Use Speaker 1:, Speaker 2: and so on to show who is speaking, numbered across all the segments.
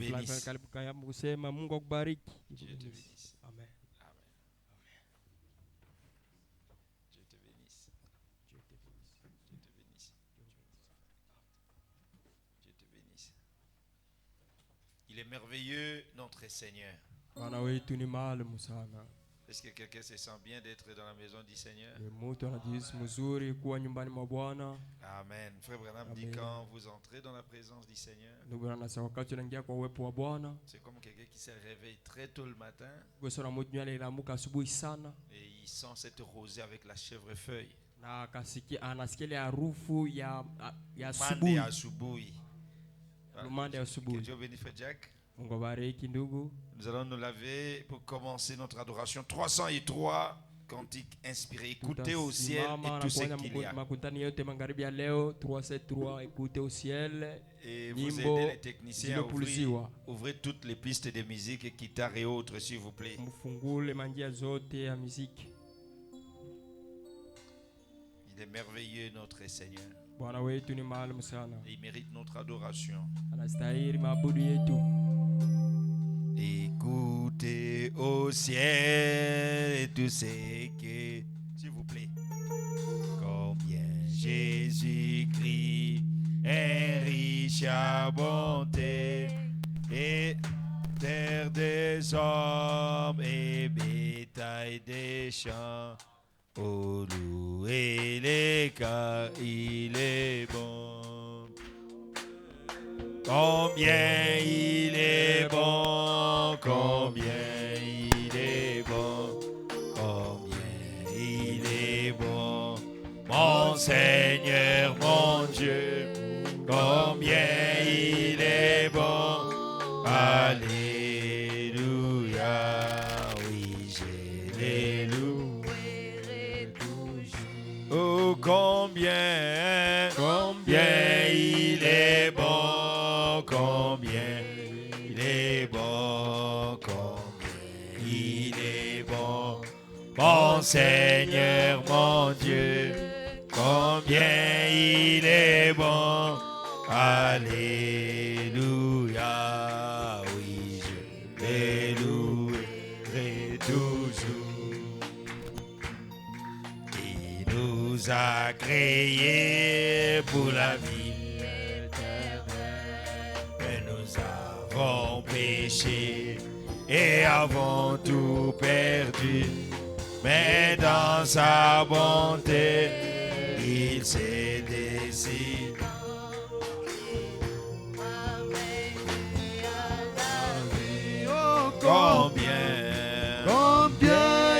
Speaker 1: bénisse.
Speaker 2: Dieu te bénisse.
Speaker 1: Amen. Dieu te bénisse. Dieu te bénisse. Dieu te bénisse. Il est merveilleux, notre Seigneur. Est-ce que quelqu'un se sent bien d'être dans la maison du Seigneur? Amen. Frère Branham dit quand vous entrez dans la présence du Seigneur, c'est comme quelqu'un qui se réveille très tôt le matin et il sent cette rosée avec la chèvrefeuille. Mande ya asubuhi. Que Dieu bénisse Frère Jack. Nous allons nous laver pour commencer notre adoration. 303 cantiques inspirés. Écoutez au ciel et tout ce qu'il y a. Et vous aidez les techniciens à ouvrir toutes les pistes de musique et guitare et autres, s'il vous plaît. Il est merveilleux, notre Seigneur. Et il mérite notre adoration. Écoutez au ciel et tout ce que... S'il vous plaît. Combien Jésus-Christ est riche à bonté et terre des hommes et bétail des champs. Oh, louez-les car il est bon. Combien il est bon, combien il est bon, combien il est bon, mon Seigneur, mon Dieu, combien il est bon, alléluia, oui, je l'ai loué toujours. Oh, combien il est bon. Combien il est bon, combien il est bon, mon Seigneur, mon Dieu, combien il est bon, alléluia, oui, je l'ai loué toujours. Il nous a créés pour la vie. Avons péché et avons tout perdu, mais dans sa bonté, il s'est décidé. Oh, combien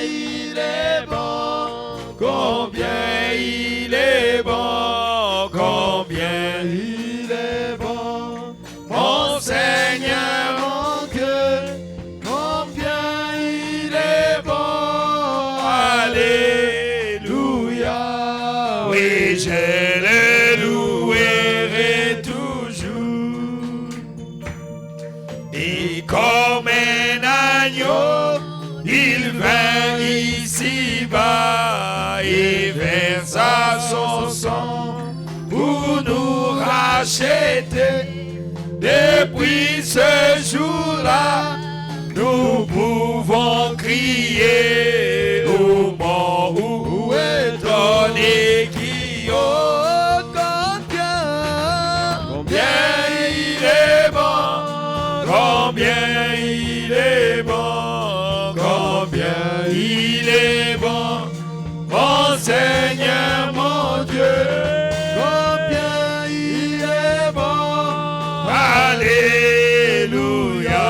Speaker 1: il est bon, combien il est bon, combien il est bon. Mon Seigneur, mon Dieu, combien il est bon, alléluia, oui, je le louerai toujours. Et comme un agneau, il vint ici-bas et versa son sang pour nous racheter. Depuis ce jour-là, nous pouvons crier au mort où est ton qui oh, combien il est bon, combien il est bon, combien il est bon, mon Seigneur, mon Dieu. Alléluia,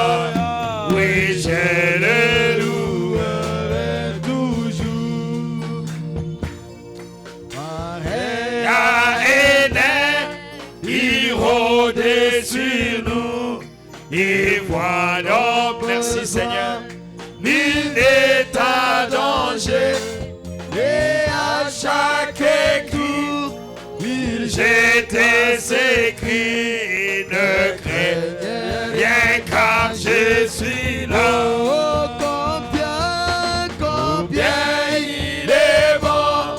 Speaker 1: oui, je le louerai toujours. Maria aînée, il rôdait sur nous, et voilà, merci Seigneur, nul n'est à danger, et à chaque écrit, il jetait ses cris. Ne crains rien car je suis là. Oh, combien il est bon,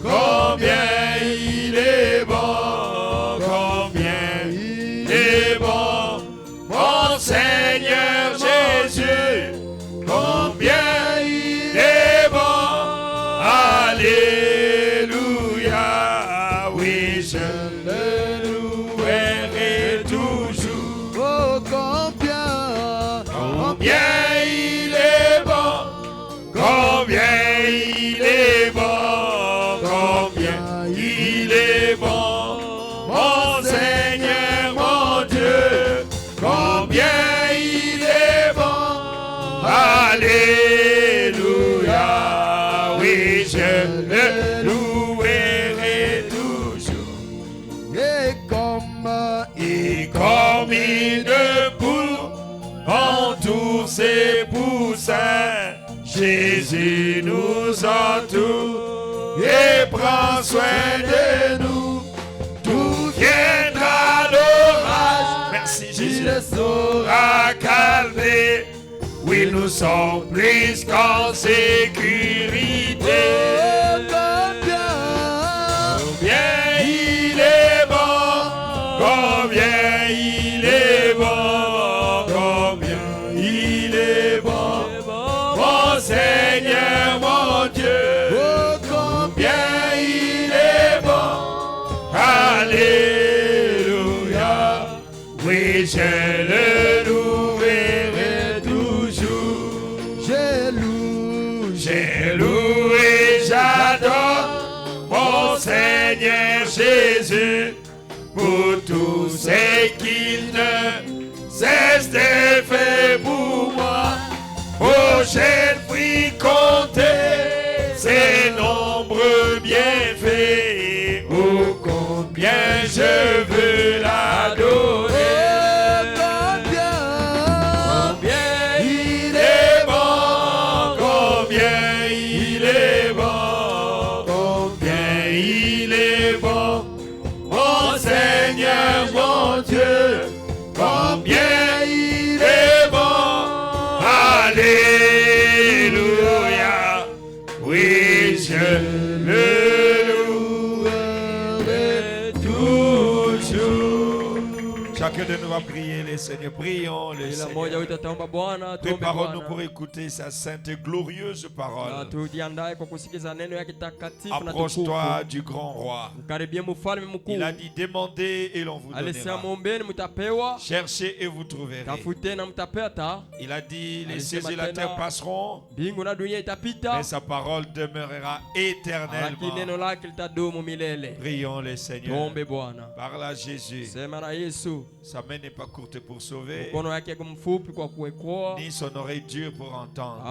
Speaker 1: combien il est bon, combien il est bon, mon Seigneur. tous ses poussins. Jésus nous entoure et prend soin de nous. Tout viendra l'orage. Merci Jésus. Il saura calmer. Oui, nous sommes plus qu'en sécurité. Combien il est bon, combien il est bon, combien il est bon, mon Seigneur, mon Dieu, combien il est bon, alléluia, oui, je le louerai toujours, j'ai loué, j'adore mon Seigneur Jésus, pour tout ce qu'il ne cesse de faire pour moi. Oh, j'ai pris compter ses nombreux bienfaits. Oh, combien je veux l'adorer. Combien il est bon, combien il est bon, combien il est bon, mon Seigneur, mon Dieu, combien il est bon, alléluia, oui, je le louerai toujours. Chacun de nous va prier le Seigneur, prions le Seigneur. Préparons-nous pour écouter sa sainte et glorieuse parole. Approche-toi du grand roi. Il a dit demandez et l'on vous donnera. Cherchez et vous trouverez. Il a dit les cieux et la terre passeront, mais sa parole demeurera éternellement. Prions le Seigneur. Parle à Jésus. Sa main n'est pas courte pour sauver, ni son oreille dure pour entendre.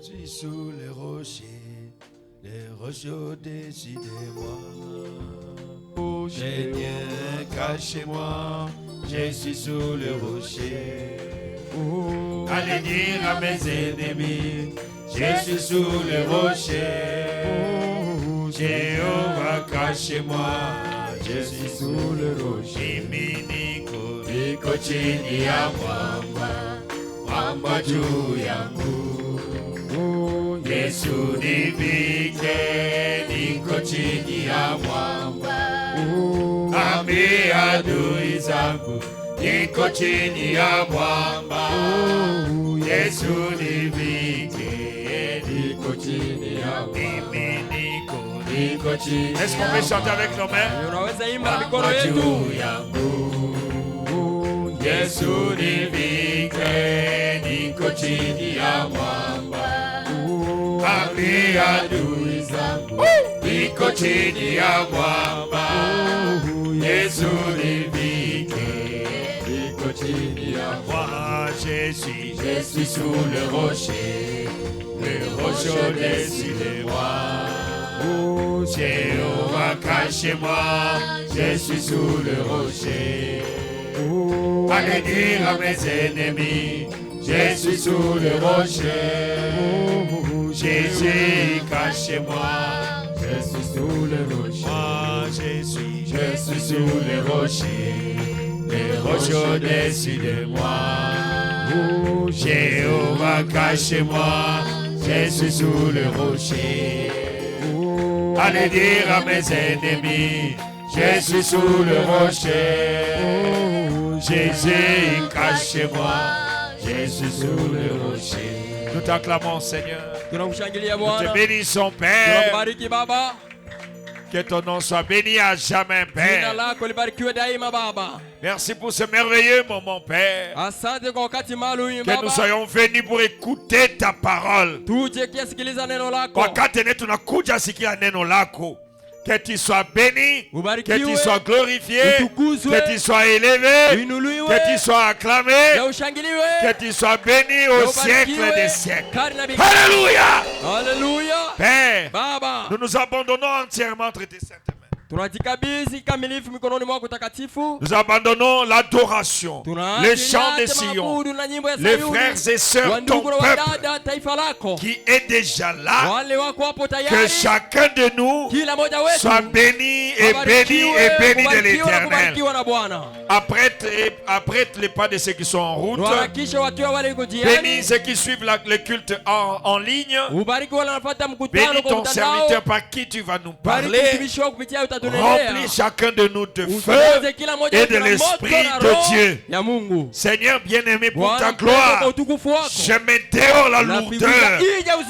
Speaker 1: Je suis sous les rochers au-dessus de moi. Seigneur, cachez-moi, je suis sous le rocher. Allez dire à mes ennemis, je suis sous le rocher. Jéhovah, cachez-moi, je suis sous le rocher. Iminico, niko chini ya mwamba, mwamba juu yangu. Yesu nivike, niko chini ya mwamba. Ambia adui zangu, niko chini ya mwamba. Yesu nivike, niko chini ya mwamba. Niko chini. Est-ce qu'on peut chanter avec nos mains? Mwamba juu yangu. Yesu nivike, niko chini ya mwamba. Ambia adui zangu, niko chini ya mwamba. Yesu nivike, niko chini ya mwamba. Je suis sous le rocher décidez-moi. Jéhovah cachez-moi, je suis sous le rocher. Allez dire à mes ennemis, je suis sous le rocher. Jésus, cachez-moi, je suis sous le rocher. Je suis sous le rocher décidez-moi. Jéhovah, cachez-moi, je suis sous le rocher. Allez dire à mes ennemis, je suis sous le rocher. Jésus, cachez-moi, je suis sous le rocher. Nous t'acclamons, Seigneur. Nous te bénissons, Père. Que ton nom soit béni à jamais, Père. Merci pour ce merveilleux moment, Père. Que nous soyons venus pour écouter ta parole. Que tu sois béni, que tu sois glorifié, que tu sois élevé, que tu sois acclamé, que tu sois béni au siècle des siècles. Alléluia! Alléluia! Père, nous nous abandonnons entièrement entre tes saintes mains. Nous abandonnons l'adoration, les chants des Sion, les frères et sœurs, ton peuple qui est déjà là. Que chacun de nous soit béni et béni et béni de l'Éternel. Apprête les pas de ceux qui sont en route. Bénis ceux qui suivent le culte en ligne. Bénis ton serviteur par qui tu vas nous parler. Remplis chacun de nous de feu et de l'Esprit de Dieu. Seigneur bien-aimé, pour ta gloire, je mets dehors la lourdeur,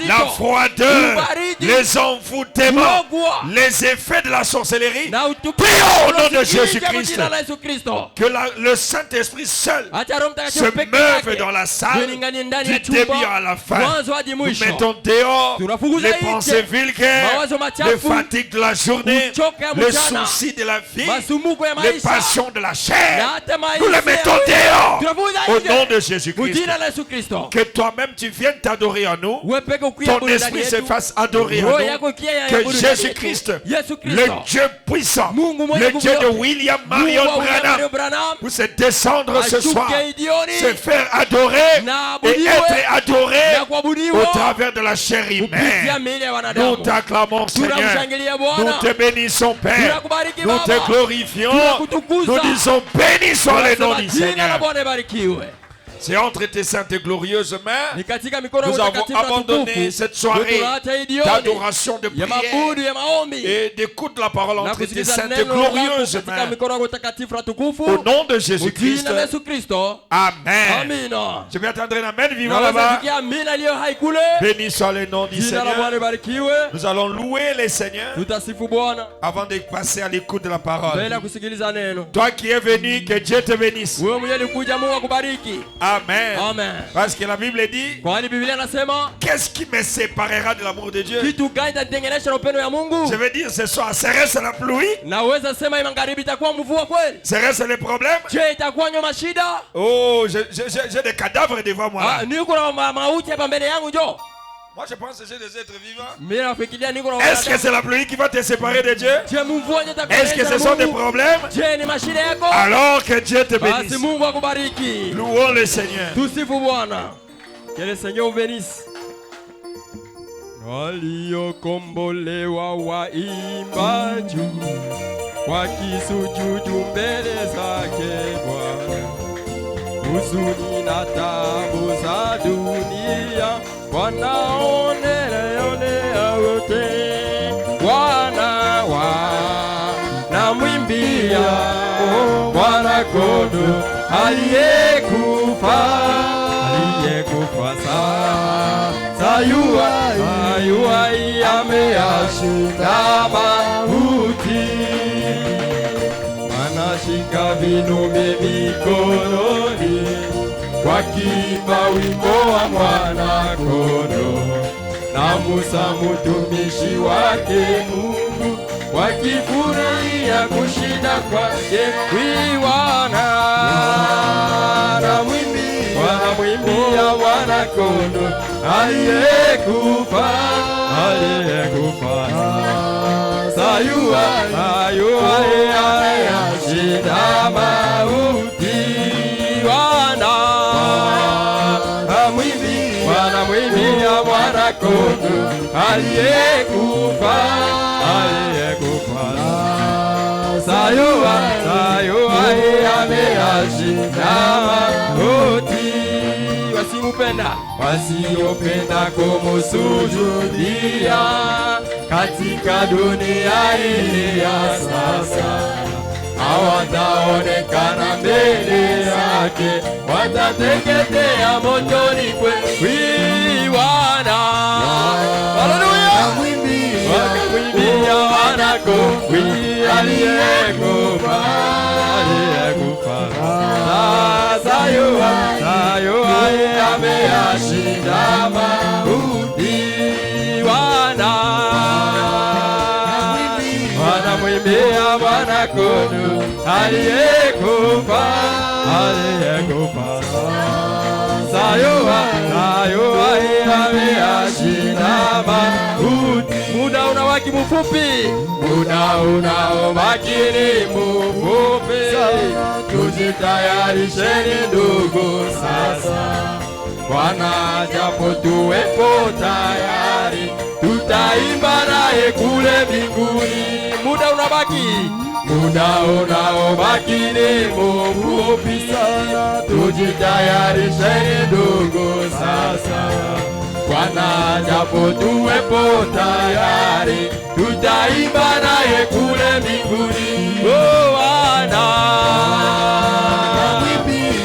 Speaker 1: la froideur, les envoûtements, les effets de la sorcellerie. Prions au nom de Jésus-Christ que le Saint-Esprit seul se meuve dans la salle du début à la fin. Nous mettons dehors les pensées vulgaires, les fatigues de la journée, les soucis de la vie, les passions de la chair. Nous les mettons dehors au nom de Jésus-Christ. Que toi-même tu viennes t'adorer en nous, ton esprit se fasse adorer en nous, que Jésus-Christ, le Dieu puissant, le Dieu de William Marion Branham, puisse descendre ce soir, se faire adorer et être adoré au travers de la chair humaine. Nous t'acclamons, Seigneur, nous te bénissons, Père, nous te glorifions, nous disons béni soit le nom du Seigneur. C'est entre tes saintes et glorieuses mains, nous avons abandonné cette soirée d'adoration, de prière et d'écoute de la parole entre tes saintes et glorieuses mains. Au nom de Jésus-Christ. Amen. Je vais attendre un amen vivant là-bas. Béni soit le nom du Seigneur. Nous allons louer le Seigneur avant de passer à l'écoute de la parole. Toi qui es venu, que Dieu te bénisse. Amen. Amen. Parce que la Bible dit, qu'est-ce qui me séparera de l'amour de Dieu? Je veux dire ce soir, serait-ce la pluie? Serait-ce le problème? Oh, j'ai des cadavres devant moi là. Moi je pense que j'ai des êtres vivants. Est-ce que c'est la pluie qui va te séparer de Dieu? Est-ce que ce sont des problèmes? Alors que Dieu te bénisse. Louons le Seigneur.
Speaker 2: Que le Seigneur bénisse. Waliokombolewa waimba juu wakisujudu mbele zake Bwana. huzuni na taabu za dunia, wanaonelea wote. Wanamwimbia Mwana-Kondoo aliyekufa sasa yuhai, ameyashinda mauti. Wanashika vinubi mikononi, wakiimba wimbo wa Mwana-Kondoo na Musa mtumishi wake Mungu, wakifurahia kushinda kwake. Wanamwimbia Mwana-Kondoo aliyekufa yuhai, ameyashinda mauti. Wanamwimbia Mwana-Kondoo aliyekufa yuhai, ameyashinda mauti. Wasiopenda kumusujudia katika dunia hii ya sasa, hawataonekana mbele yake, watateketea motoni kweli. Wakamwimbia Mwana-Kondoo aliyekufa sasa yuhai, ameyashinda mauti. Wanamwimbia Mwana-Kondoo aliyekufa sasa yuhai, ameyashinda mauti. Muda unabaki mfupi, tujitayarisheni ndugu sasa. Bwana japo tuwepo tayari, tutaimba naye kule mbinguni. Muda unabaki ni mfupi sana, tujitayarisheni ndugu sasa. Bwana japo tuwepo tayari, tutaimba naye kule mbinguni.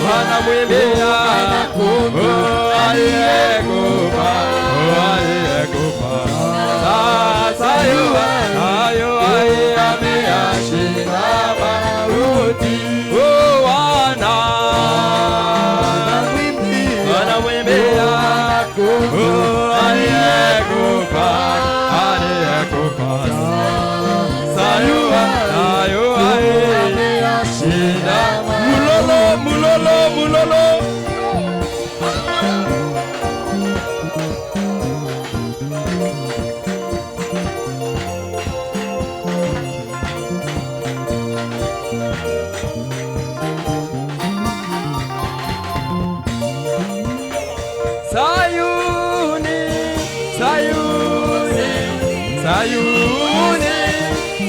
Speaker 2: Wanamwimbia aliyekufa sasa yuhai, ameyashinda mauti. Wanamwimbia aliyekufa sasa yuhai, ameyashinda mulolo.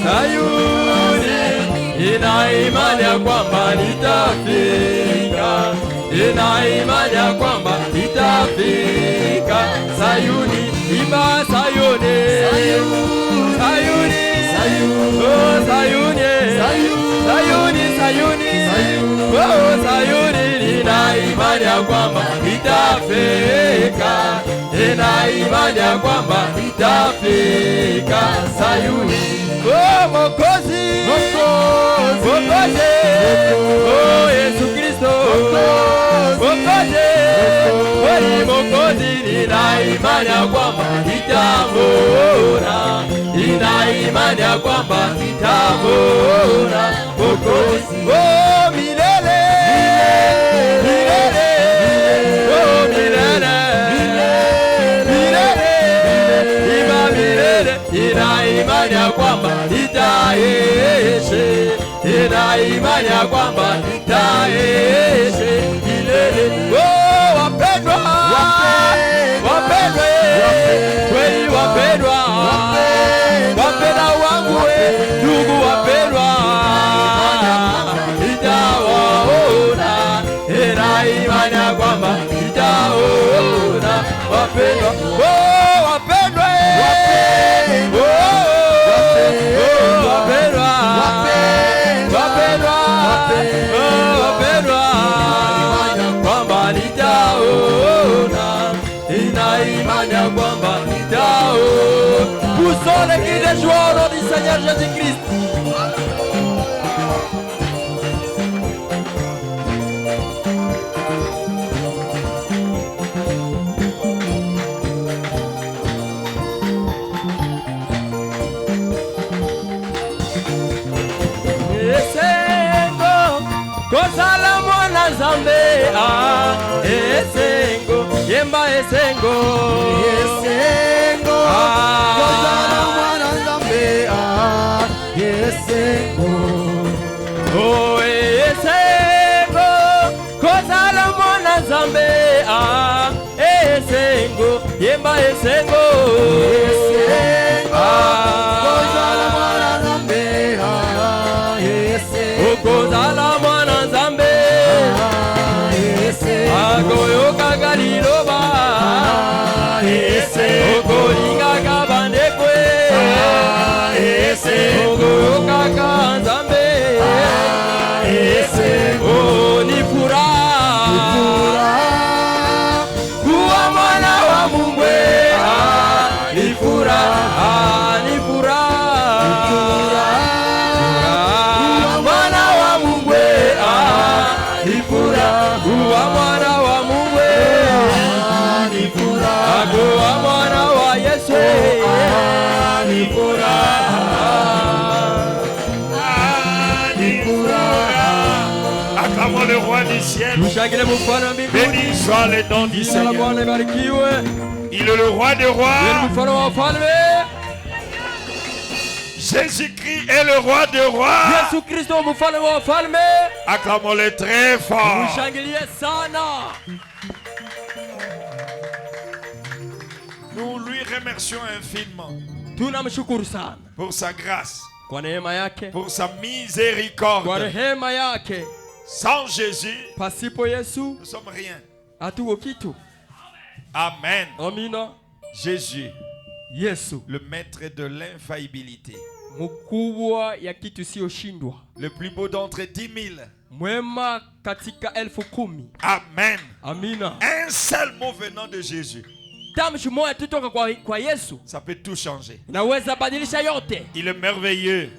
Speaker 2: Sayuni, ina imani ya kwamba nitafika, ina imani ya kwamba nitafika. Sayuni, imba Sayuni, Sayuni, ina imani ya kwamba nitafika, ina imani ya kwamba nitafika. Sayuni, Mwokozi, Yesu Kristo, Mwokozi, nina imani ya kwamba nitamwona, nina imani ya kwamba nitamwona Mwokozi. Milele, ina imani ya kwamba nitaishi, ina imani ya kwamba nitaishi milele. Wapendwa, kweli wapendwa, wapendwa wangu, ndugu wapendwa, nitawaona, ina wapendwa, wapendwa, kwamba nitaona, nina imani ya kwamba nitaona. Poussons les cris de joie au nom du Seigneur Jésus-Christ. Kozala mwana Nzambe, esengo, yemba esengo,
Speaker 3: esengo, kozala mwana Nzambe, esengo,
Speaker 2: oh esengo, kozala mwana Nzambe, esengo, yemba esengo,
Speaker 3: esengo, kozala mwana Nzambe, esengo,
Speaker 2: kozala mwana Nzambe, akoyoka kaliloba, okolingaka bandekwe, okoyoka ka Nzambe, ni furaha kuwa mwana wa Mungu, ni furaha, ni furaha mwana wa Mungu, ni furaha kuwa mwana wa Mungu, ni furaha kuwa mwana wa Yesu, ni furaha,
Speaker 1: ni furaha. Acclamons le roi du ciel. Béni soit le nom du Seigneur. Il est le roi des rois. Jésus-Christ est le roi des rois. Acclamons-le très fort. Nous lui remercions infiniment pour sa grâce, pour sa miséricorde. Sans Jésus, nous ne sommes rien. Amen. Jésus, le maître de l'infaillibilité, le plus beau d'entre 10 000. Amen. Un seul mot venant de Jésus, ça peut tout changer. Il est merveilleux.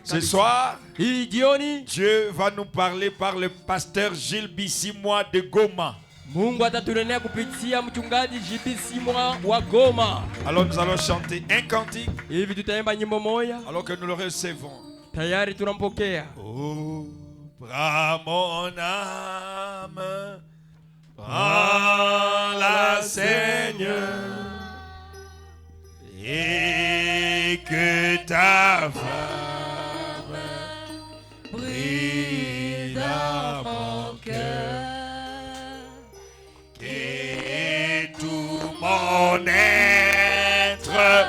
Speaker 1: Ce soir, Dieu va nous parler par le pasteur Gilles Bissimois de Goma. Alors nous allons chanter un cantique alors que nous le recevons. Oh, prends mon âme, prends-la, Seigneur, et que ta flamme brille dans mon cœur, et tout mon être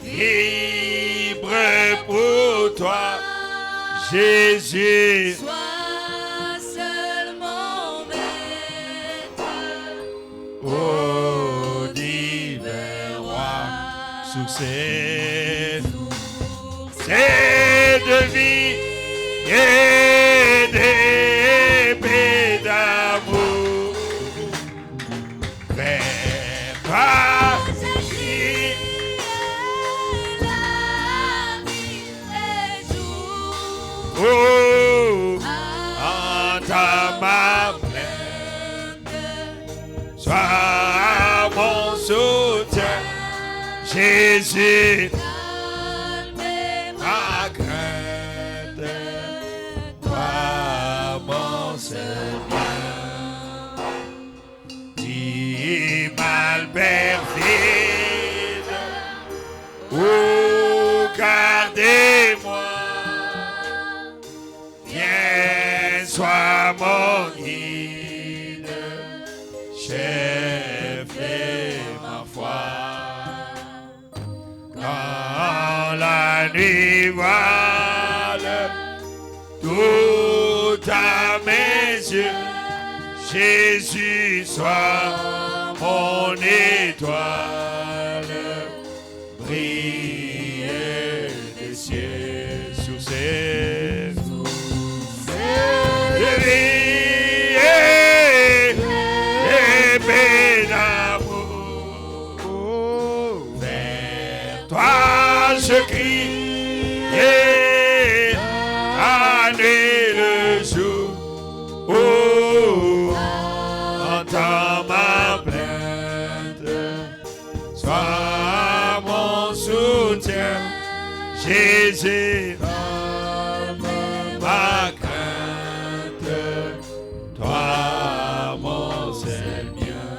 Speaker 1: vibre pour toi, Jésus.
Speaker 4: Sois seulement maître,
Speaker 1: ô divin roi, source de vie et d'épée d'amour, fais partie
Speaker 4: la nuit et jour,
Speaker 1: oh, en ta main pleine, sois mon soutien, Jésus. Ma crainte, toi mon Seigneur, dis mal perfide, oh gardez-moi, viens sois mon guide, chef et ma foi. Quand la nuit voile tout à mes yeux, Jésus, sois mon étoile, briller des cieux sur ces vie et paix d'amour. Vers toi je crie, la nuit le jour. Oh, entends ma plainte, sois mon soutien, Jésus, ma crainte, toi mon Seigneur.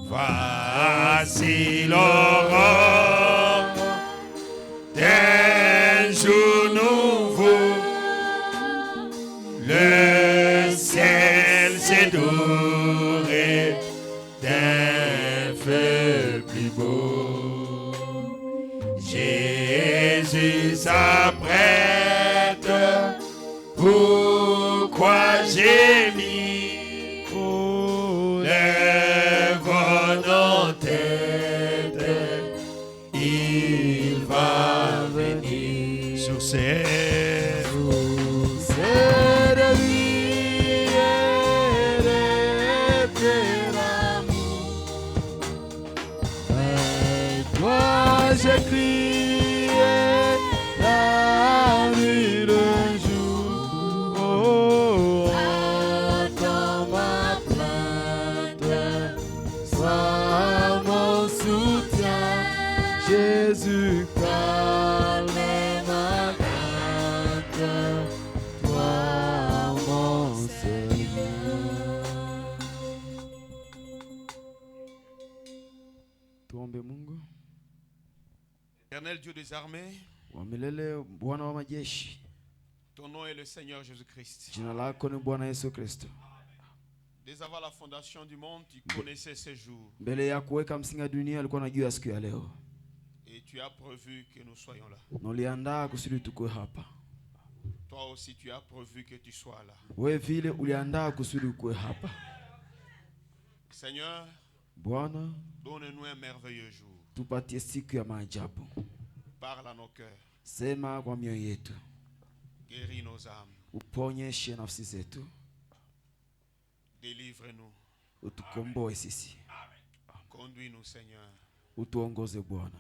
Speaker 1: Voici l'aurore d'un jour nouveau. Le ciel s'est doré d'un feu plus beau. Jésus s'apprête, pourquoi j'ai mis le vol en tête. Il va venir sur cette
Speaker 3: j'ai crié la nuit le jour. Oh, entends ma plainte, sois mon soutien. Jésus, calme ma crainte, toi mon Seigneur. Tuombe Mungu.
Speaker 1: Éternel Dieu des armées,
Speaker 3: Milele Bwana wa majeshi,
Speaker 1: ton nom est le Seigneur Jésus-Christ.
Speaker 3: jina lako ni Bwana Yesu Kristo.
Speaker 1: Dès avant la fondation du monde, tu connaissais ces jours.
Speaker 3: Mbele ya kuweka msingi wa dunia alikuwa anajua siku ya leo.
Speaker 1: Et tu as prévu que nous soyons là.
Speaker 3: Na uliandaa kusudi tukue hapa.
Speaker 1: Toi aussi tu as prévu que tu sois là.
Speaker 3: Wewe vile uliandaa kusudi ukue hapa.
Speaker 1: Seigneur,
Speaker 3: Bwana,
Speaker 1: donne-nous un merveilleux jour.
Speaker 3: tupatie siku ya maajabu.
Speaker 1: Parle à nos cœurs.
Speaker 3: Sema kwa mioyo yetu.
Speaker 1: Guéris nos âmes.
Speaker 3: Uponyeshe nafsi zetu.
Speaker 1: Délivre-nous.
Speaker 3: Utukomboe sisi.
Speaker 1: Conduis-nous, Seigneur.
Speaker 3: Utuongoze Bwana.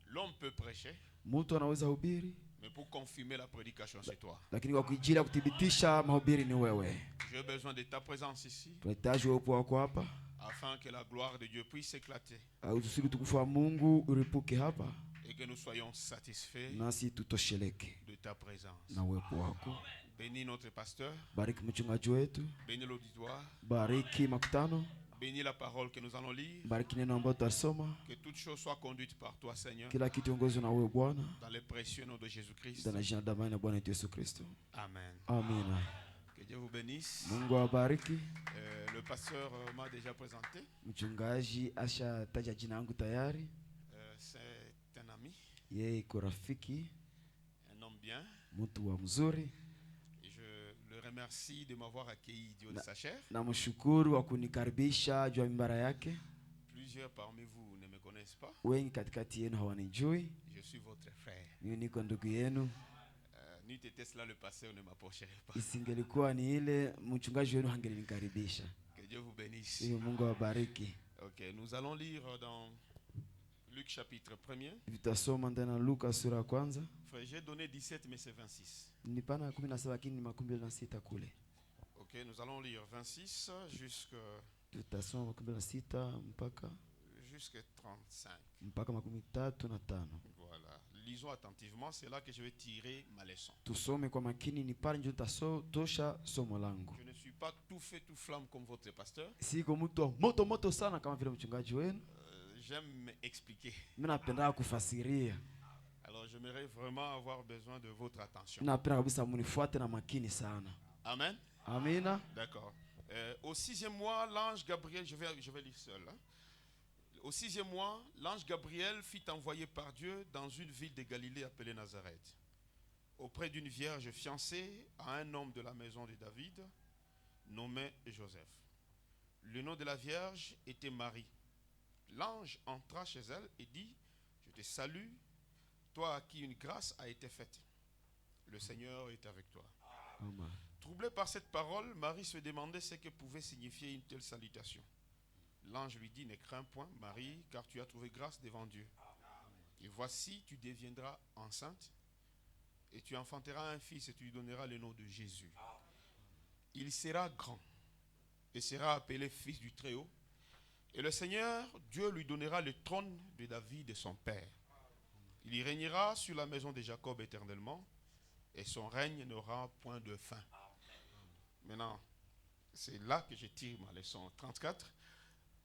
Speaker 1: L'homme peut prêcher,
Speaker 3: Mtu anaweza hubiri,
Speaker 1: mais pour confirmer la prédication, c'est toi.
Speaker 3: lakini kwa kujili ya kuthibitisha mahubiri ni wewe.
Speaker 1: J'ai besoin de ta présence ici,
Speaker 3: Tunahitaji uwepo wako hapa.
Speaker 1: afin que la gloire de Dieu puisse éclater
Speaker 3: Utusudi utukufu wa Mungu uripuke hapa.
Speaker 1: et que nous soyons satisfaits
Speaker 3: Nasi tutosheleke
Speaker 1: de ta présence.
Speaker 3: na uwepo wako.
Speaker 1: Bénis notre pasteur,
Speaker 3: Bariki mchungaji wetu.
Speaker 1: bénis l'auditoire,
Speaker 3: Bariki makutano.
Speaker 1: bénis la parole que nous allons lire,
Speaker 3: Bariki neno ambalo tutasoma.
Speaker 1: que toutes choses soient conduites par toi, Seigneur,
Speaker 3: Kila kitu ongozwe na wewe Bwana.
Speaker 1: dans le précieux nom de Jésus-Christ.
Speaker 3: Ndani ya jina la damani la Bwana wetu Yesu Kristo.
Speaker 1: Amen.
Speaker 3: Amina.
Speaker 1: Que Dieu vous bénisse.
Speaker 3: Mungu awabariki.
Speaker 1: Le pasteur m'a déjà présenté.
Speaker 3: Mchungaji asha taja jina langu tayari.
Speaker 1: C'est un ami,
Speaker 3: Yeye iko rafiki,
Speaker 1: un homme bien.
Speaker 3: mtu wa mzuri.
Speaker 1: Et je le remercie de m'avoir accueilli du haut de sa chair.
Speaker 3: Namshukuru wa kunikaribisha juu ya mimbara yake.
Speaker 1: Plusieurs parmi vous ne me connaissent pas.
Speaker 3: Wengi katikati yenu hawanijui.
Speaker 1: Je suis votre frère.
Speaker 3: Mimi niko ndugu yenu.
Speaker 1: N'eût été cela le passé, on ne m'approcherait pas.
Speaker 3: Isingelikuwa ni ile mchungaji wenu hangenikaribisha.
Speaker 1: Que Dieu vous bénisse.
Speaker 3: Hiyo Mungu awabariki.
Speaker 1: Ok, nous allons lire dans Luc chapitre 1er.
Speaker 3: Tutasoma ndani ya Luka sura ya kwanza.
Speaker 1: Frère, j'ai donné 17 mais c'est 26.
Speaker 3: Ni pana 17 lakini ni 26 kule.
Speaker 1: Ok, nous allons lire 26 jusqu'à
Speaker 3: Tutasoma 26 mpaka
Speaker 1: 35.
Speaker 3: mpaka 35.
Speaker 1: Voilà. Lisons attentivement, c'est là que je vais tirer ma leçon.
Speaker 3: Tusome kwa makini, ni pale ndio tosha somo langu.
Speaker 1: Je ne suis pas tout feu tout flamme comme votre pasteur.
Speaker 3: Siko mtu wa moto sana kama vile mchungaji wenu.
Speaker 1: J'aime expliquer.
Speaker 3: Mimi napenda kufasiria.
Speaker 1: Alors j'aimerais vraiment avoir besoin de votre attention.
Speaker 3: Napenda kabisa munifuate na makini sana.
Speaker 1: Amen.
Speaker 3: Amina.
Speaker 1: D'accord. Au 6e mois, l'ange Gabriel, je vais lire seul. Hein. Au 6e mois, l'ange Gabriel fut envoyé par Dieu dans une ville de Galilée appelée Nazareth, auprès d'une vierge fiancée à un homme de la maison de David.
Speaker 5: nommé Joseph. Le nom de la Vierge était Marie. L'ange entra chez elle et dit, je te salue, toi à qui une grâce a été faite. Le Seigneur est avec toi.
Speaker 3: Amen.
Speaker 5: Troublée par cette parole, Marie se demandait ce que pouvait signifier une telle salutation. L'ange lui dit, ne crains point, Marie, car tu as trouvé grâce devant Dieu. Et voici, tu deviendras enceinte, et tu enfanteras un fils, et tu lui donneras le nom de Jésus. Il sera grand, et sera appelé fils du Très-Haut. Et le Seigneur, Dieu, lui donnera le trône de David et son père. Il y régnera sur la maison de Jacob éternellement, et son règne n'aura point de fin. Maintenant, c'est là que je tire ma leçon 34.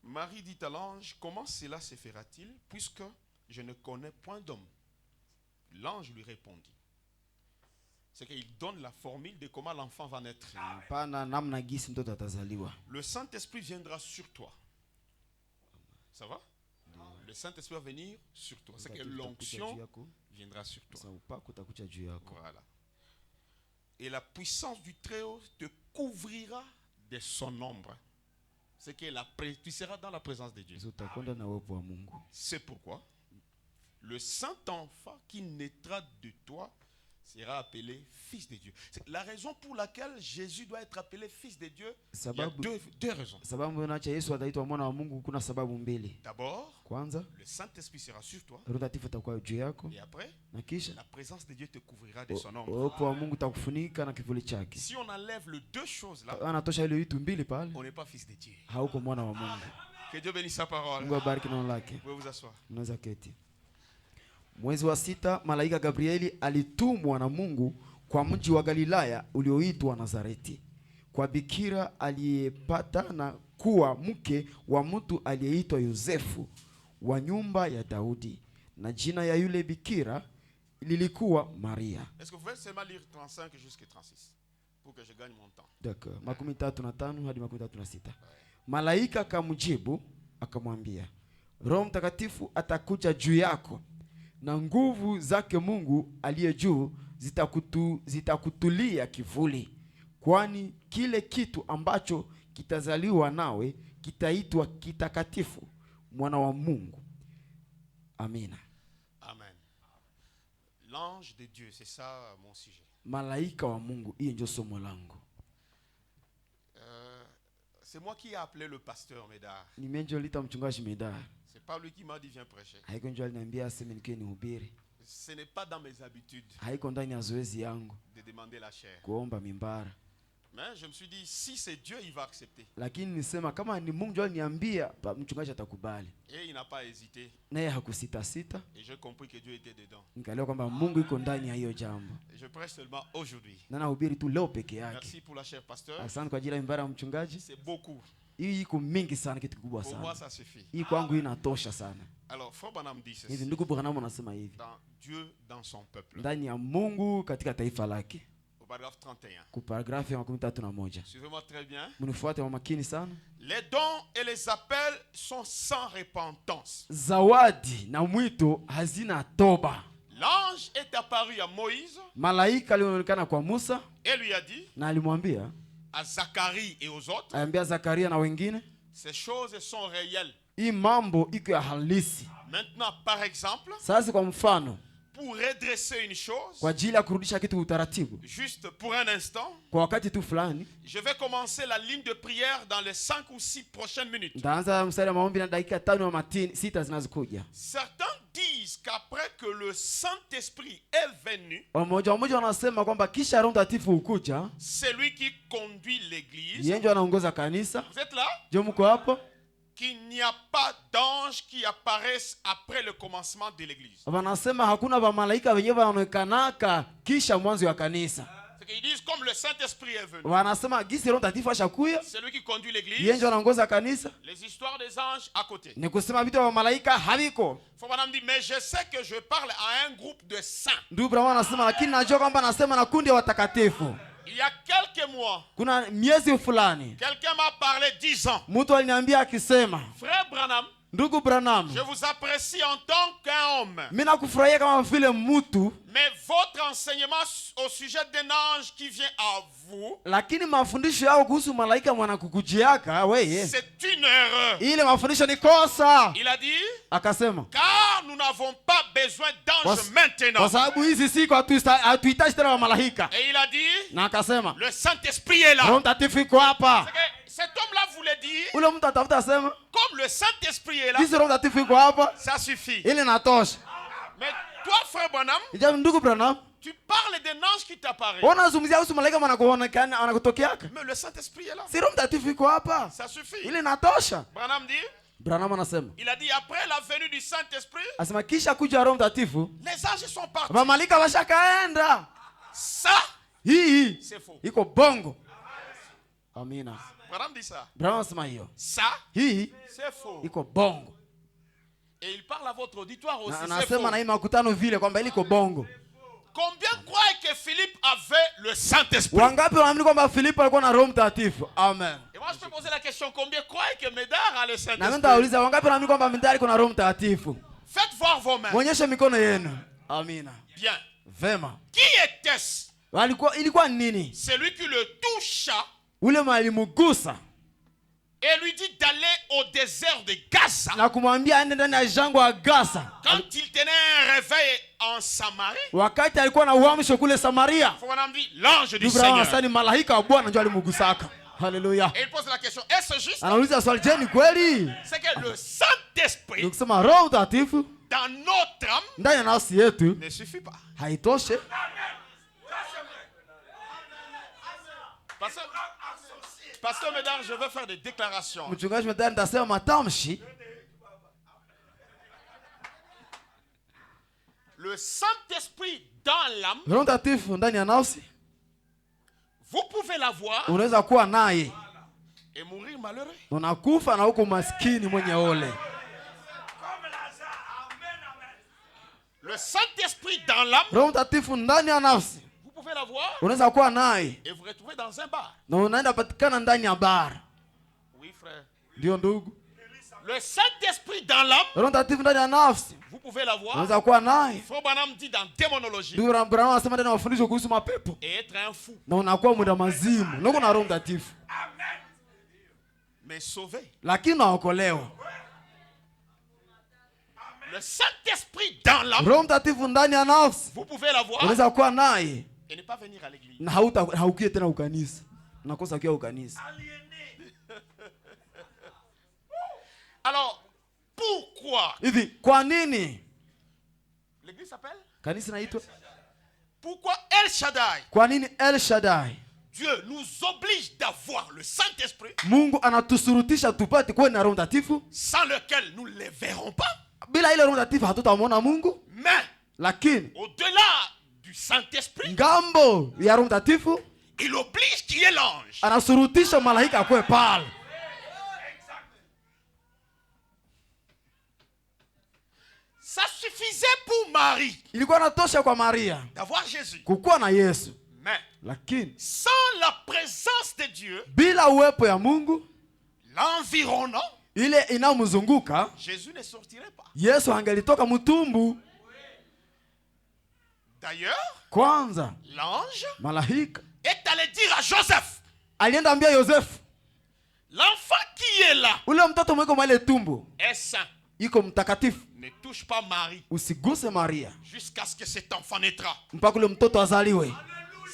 Speaker 5: Marie dit à l'ange, comment cela se fera-t-il, puisque je ne connais point d'homme? L'ange lui répondit. C'est qu'il donne la formule de comment l'enfant va naître. Le Saint-Esprit viendra sur toi. Ça va? Le Saint-Esprit va venir sur toi. C'est que l'onction viendra sur toi. Voilà. Et la puissance du Très-Haut te couvrira de son ombre. C'est que tu seras dans la présence de Dieu. C'est pourquoi le Saint-Enfant qui naîtra de toi sera appelé fils de Dieu. C'est la raison pour laquelle Jésus doit être appelé fils de Dieu. Il y a deux raisons. D'abord, le Saint-Esprit sera sur toi. Et après, la présence de Dieu te couvrira de son ombre. Si on enlève les deux choses là, on n'est pas fils de Dieu. Que Dieu bénisse sa parole. Vous pouvez vous asseoir.
Speaker 3: Mwezi wa 6, malaika Gabrieli alitumwa na Mungu kwa mji wa Galilaya ulioitwa Nazareti, kwa bikira aliyepatana kuwa mke wa mtu aliyeitwa Yosefu wa nyumba ya Daudi, na jina ya yule bikira lilikuwa Maria.
Speaker 5: Est-ce que vous pouvez seulement lire 35 jusqu'à 36 pour que je gagne mon temps?
Speaker 3: D'accord. 35 hadi 36. Malaika akamjibu akamwambia, Roho Mtakatifu atakuja juu yako, na nguvu zake Mungu aliye juu zitakutulia kivuli, kwani kile kitu ambacho kitazaliwa nawe kitaitwa kitakatifu, mwana wa Mungu. Amina.
Speaker 5: Amen. L'ange de Dieu, c'est ça mon sujet.
Speaker 3: Malaika wa Mungu, hiyo ndio somo langu.
Speaker 5: C'est moi qui ai appelé le pasteur Médard.
Speaker 3: mchungaji Médard.
Speaker 5: C'est pas lui qui m'a dit viens prêcher. Ce n'est pas dans mes habitudes de demander la chair. Mais je me suis dit, si c'est Dieu, il va accepter. Et il n'a pas hésité. Et j'ai compris que Dieu était dedans. Et je prêche seulement aujourd'hui. Merci pour la chair pasteur. C'est beaucoup. Pour moi, ça suffit. Alors, Frère Branham dit ceci. Dans Dieu, dans son peuple. Au paragraphe 31. Suivez-moi très bien. Les dons et les appels sont sans repentance. L'ange est apparu à Moïse et lui a dit à Zacharie et aux autres, ces choses sont réelles. Maintenant, par exemple, pour redresser une chose, juste pour un instant, je vais commencer la ligne de prière dans les 5 ou 6 prochaines minutes. Certains disent qu'après que le Saint-Esprit est venu, c'est lui qui conduit l'église. Vous êtes là? Qu'il n'y a pas d'anges qui apparaissent après le commencement de l'église. C'est qu'ils disent comme le Saint-Esprit est venu. C'est lui qui conduit l'église. Les histoires des anges à côté. Faut madame dire, mais je sais que je parle à un groupe de saints. Il y a quelques mois, quelqu'un m'a parlé 10 ans. Frère Branham,
Speaker 3: Ndugu Branham,
Speaker 5: je vous apprécie en tant qu'un homme.
Speaker 3: mimi nakufurahia kama vile mtu,
Speaker 5: Mais votre enseignement au sujet d'un ange qui vient à vous,
Speaker 3: lakini mafundisho yao kuhusu malaika mwanakukujiaka wewe,
Speaker 5: c'est une erreur.
Speaker 3: ile mafundisho ni kosa.
Speaker 5: Il a dit,
Speaker 3: Akasema
Speaker 5: car nous n'avons pas besoin d'anges maintenant.
Speaker 3: kwa sababu hizi siku hatuhitaji tena wa malaika.
Speaker 5: Et il a dit,
Speaker 3: Na akasema
Speaker 5: le Saint-Esprit est là.
Speaker 3: Roho Mtakatifu iko hapa.
Speaker 5: C'est que cet homme-là voulait dire,
Speaker 3: Ule mtu atafuta asema
Speaker 5: comme le Saint-Esprit est là,
Speaker 3: hizi Roho Mtakatifu iko hapa,
Speaker 5: ça suffit.
Speaker 3: ile natosha.
Speaker 5: Mais toi, frère Branham,
Speaker 3: Ija ndugu Branham,
Speaker 5: tu parles d'un ange qui t'apparaît.
Speaker 3: unazungumzia kuhusu malaika mwanakuonekana anakutokeaka.
Speaker 5: Mais le Saint-Esprit est là.
Speaker 3: Si Roho Mtakatifu iko hapa,
Speaker 5: Ça suffit.
Speaker 3: ile natosha.
Speaker 5: Branham dit,
Speaker 3: Branham anasema,
Speaker 5: il a dit, après la venue du Saint-Esprit,
Speaker 3: asema kisha kuja Roho Mtakatifu,
Speaker 5: les anges sont partis.
Speaker 3: malaika washakaenda.
Speaker 5: Ça,
Speaker 3: Hii
Speaker 5: c'est faux.
Speaker 3: iko bongo. Amina.
Speaker 5: Branham dit ça.
Speaker 3: Branham anasema hiyo.
Speaker 5: Ça,
Speaker 3: Hii
Speaker 5: c'est faux.
Speaker 3: iko bongo.
Speaker 5: Et il parle à votre auditoire aussi,
Speaker 3: Na
Speaker 5: c'est
Speaker 3: anasema
Speaker 5: faux.
Speaker 3: na hii makutano vile kwamba ile iko bongo.
Speaker 5: Combien croient que Philippe avait le Saint-Esprit?
Speaker 3: Wangapi wanaamini kwamba Filipo alikuwa na Roho Mtakatifu? Amen.
Speaker 5: Et moi, je peux poser la question, combien croient que Médard a le
Speaker 3: Na mimi
Speaker 5: Saint-Esprit?
Speaker 3: nitauliza wangapi wanaamini kwamba Medari alikuwa na Roho Mtakatifu?
Speaker 5: Faites voir vos mains.
Speaker 3: Muonyeshe mikono yenu. Amina.
Speaker 5: Bien.
Speaker 3: Vema.
Speaker 5: Qui était-ce?
Speaker 3: Ilikuwa nini?
Speaker 5: Celui qui le toucha
Speaker 3: Ule malimugusa
Speaker 5: et lui dit d'aller au désert de Gaza.
Speaker 3: na kumwambia aende ndani ya jangwa ya Gaza.
Speaker 5: Quand il tenait un réveil en Samarie,
Speaker 3: Wakati alikuwa na uamsho kule Samaria.
Speaker 5: on dit l'ange du
Speaker 3: Ibrahim
Speaker 5: Seigneur.
Speaker 3: asani malaika wa Bwana ndio alimugusaka. Haleluya.
Speaker 5: Et il pose la question, est-ce juste?
Speaker 3: Anauliza swali, je, ni kweli?
Speaker 5: C'est que le Saint-Esprit
Speaker 3: Nikusema Roho Mtakatifu
Speaker 5: dans notre âme
Speaker 3: ndani ya nafsi yetu
Speaker 5: ne suffit pas.
Speaker 3: haitoshe.
Speaker 5: Pasteur Médard, je veux faire des déclarations.
Speaker 3: Mchungaji Medari nitasema matamshi.
Speaker 5: Le Saint-Esprit dans l'âme,
Speaker 3: Roho Mtakatifu ndani ya nafsi
Speaker 5: vous pouvez l'avoir
Speaker 3: unaweza kuwa naye
Speaker 5: et mourir malheureux.
Speaker 3: unakufa na huko maskini mwenye ole.
Speaker 5: Le Saint-Esprit dans l'âme,
Speaker 3: Roho Mtakatifu ndani ya nafsi
Speaker 5: vous pouvez l'avoir
Speaker 3: unaweza kuwa naye
Speaker 5: et vous retrouvez dans un bar.
Speaker 3: na unaenda patikana ndani ya bar.
Speaker 5: Oui, frère.
Speaker 3: Ndio ndugu.
Speaker 5: Le Saint-Esprit dans l'âme,
Speaker 3: Roho Mtakatifu ndani ya nafsi
Speaker 5: vous pouvez l'avoir.
Speaker 3: unaweza kuwa naye.
Speaker 5: Frère Branham dit dans démonologie
Speaker 3: Ndugu Branham anasema ndani ya mafundisho kuhusu mapepo
Speaker 5: et être un fou,
Speaker 3: na unakuwa mwenda mazimu na uko na Roho Mtakatifu
Speaker 5: mais sauvé.
Speaker 3: lakini unaokolewa.
Speaker 5: Le Saint-Esprit dans l'âme,
Speaker 3: Roho Mtakatifu ndani ya nafsi
Speaker 5: vous pouvez l'avoir
Speaker 3: unaweza kuwa naye
Speaker 5: et ne pas venir à l'église.
Speaker 3: na haukie tena ukanisa. Unakosa kuwa ukanisa.
Speaker 5: Alors, pourquoi
Speaker 3: Hivi kwa nini
Speaker 5: l'église s'appelle?
Speaker 3: kanisa inaitwa?
Speaker 5: Pourquoi El Shaddai?
Speaker 3: Kwa nini El Shaddai?
Speaker 5: Dieu nous oblige d'avoir le Saint-Esprit
Speaker 3: Mungu anatusurutisha tupate kuwa na Roho Mtakatifu.
Speaker 5: sans lequel nous ne les verrons pas.
Speaker 3: Bila ile Roho Mtakatifu hatutamwona Mungu.
Speaker 5: Mais
Speaker 3: Lakini
Speaker 5: au-delà du Saint-Esprit,
Speaker 3: ngambo ya Roho Mtakatifu
Speaker 5: il oblige qui est l'ange.
Speaker 3: anasurutisha malaika akwe pale.
Speaker 5: Ça suffisait pour Marie
Speaker 3: Ilikuwa natosha kwa Maria
Speaker 5: d'avoir Jésus.
Speaker 3: kukuwa na Yesu.
Speaker 5: Mais
Speaker 3: Lakini
Speaker 5: sans la présence de Dieu,
Speaker 3: bila uwepo ya Mungu
Speaker 5: l'environnant,
Speaker 3: ile inayomzunguka,
Speaker 5: Jésus ne sortirait pas.
Speaker 3: Yesu angelitoka mtumbu.
Speaker 5: D'ailleurs,
Speaker 3: Kwanza
Speaker 5: l'ange
Speaker 3: malaika
Speaker 5: est allé dire à Joseph,
Speaker 3: alienda ambia Yosefu,
Speaker 5: l'enfant qui est là
Speaker 3: ule mtoto mweko mwele tumbu
Speaker 5: est saint.
Speaker 3: iko mtakatifu,
Speaker 5: Ne touche pas Marie
Speaker 3: usiguse Maria
Speaker 5: jusqu'à ce que cet enfant naîtra.
Speaker 3: mpaka ule mtoto azaliwe.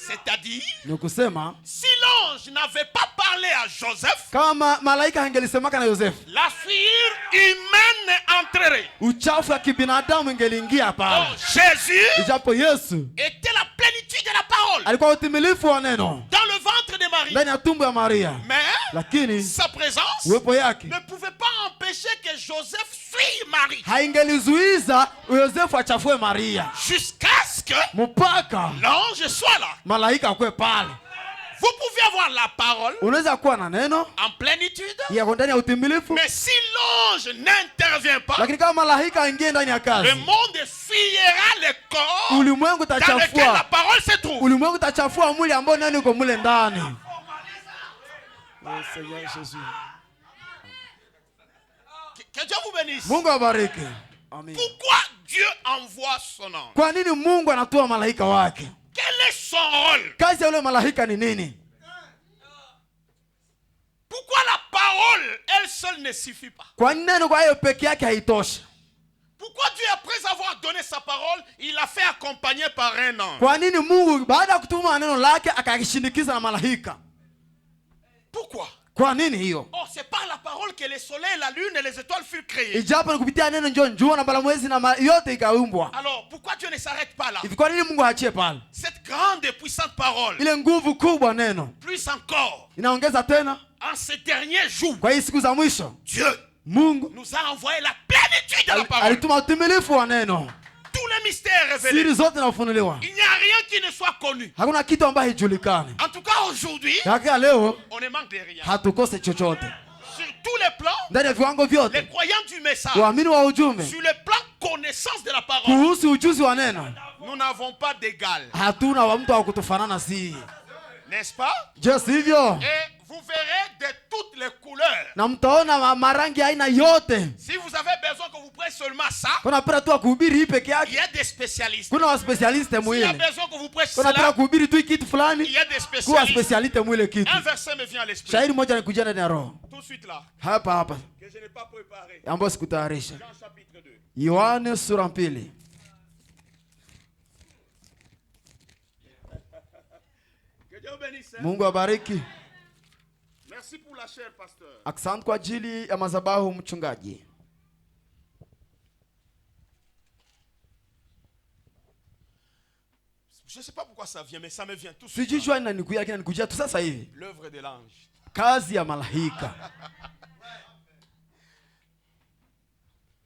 Speaker 5: C'est-à-dire,
Speaker 3: Ni kusema
Speaker 5: si l'ange n'avait pas parlé à Joseph,
Speaker 3: kama malaika angelisemaka na Yosefu,
Speaker 5: la fuite humaine entrerait.
Speaker 3: uchafu ya kibinadamu ingeliingia
Speaker 5: Donc
Speaker 3: pale.
Speaker 5: Jésus
Speaker 3: Ijapo Yesu
Speaker 5: était la plénitude de la parole
Speaker 3: alikuwa utimilifu wa neno
Speaker 5: dans le ventre de Marie.
Speaker 3: ndani ya tumbo ya Maria,
Speaker 5: Mais
Speaker 3: lakini
Speaker 5: sa présence
Speaker 3: uwepo yake
Speaker 5: ne pouvait pas empêcher que Joseph suive Marie
Speaker 3: haingelizuiza Yosefu achafue Maria
Speaker 5: jusqu'à ce que
Speaker 3: mpaka
Speaker 5: l'ange soit là.
Speaker 3: malaika akwe pale.
Speaker 5: Vous pouvez avoir la parole
Speaker 3: Unaweza kuwa na neno
Speaker 5: en plénitude,
Speaker 3: yako ndani ya utimilifu,
Speaker 5: mais si l'ange n'intervient pas,
Speaker 3: lakini kama malaika aingie ndani ya
Speaker 5: le
Speaker 3: kazi,
Speaker 5: monde fuyera le corps
Speaker 3: ulimwengu
Speaker 5: dans lequel la
Speaker 3: utachafua,
Speaker 5: parole se trouve.
Speaker 3: ulimwengu utachafua mwili ambao nani uko mule ndani.
Speaker 5: Que Dieu vous bénisse.
Speaker 3: Mungu awabariki. Amen.
Speaker 5: Pourquoi Dieu envoie son ange?
Speaker 3: Kwa nini Mungu anatoa malaika wake?
Speaker 5: Quel est son rôle?
Speaker 3: Kazi ya yule malaika ni nini?
Speaker 5: Pourquoi la parole, elle seule ne suffit pas?
Speaker 3: Kwa nini neno kwa hiyo peke yake haitoshi?
Speaker 5: Pourquoi Dieu, après avoir donné sa parole, il l'a fait accompagner par un ange?
Speaker 3: Kwa nini Mungu baada ya kutuma neno lake akakishindikiza na malaika?
Speaker 5: Pourquoi?
Speaker 3: Kwa nini hiyo?
Speaker 5: Oh, c'est par la parole que le soleil, la lune et les étoiles furent créés.
Speaker 3: Ijapo ni kupitia neno njoo jua na balamwezi na yote ikaumbwa.
Speaker 5: Alors, pourquoi Dieu ne s'arrête pas là?
Speaker 3: Hivi kwa nini Mungu haachie pale?
Speaker 5: Cette grande et puissante parole,
Speaker 3: Ile nguvu kubwa neno
Speaker 5: plus encore,
Speaker 3: inaongeza tena
Speaker 5: en ces derniers jours,
Speaker 3: kwa hii siku za mwisho.
Speaker 5: Dieu
Speaker 3: Mungu
Speaker 5: nous a envoyé la plénitude de la parole.
Speaker 3: alituma utimilifu wa neno.
Speaker 5: Tous les mystères révélés.
Speaker 3: Siri zote zinafunuliwa.
Speaker 5: Il n'y a rien qui ne soit connu.
Speaker 3: Hakuna kitu ambacho haijulikani.
Speaker 5: En tout cas, aujourd'hui,
Speaker 3: Hakika leo
Speaker 5: on ne manque de rien.
Speaker 3: hatukose chochote.
Speaker 5: Sur tous les plans,
Speaker 3: Ndani ya viwango
Speaker 5: les
Speaker 3: vyote,
Speaker 5: croyants du message,
Speaker 3: waamini wa ujumbe,
Speaker 5: sur le plan connaissance de la parole,
Speaker 3: kuhusu ujuzi wa neno,
Speaker 5: nous n'avons pas d'égal.
Speaker 3: hatuna wa mtu wa kutufanana si.
Speaker 5: N'est-ce pas?
Speaker 3: Je sivyo?
Speaker 5: Et vous verrez de toutes les couleurs.
Speaker 3: Na mtaona marangi aina yote.
Speaker 5: Si vous avez besoin que vous preniez seulement ça,
Speaker 3: Kuna pera tu kuhubiri hii peke
Speaker 5: il
Speaker 3: yake.
Speaker 5: y a des spécialistes.
Speaker 3: Kuna wa specialiste
Speaker 5: S'il y a
Speaker 3: mwile.
Speaker 5: besoin que vous preniez
Speaker 3: Kuna pera
Speaker 5: cela,
Speaker 3: kuhubiri tu kitu
Speaker 5: il
Speaker 3: fulani.
Speaker 5: y a des
Speaker 3: Kuwa
Speaker 5: spécialistes.
Speaker 3: specialiste mwile kitu.
Speaker 5: Un verset me vient à l'esprit.
Speaker 3: Shairi moja nikujia ndani ya roho.
Speaker 5: Tout de suite là,
Speaker 3: Hapa
Speaker 5: que je n'ai pas préparé.
Speaker 3: ambayo sikutayarisha.
Speaker 5: Jean chapitre 2.
Speaker 3: Yohane sura 2.
Speaker 5: Que Dieu vous bénisse. Hein?
Speaker 3: Mungu abariki.
Speaker 5: Merci pour la chair, pasteur.
Speaker 3: Asante kwa ajili ya madhabahu mchungaji.
Speaker 5: Je ne sais pas pourquoi ça vient, mais ça me vient tout de suite.
Speaker 3: Sijui jua inanikujia lakini nikujia tu sasa hivi.
Speaker 5: L'œuvre de l'ange.
Speaker 3: Kazi ya malaika.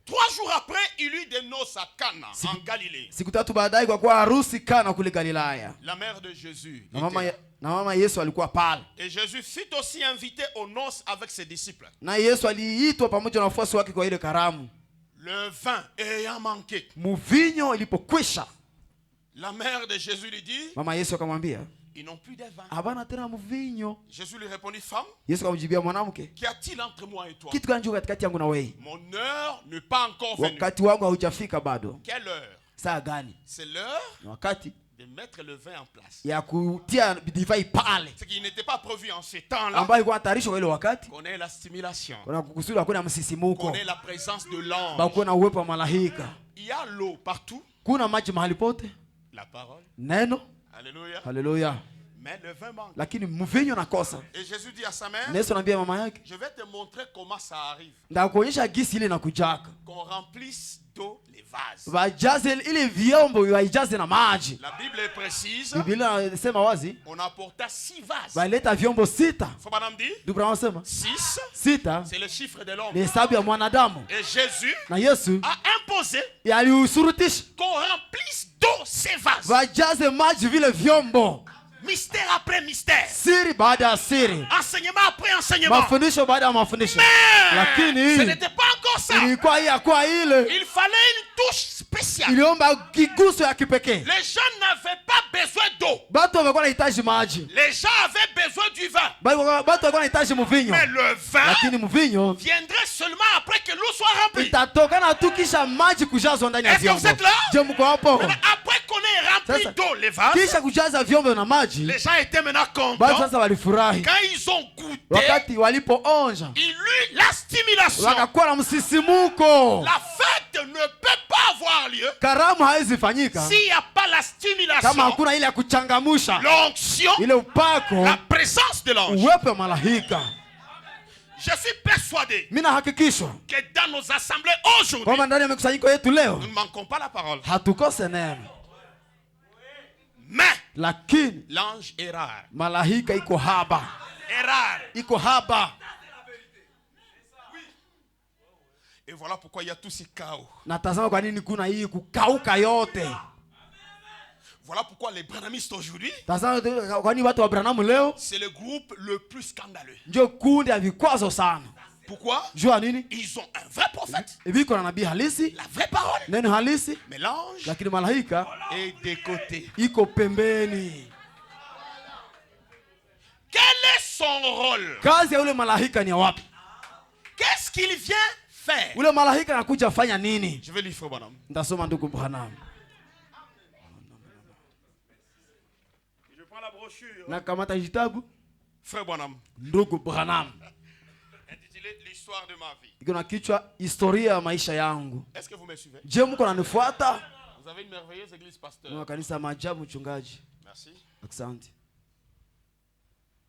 Speaker 5: 3 jours après, il eut des noces à Cana, en Galilée.
Speaker 3: Siku tatu baadaye kwa kuwa harusi Kana kule Galilaya.
Speaker 5: La mère de Jésus.
Speaker 3: Na
Speaker 5: était
Speaker 3: mama Yesu alikuwa pale.
Speaker 5: Et Jésus fut aussi invité aux noces avec ses disciples.
Speaker 3: Na Yesu aliitwa pamoja na wafuasi wake kwa ile karamu.
Speaker 5: Le vin ayant manqué,
Speaker 3: Mvinyo ilipokwisha,
Speaker 5: la mère de Jésus lui dit,
Speaker 3: mama Yesu akamwambia,
Speaker 5: ils n'ont plus de vin.
Speaker 3: habana tena mvinyo.
Speaker 5: Jésus lui répondit, femme,
Speaker 3: Yesu akamjibia, mwanamke,
Speaker 5: qu'y a-t-il entre moi et toi?
Speaker 3: kitu gani juu katikati yangu na wewe?
Speaker 5: Mon heure n'est pas encore venue.
Speaker 3: Wakati wangu haujafika bado.
Speaker 5: Quelle heure?
Speaker 3: Saa gani?
Speaker 5: C'est l'heure
Speaker 3: Ni wakati
Speaker 5: de mettre le vin en place.
Speaker 3: ya kutia divai pale,
Speaker 5: Ce qui n'était pas prévu en ce temps-là.
Speaker 3: ambayo ilikuwa hatarishi kwa ile wakati.
Speaker 5: Qu'on ait la stimulation.
Speaker 3: Kuna kukusudi, hakuna msisimuko,
Speaker 5: Qu'on ait la présence de l'ange.
Speaker 3: bakuwa na uwepo wa malaika.
Speaker 5: Il y a l'eau partout.
Speaker 3: Kuna maji mahali pote,
Speaker 5: La parole.
Speaker 3: neno.
Speaker 5: Alléluia.
Speaker 3: Haleluya.
Speaker 5: Mais le vin manque.
Speaker 3: Lakini mvinyo nakosa.
Speaker 5: Et Jésus dit à sa mère,
Speaker 3: Na Yesu anambia mama yake,
Speaker 5: je vais te montrer comment ça arrive.
Speaker 3: ndakuonyesha gisi ile nakujaka.
Speaker 5: Qu'on remplisse d'eau les vases.
Speaker 3: Wajaze ile vyombo, waijaze na maji.
Speaker 5: La Bible est précise.
Speaker 3: Biblia inasema wazi,
Speaker 5: On apporta 6 vases.
Speaker 3: waleta vyombo 6.
Speaker 5: Faut pas dire?
Speaker 3: Biblia inasema
Speaker 5: 6,
Speaker 3: 6
Speaker 5: c'est le chiffre de l'homme.
Speaker 3: ni hesabu ya mwanadamu.
Speaker 5: Et Jésus
Speaker 3: Na Yesu
Speaker 5: a imposé
Speaker 3: aliusurutisha
Speaker 5: qu'on remplisse d'eau ces vases.
Speaker 3: wajaze maji vile vyombo.
Speaker 5: Mystère après mystère.
Speaker 3: Siri baada ya siri,
Speaker 5: Enseignement après enseignement.
Speaker 3: mafundisho baada ya mafundisho.
Speaker 5: Ce
Speaker 3: Lakini
Speaker 5: n'était pas encore ça.
Speaker 3: ilikuwa hii hakuwa ile,
Speaker 5: Il fallait une touche spéciale.
Speaker 3: iliomba kiguso ya kipekee.
Speaker 5: Les gens n'avaient pas besoin d'eau.
Speaker 3: Batu walikuwa wanahitaji maji,
Speaker 5: Les gens avaient besoin du vin.
Speaker 3: batu walikuwa wanahitaji mvinyo,
Speaker 5: Mais le vin
Speaker 3: lakini mvinyo
Speaker 5: viendrait seulement après que l'eau soit remplie.
Speaker 3: itatokana tu kisha maji kujazwa ndani ya
Speaker 5: Est-ce que vous
Speaker 3: vyombo.
Speaker 5: êtes là?
Speaker 3: Je, mko hapo?
Speaker 5: Maintenant, après qu'on ait rempli
Speaker 3: Sasa,
Speaker 5: d'eau les vases,
Speaker 3: Kisha kujaza vyombo na maji,
Speaker 5: les gens étaient maintenant
Speaker 3: batu
Speaker 5: contents.
Speaker 3: sasa walifurahi.
Speaker 5: Quand ils ont goûté,
Speaker 3: Wakati walipoonja,
Speaker 5: il eut la stimulation.
Speaker 3: wakakuwa na msisimuko.
Speaker 5: La fête ne peut pas avoir lieu
Speaker 3: Karamu haizi fanyika
Speaker 5: s'il n'y a pas la
Speaker 3: kama
Speaker 5: stimulation,
Speaker 3: hakuna ile ya kuchangamusha,
Speaker 5: l'onction,
Speaker 3: ile upako,
Speaker 5: la présence de l'ange.
Speaker 3: uwepo wa malaika.
Speaker 5: Je suis persuadé
Speaker 3: Mimi nahakikishwa
Speaker 5: que dans nos assemblées aujourd'hui,
Speaker 3: kwamba ndani ya mikusanyiko yetu leo
Speaker 5: nous ne manquons pas la parole.
Speaker 3: hatukose neno,
Speaker 5: Mais
Speaker 3: lakini
Speaker 5: l'ange est rare.
Speaker 3: malaika iko haba,
Speaker 5: Est rare.
Speaker 3: iko haba.
Speaker 5: Et voilà pourquoi il y a tous ces chaos.
Speaker 3: Na tazama kwa nini kuna hii kukauka yote.
Speaker 5: Voilà pourquoi les branhamistes aujourd'hui,
Speaker 3: Tazama kwa nini watu wa Branham leo
Speaker 5: c'est le groupe le plus scandaleux.
Speaker 3: ndio kundi ya vikwazo sana.
Speaker 5: Pourquoi?
Speaker 3: Jua nini?
Speaker 5: Ils ont un vrai prophète,
Speaker 3: Biko na nabii halisi,
Speaker 5: la vraie parole.
Speaker 3: neno halisi,
Speaker 5: Mais l'ange
Speaker 3: lakini malaika
Speaker 5: est de côté.
Speaker 3: iko pembeni.
Speaker 5: Quel est son rôle?
Speaker 3: Kazi ya yule malaika ni ya wapi?
Speaker 5: Qu'est-ce qu'il vient faire?
Speaker 3: Ule malaika anakuja fanya nini?
Speaker 5: Je vais lire Frère Branham.
Speaker 3: Ndasoma ndugu Branham.
Speaker 5: Je prends la brochure.
Speaker 3: Na kamata kitabu
Speaker 5: Frère Branham.
Speaker 3: ndugu Branham.
Speaker 5: Intitulé L'histoire de ma vie.
Speaker 3: Iko na kichwa historia ya maisha yangu.
Speaker 5: Est-ce que vous me suivez?
Speaker 3: Je, mko nanifuata?
Speaker 5: Vous avez une merveilleuse église pasteur.
Speaker 3: Na kanisa maajabu mchungaji.
Speaker 5: Merci.
Speaker 3: Asante.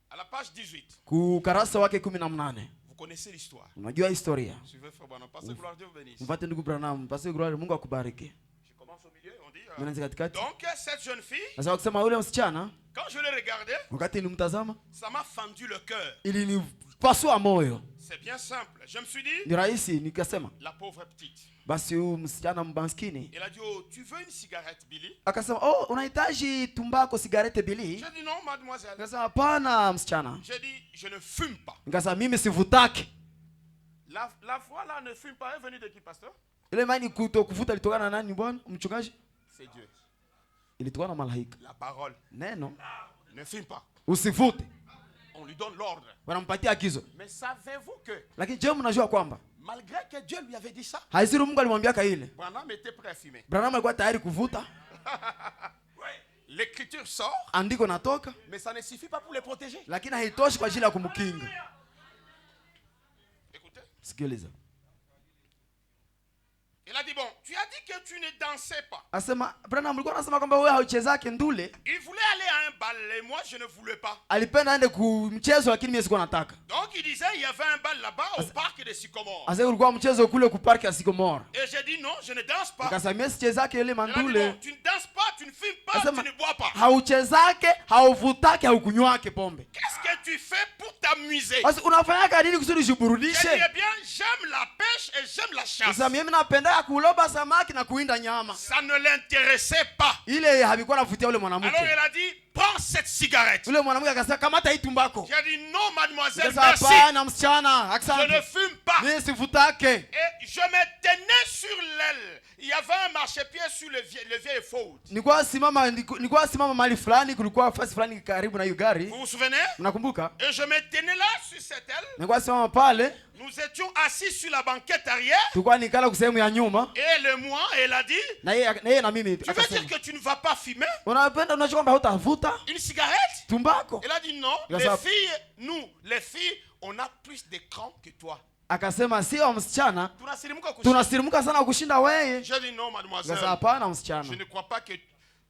Speaker 5: À la page 18.
Speaker 3: Kukarasa wake 18.
Speaker 5: Vous connaissez l'histoire.
Speaker 3: Unajua historia.
Speaker 5: Suivez Frère Branham. Passez gloire Dieu vous bénisse.
Speaker 3: Mfate ndugu Branham, pase gloire Mungu akubariki.
Speaker 5: Je commence au milieu, on dit.
Speaker 3: Mnaanza katikati.
Speaker 5: Donc cette jeune fille,
Speaker 3: Sasa kusema ule msichana,
Speaker 5: quand je l'ai regardée,
Speaker 3: wakati nilimtazama,
Speaker 5: ça m'a fendu le cœur.
Speaker 3: ilinipasua moyo.
Speaker 5: C'est bien simple. Je me suis dit,
Speaker 3: Ni rahisi, nikasema,
Speaker 5: la pauvre petite.
Speaker 3: basi huyu msichana mbaskini.
Speaker 5: Elle a dit, oh, tu veux une cigarette, Billy?
Speaker 3: Akasema, "Oh, unahitaji tumbako sigarete Billy?"
Speaker 5: J'ai dit, non, mademoiselle.
Speaker 3: Nikasema, "Hapana msichana."
Speaker 5: J'ai dit, je ne fume pas.
Speaker 3: Nikasema, "Mimi sivutaki."
Speaker 5: La foi là ne fume pas. Elle est venue de qui, pasteur?
Speaker 3: Ile imani kutokuvuta ilitokana na nani bwana? Mchungaji?
Speaker 5: C'est Dieu.
Speaker 3: Ilitokana na malaika.
Speaker 5: La parole.
Speaker 3: Neno,
Speaker 5: Ne fume pas.
Speaker 3: usivute.
Speaker 5: On lui donne l'ordre.
Speaker 3: Wanampatia agizo.
Speaker 5: Mais savez-vous que,
Speaker 3: Lakini je, mnajua kwamba
Speaker 5: malgré que Dieu lui avait dit ça,
Speaker 3: haizuru Mungu alimwambia ile.
Speaker 5: Branham était prêt à fumer.
Speaker 3: Branham alikuwa tayari kuvuta.
Speaker 5: L'écriture sort,
Speaker 3: Andiko natoka,
Speaker 5: mais ça ne suffit pas pour les protéger.
Speaker 3: lakini haitoshi kwa ajili ya kumkinga.
Speaker 5: Écoutez.
Speaker 3: Sikiliza.
Speaker 5: Il a dit, bon, tu as dit que tu ne dansais pas.
Speaker 3: Asema Branham alikuwa anasema kwamba wewe hauchezake ndule.
Speaker 5: Il voulait aller à un bal et moi je ne voulais pas.
Speaker 3: Alipenda aende kumchezo lakini mimi sikuwa nataka.
Speaker 5: Donc il disait, il y avait un bal là-bas au parc des Sycomores.
Speaker 3: Asa kulikuwa mchezo kule ku park ya Sycomore.
Speaker 5: Et j'ai dit, non, je ne danse pas.
Speaker 3: Akasema mimi sichezake ile
Speaker 5: Il a dit,
Speaker 3: mandule.
Speaker 5: bon, tu ne danses pas, tu ne fumes pas,
Speaker 3: Asema
Speaker 5: tu ne bois pas.
Speaker 3: hauchezake, hauvutake, haukunywake pombe.
Speaker 5: Qu'est-ce que tu fais pour t'amuser?
Speaker 3: Basi unafanyaka nini kusudi
Speaker 5: J'ai dit,
Speaker 3: jiburudishe?
Speaker 5: eh bien, j'aime la pêche et j'aime la chasse.
Speaker 3: Sasa mimi napenda kuloba samaki na kuinda nyama.
Speaker 5: Ça ne l'intéressait pas.
Speaker 3: Ile havikuwa navutia ule mwanamke.
Speaker 5: Alors il a dit, prends cette cigarette.
Speaker 3: Ule mwanamke akasema kamata hii tumbako.
Speaker 5: J'ai dit, non, mademoiselle,
Speaker 3: Sasa
Speaker 5: merci.
Speaker 3: hapana msichana,
Speaker 5: Je
Speaker 3: asante.
Speaker 5: ne fume pas.
Speaker 3: Mimi sivutake.
Speaker 5: Et je me tenais sur l'aile. Il y avait un marchepied sur le vieil faute.
Speaker 3: Nilikuwa simama mahali fulani, kulikuwa fasi fulani karibu na hiyo gari.
Speaker 5: Vous vous souvenez?
Speaker 3: Unakumbuka?
Speaker 5: Et je me tenais là sur cette aile.
Speaker 3: Nilikuwa simama pale,
Speaker 5: Nous étions assis sur la banquette arrière.
Speaker 3: tulikuwa nikala kusehemu ya nyuma.
Speaker 5: Et le moi, elle a dit,
Speaker 3: Na yeye na mimi
Speaker 5: tu veux
Speaker 3: akasema,
Speaker 5: dire que tu ne vas pas fumer
Speaker 3: unapenda unajua kwamba hutavuta
Speaker 5: une cigarette?
Speaker 3: tumbako?
Speaker 5: Elle a dit non.
Speaker 3: Il a
Speaker 5: Les
Speaker 3: ça.
Speaker 5: filles, nous, les filles, on a plus d'écran que toi.
Speaker 3: Akasema sio msichana,
Speaker 5: Tunasirimuka kushinda.
Speaker 3: tunasirimuka sana kushinda wewe.
Speaker 5: J'ai dit non, mademoiselle.
Speaker 3: Sasa hapana
Speaker 5: Je
Speaker 3: msichana.
Speaker 5: ne crois pas que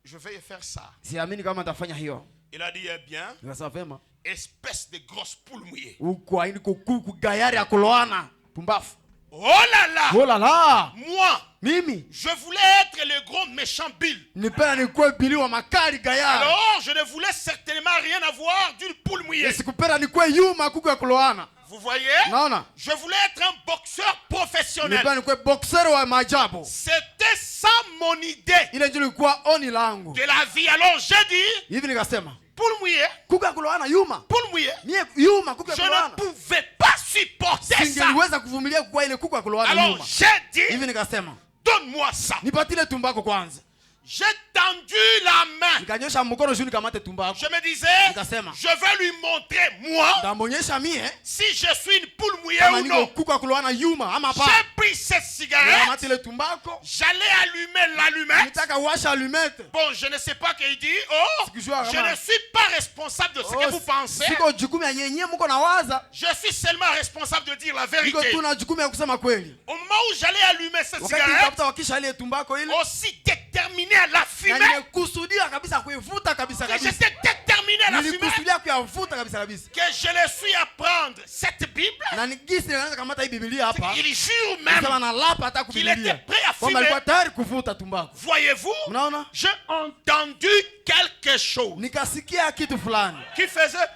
Speaker 5: je vais faire ça.
Speaker 3: Siamini kama nitafanya hiyo.
Speaker 5: Il a dit, eh bien,
Speaker 3: Nikasema vema.
Speaker 5: espèce de grosse poule mouillée.
Speaker 3: Huko aini kuku gayari ya kuloana. Pumbafu.
Speaker 5: Oh là là!
Speaker 3: Oh la la.
Speaker 5: Moi,
Speaker 3: Mimi
Speaker 5: je voulais être le gros méchant Bill.
Speaker 3: nipenda nikuwe Bili wa makali gayari.
Speaker 5: Alors, je ne voulais certainement rien avoir d'une poule mouillée.
Speaker 3: Sikupenda nikuwe yuma kuku ya kuloana.
Speaker 5: Vous voyez?
Speaker 3: Naona?
Speaker 5: Je voulais être un boxeur professionnel.
Speaker 3: Nipenda nikuwe boxer wa maajabu.
Speaker 5: C'était ça mon idée
Speaker 3: Ile ndio ilikuwa oni langu.
Speaker 5: de la vie. Alors, j'ai dit,
Speaker 3: Hivi nikasema,
Speaker 5: poule mouillée,
Speaker 3: kuku ya kuloana yuma.
Speaker 5: poule mouillée.
Speaker 3: Mie yuma kuku ya
Speaker 5: Je ne
Speaker 3: kuloana.
Speaker 5: pouvais pas supporter ça.
Speaker 3: Singeliweza kuvumilia kuwa ile kuku ya kuloana
Speaker 5: Alors,
Speaker 3: yuma.
Speaker 5: j'ai dit,
Speaker 3: Hivi nikasema,
Speaker 5: donne-moi ça.
Speaker 3: nipatile tumbako kwanza.
Speaker 5: J'ai tendu la main.
Speaker 3: Nikanyosha mkono juu nikamate tumbako.
Speaker 5: Je me disais,
Speaker 3: Nikasema,
Speaker 5: je vais lui montrer, moi,
Speaker 3: ndamonyesha mie
Speaker 5: si je suis une poule mouillée
Speaker 3: kama
Speaker 5: ou
Speaker 3: niko
Speaker 5: non.
Speaker 3: kuku ya kuloana yuma ama pa.
Speaker 5: J'ai pris cette cigarette,
Speaker 3: Nikamate ile tumbako.
Speaker 5: j'allais allumer l'allumette.
Speaker 3: Nitaka washa allumette.
Speaker 5: Bon, je ne sais pas qu'il dit, oh,
Speaker 3: Sikujua
Speaker 5: je
Speaker 3: kama-
Speaker 5: ne suis pas responsable de ce que vous pensez.
Speaker 3: Siko jukumu ya nyenye mko na waza.
Speaker 5: Je suis seulement responsable de dire la
Speaker 3: Niko
Speaker 5: vérité.
Speaker 3: tu na jukumu ya kusema kweli.
Speaker 5: Au moment où j'allais allumer cette
Speaker 3: Wakati
Speaker 5: cigarette,
Speaker 3: nitafuta wakisha ile tumbako ile,
Speaker 5: aussi déterminé à la
Speaker 3: na
Speaker 5: fumer,
Speaker 3: nimekusudia kabisa kuivuta kabisa
Speaker 5: que
Speaker 3: kabisa.
Speaker 5: j'étais déterminé à la fumer,
Speaker 3: Nilikusudia kuyavuta kabisa kabisa.
Speaker 5: que je le suis à prendre cette Bible.
Speaker 3: Na nigisi nikaanza kamata hii Biblia hapa.
Speaker 5: Il jure
Speaker 3: Sema
Speaker 5: même,
Speaker 3: na lapa hata
Speaker 5: qu'il était
Speaker 3: kubibilia.
Speaker 5: prêt à
Speaker 3: Kwamba
Speaker 5: fumer.
Speaker 3: alikuwa tayari kuvuta tumbako.
Speaker 5: Voyez-vous,
Speaker 3: Unaona?
Speaker 5: j'ai entendu quelque chose
Speaker 3: Nikasikia kitu fulani.
Speaker 5: qui faisait.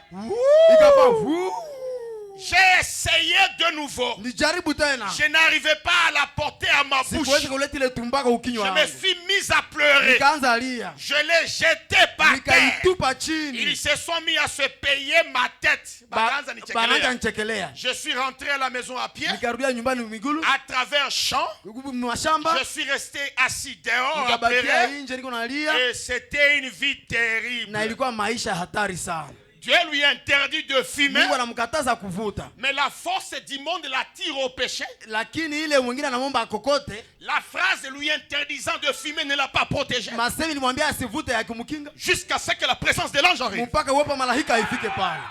Speaker 3: Ikapa vuu.
Speaker 5: J'ai essayé de nouveau.
Speaker 3: Nijaribu tena.
Speaker 5: Je n'arrivais pas à la porter à ma bouche.
Speaker 3: Sikuwezi kuleta ile tumbako
Speaker 5: Je
Speaker 3: ukinywa
Speaker 5: me
Speaker 3: wangu.
Speaker 5: suis mis à pleurer.
Speaker 3: Nikaanza lia.
Speaker 5: Je l'ai jeté par terre.
Speaker 3: Nikaitupa chini.
Speaker 5: Ils se sont mis à se payer ma tête. Banaanza nichekelea.
Speaker 3: Bananja nichekelea.
Speaker 5: Je suis rentré à la maison à pied,
Speaker 3: Nikarudia nyumbani migulu.
Speaker 5: à travers champs.
Speaker 3: Mashamba.
Speaker 5: Je suis resté assis dehors à
Speaker 3: Nikabakia
Speaker 5: pleurer.
Speaker 3: nje niko nalia.
Speaker 5: Et c'était une vie terrible.
Speaker 3: Na ilikuwa maisha hatari sana.
Speaker 5: Dieu lui interdit de fumer.
Speaker 3: Mungu anamkataza kuvuta.
Speaker 5: Mais la force du monde l'attire au péché.
Speaker 3: Lakini ile mwingine anamwomba akokote.
Speaker 5: La phrase lui interdisant de fumer ne l'a pas protégé.
Speaker 3: Masemi nilimwambia asivute ya kumkinga.
Speaker 5: Jusqu'à ce que la présence de l'ange arrive.
Speaker 3: Mpaka uwepo malaika ifike pale.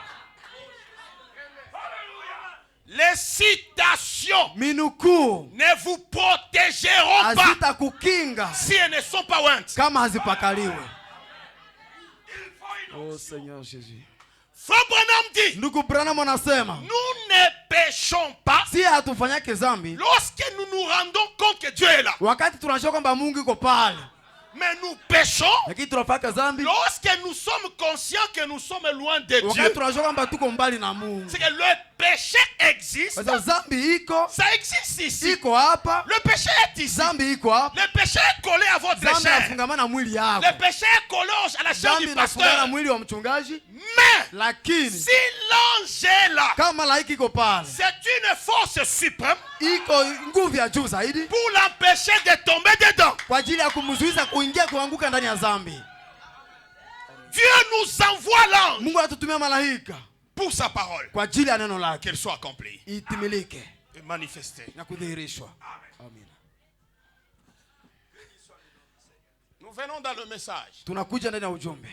Speaker 5: Les citations
Speaker 3: Minuku
Speaker 5: ne vous protégeront pas
Speaker 3: hazita kukinga
Speaker 5: si elles ne sont pas ointes.
Speaker 3: kama hazipakaliwe. Oh Seigneur Jésus.
Speaker 5: Frère Branham dit,
Speaker 3: Ndugu Branham anasema,
Speaker 5: nous ne péchons pas
Speaker 3: si hatufanyake zambi
Speaker 5: lorsque nous nous rendons compte que Dieu est là.
Speaker 3: wakati tunajua kwamba Mungu yuko pale.
Speaker 5: Mais nous péchons
Speaker 3: Lakini tunafanya zambi
Speaker 5: lorsque nous sommes conscients que nous sommes loin de Dieu.
Speaker 3: wakati tunajua kwamba tuko mbali na Mungu.
Speaker 5: C'est que le péché existe.
Speaker 3: Sasa zambi iko,
Speaker 5: Ça existe ici.
Speaker 3: iko hapa.
Speaker 5: Le péché est ici.
Speaker 3: Zambi iko hapa.
Speaker 5: Le péché est collé à votre
Speaker 3: Zambi
Speaker 5: chair.
Speaker 3: inafungamana na mwili yako.
Speaker 5: Le péché est collé à la chair
Speaker 3: Zambi
Speaker 5: du
Speaker 3: inafungamana na
Speaker 5: pasteur.
Speaker 3: mwili wa mchungaji.
Speaker 5: Mais
Speaker 3: Lakini
Speaker 5: si l'ange est là,
Speaker 3: kama malaika iko pale,
Speaker 5: c'est une force suprême
Speaker 3: iko nguvu ya juu zaidi
Speaker 5: pour l'empêcher de tomber dedans.
Speaker 3: kwa ajili ya kumzuiza kuingia kuanguka ndani ya zambi.
Speaker 5: Dieu nous envoie l'ange
Speaker 3: Mungu anatutumia malaika
Speaker 5: pour sa parole.
Speaker 3: kwa ajili ya neno lake
Speaker 5: Qu'elle soit accomplie
Speaker 3: itimilike
Speaker 5: et manifestée.
Speaker 3: na kudhihirishwa. Amina.
Speaker 5: Nous venons dans le message.
Speaker 3: Tunakuja ndani ya ujumbe.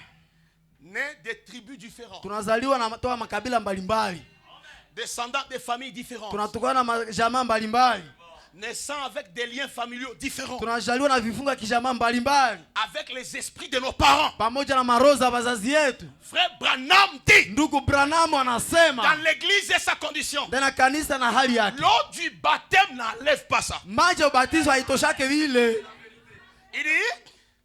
Speaker 5: Nés des tribus différentes,
Speaker 3: Tunazaliwa na toa makabila mbalimbali.
Speaker 5: descendants de familles différentes,
Speaker 3: Tunatokana na jamaa mbalimbali.
Speaker 5: naissant avec des liens familiaux différents,
Speaker 3: Tunazaliwa na vifunga kijamaa mbalimbali
Speaker 5: avec les esprits de nos parents.
Speaker 3: pamoja na maroza ya wazazi yetu.
Speaker 5: Frère Branham dit,
Speaker 3: Ndugu Branham
Speaker 5: dans
Speaker 3: anasema
Speaker 5: l'église et sa condition,
Speaker 3: ndani ya kanisa na hali yake,
Speaker 5: l'eau du baptême n'enlève pas ça.
Speaker 3: maji ya ubatizo haitoshake vile.
Speaker 5: Il dit,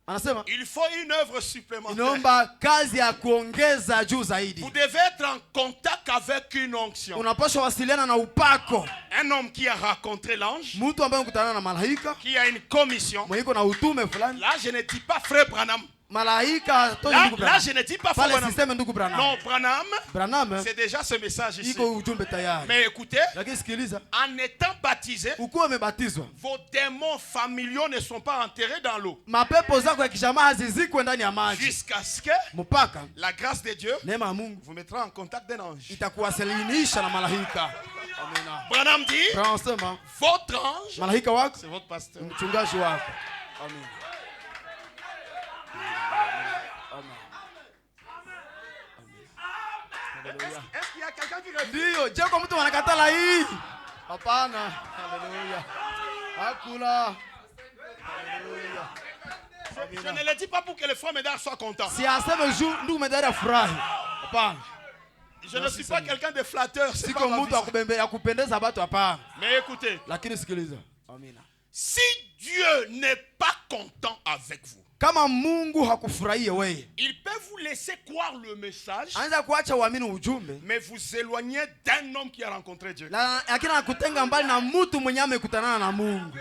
Speaker 3: Anasema
Speaker 5: il faut une œuvre supplémentaire.
Speaker 3: inaomba kazi ya kuongeza juu zaidi.
Speaker 5: Vous devez être en contact avec une onction.
Speaker 3: Unapaswa wasiliana na upako.
Speaker 5: Un homme qui a rencontré l'ange,
Speaker 3: Mtu ambaye mkutana na malaika
Speaker 5: qui a une commission.
Speaker 3: mwenye iko na utume fulani.
Speaker 5: Là, je ne dis pas frère Branham.
Speaker 3: Malaika toi
Speaker 5: Là,
Speaker 3: ndugu
Speaker 5: là,
Speaker 3: Branham.
Speaker 5: je ne dis pas frère
Speaker 3: Pale
Speaker 5: Branham.
Speaker 3: siseme ndugu Branham.
Speaker 5: Non, Branham,
Speaker 3: Branham
Speaker 5: c'est déjà ce message ici.
Speaker 3: iko ujumbe tayari.
Speaker 5: Mais écoutez,
Speaker 3: Lakini sikiliza,
Speaker 5: en étant baptisé,
Speaker 3: ukiwa umebatizwa,
Speaker 5: vos démons familiaux ne sont pas enterrés dans l'eau.
Speaker 3: mapepo zako ya kijamaa hazizikwe ndani ya maji.
Speaker 5: Jusqu'à ce que
Speaker 3: Mpaka
Speaker 5: la grâce de Dieu
Speaker 3: neema ya Mungu
Speaker 5: vous mettra en contact d'un ange.
Speaker 3: itakuwasilinisha na malaika. Amina.
Speaker 5: Branham dit,
Speaker 3: Anasema
Speaker 5: votre ange,
Speaker 3: malaika wako
Speaker 5: c'est votre pasteur.
Speaker 3: mchungaji wako. Amina.
Speaker 5: Est-ce qu'il y a quelqu'un qui répond?
Speaker 3: Ndio, je kwa mtu anakatala hii? Hapana. Haleluya. Hakuna. Haleluya.
Speaker 5: Je ne le dis pas pour que les frères Médard soient contents.
Speaker 3: Si aseme juu ndugu medari afurahi. Hapana.
Speaker 5: Je ne suis pas quelqu'un de flatteur. C'est pas
Speaker 3: Siko
Speaker 5: ma
Speaker 3: mtu
Speaker 5: vie, ça.
Speaker 3: ya kupendeza watu hapana.
Speaker 5: Mais écoutez,
Speaker 3: Lakini sikiliza. Amina.
Speaker 5: si Dieu n'est pas content avec vous,
Speaker 3: Kama Mungu hakufurahia wewe,
Speaker 5: il peut vous laisser croire le message,
Speaker 3: anaweza kuacha uamini ujumbe.
Speaker 5: mais vous éloigner d'un homme qui a rencontré Dieu.
Speaker 3: Lakini anakutenga mbali na mtu mwenye amekutana na Mungu.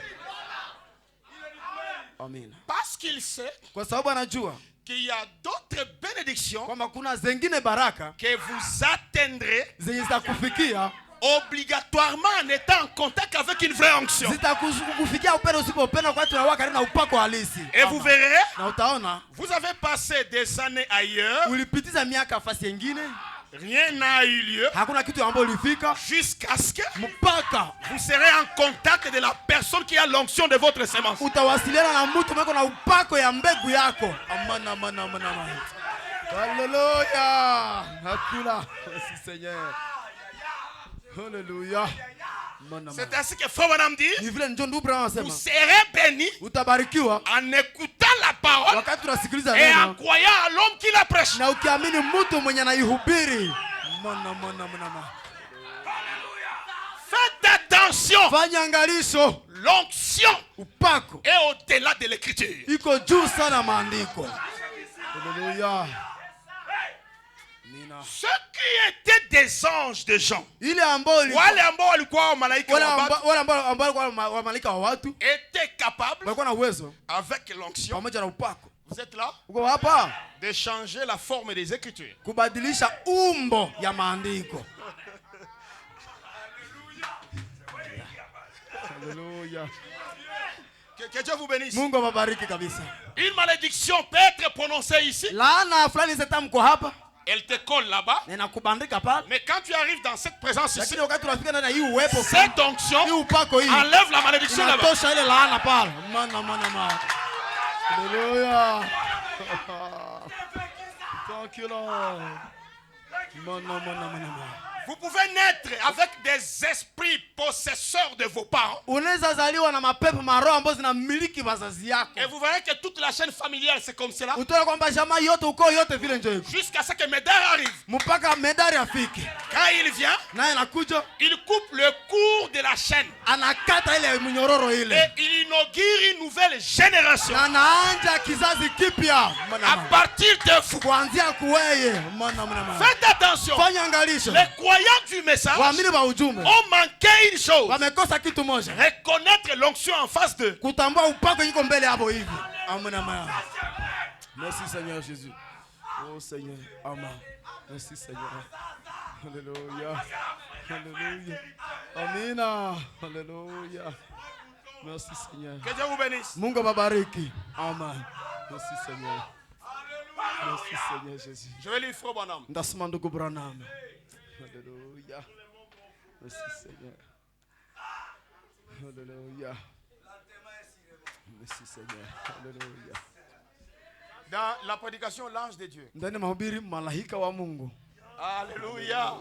Speaker 3: Amina.
Speaker 5: Parce qu'il sait
Speaker 3: Kwa sababu anajua
Speaker 5: qu'il y a d'autres bénédictions
Speaker 3: kwamba kuna zengine baraka
Speaker 5: que vous atteindrez
Speaker 3: zenye zitakufikia,
Speaker 5: obligatoirement en étant en contact avec une vraie onction.
Speaker 3: zitakufikia upendo usipopenda, kwa tunakuwa karibu na upako halisi.
Speaker 5: Et vous verrez,
Speaker 3: Na utaona
Speaker 5: vous avez passé des années ailleurs,
Speaker 3: ulipitiza miaka fasi nyingine,
Speaker 5: rien n'a eu lieu,
Speaker 3: hakuna kitu ambacho ulifika,
Speaker 5: jusqu'à ce que
Speaker 3: mpaka
Speaker 5: vous serez en contact de la personne qui a l'onction de votre sémence.
Speaker 3: utawasiliana na mtu mwenye na upako ya mbegu yako. Amana, amana, amana, amana. Haleluya. Hakuna. Merci Seigneur. Haleluya.
Speaker 5: C'est ainsi que Frère Branham dit,
Speaker 3: Ni vile ndio ndugu Branham
Speaker 5: vous
Speaker 3: anasema,
Speaker 5: serez bénis
Speaker 3: utabarikiwa
Speaker 5: en écoutant la parole
Speaker 3: wakati tunasikiliza
Speaker 5: et en
Speaker 3: neno
Speaker 5: croyant à l'homme qui la prêche.
Speaker 3: na ukiamini mtu mwenye anaihubiri. Mana, mana, mana, mana.
Speaker 5: Faites attention,
Speaker 3: Fanya angalisho,
Speaker 5: l'onction
Speaker 3: upako
Speaker 5: est au-delà de l'écriture.
Speaker 3: iko juu sana maandiko. Haleluya. Nina.
Speaker 5: Ceux qui étaient des anges de Jean,
Speaker 3: Ile ambao
Speaker 5: wale ambao walikuwa wa malaika wa watu,
Speaker 3: wale ambao wa malaika wa watu
Speaker 5: étaient capables,
Speaker 3: walikuwa na uwezo
Speaker 5: avec l'onction,
Speaker 3: pamoja na upako.
Speaker 5: vous êtes là,
Speaker 3: Uko hapa
Speaker 5: de changer la forme des écritures.
Speaker 3: kubadilisha umbo ya maandiko. Haleluya.
Speaker 5: Que Dieu vous bénisse.
Speaker 3: Mungu awabariki kabisa.
Speaker 5: Une malédiction peut être prononcée ici.
Speaker 3: Laana fulani zetamko hapa,
Speaker 5: Elle te colle là-bas. Mais quand tu arrives dans cette présence ici, cette onction enlève la malédiction là-bas.
Speaker 3: Alléluia. Thank you, Lord.
Speaker 5: Vous pouvez naître avec des esprits possesseurs de vos parents. Et vous verrez que toute la chaîne familiale c'est comme cela. Jusqu'à ce que Médard arrive. Quand il vient, il coupe le cours de la chaîne. Et il inaugure une nouvelle génération. À partir de vous. Faites attention. Les croyants du message ont manqué une chose. Reconnaître l'onction en face d'eux.
Speaker 3: Merci Seigneur Jésus. Oh Seigneur. Amen. Merci Seigneur. Alléluia. Alléluia. Amina. Alléluia. Merci Seigneur.
Speaker 5: Que Dieu vous bénisse.
Speaker 3: Mungu babariki. Amen. Merci Seigneur. Merci Seigneur Jésus.
Speaker 5: Je vais lire Frère Branham.
Speaker 3: Ndasema ndugu Branham. Alléluia. Merci Seigneur. Alléluia. Merci Seigneur. Alléluia.
Speaker 5: Dans la prédication l'ange de Dieu.
Speaker 3: Ndani mahubiri malaika wa Mungu.
Speaker 5: Alléluia.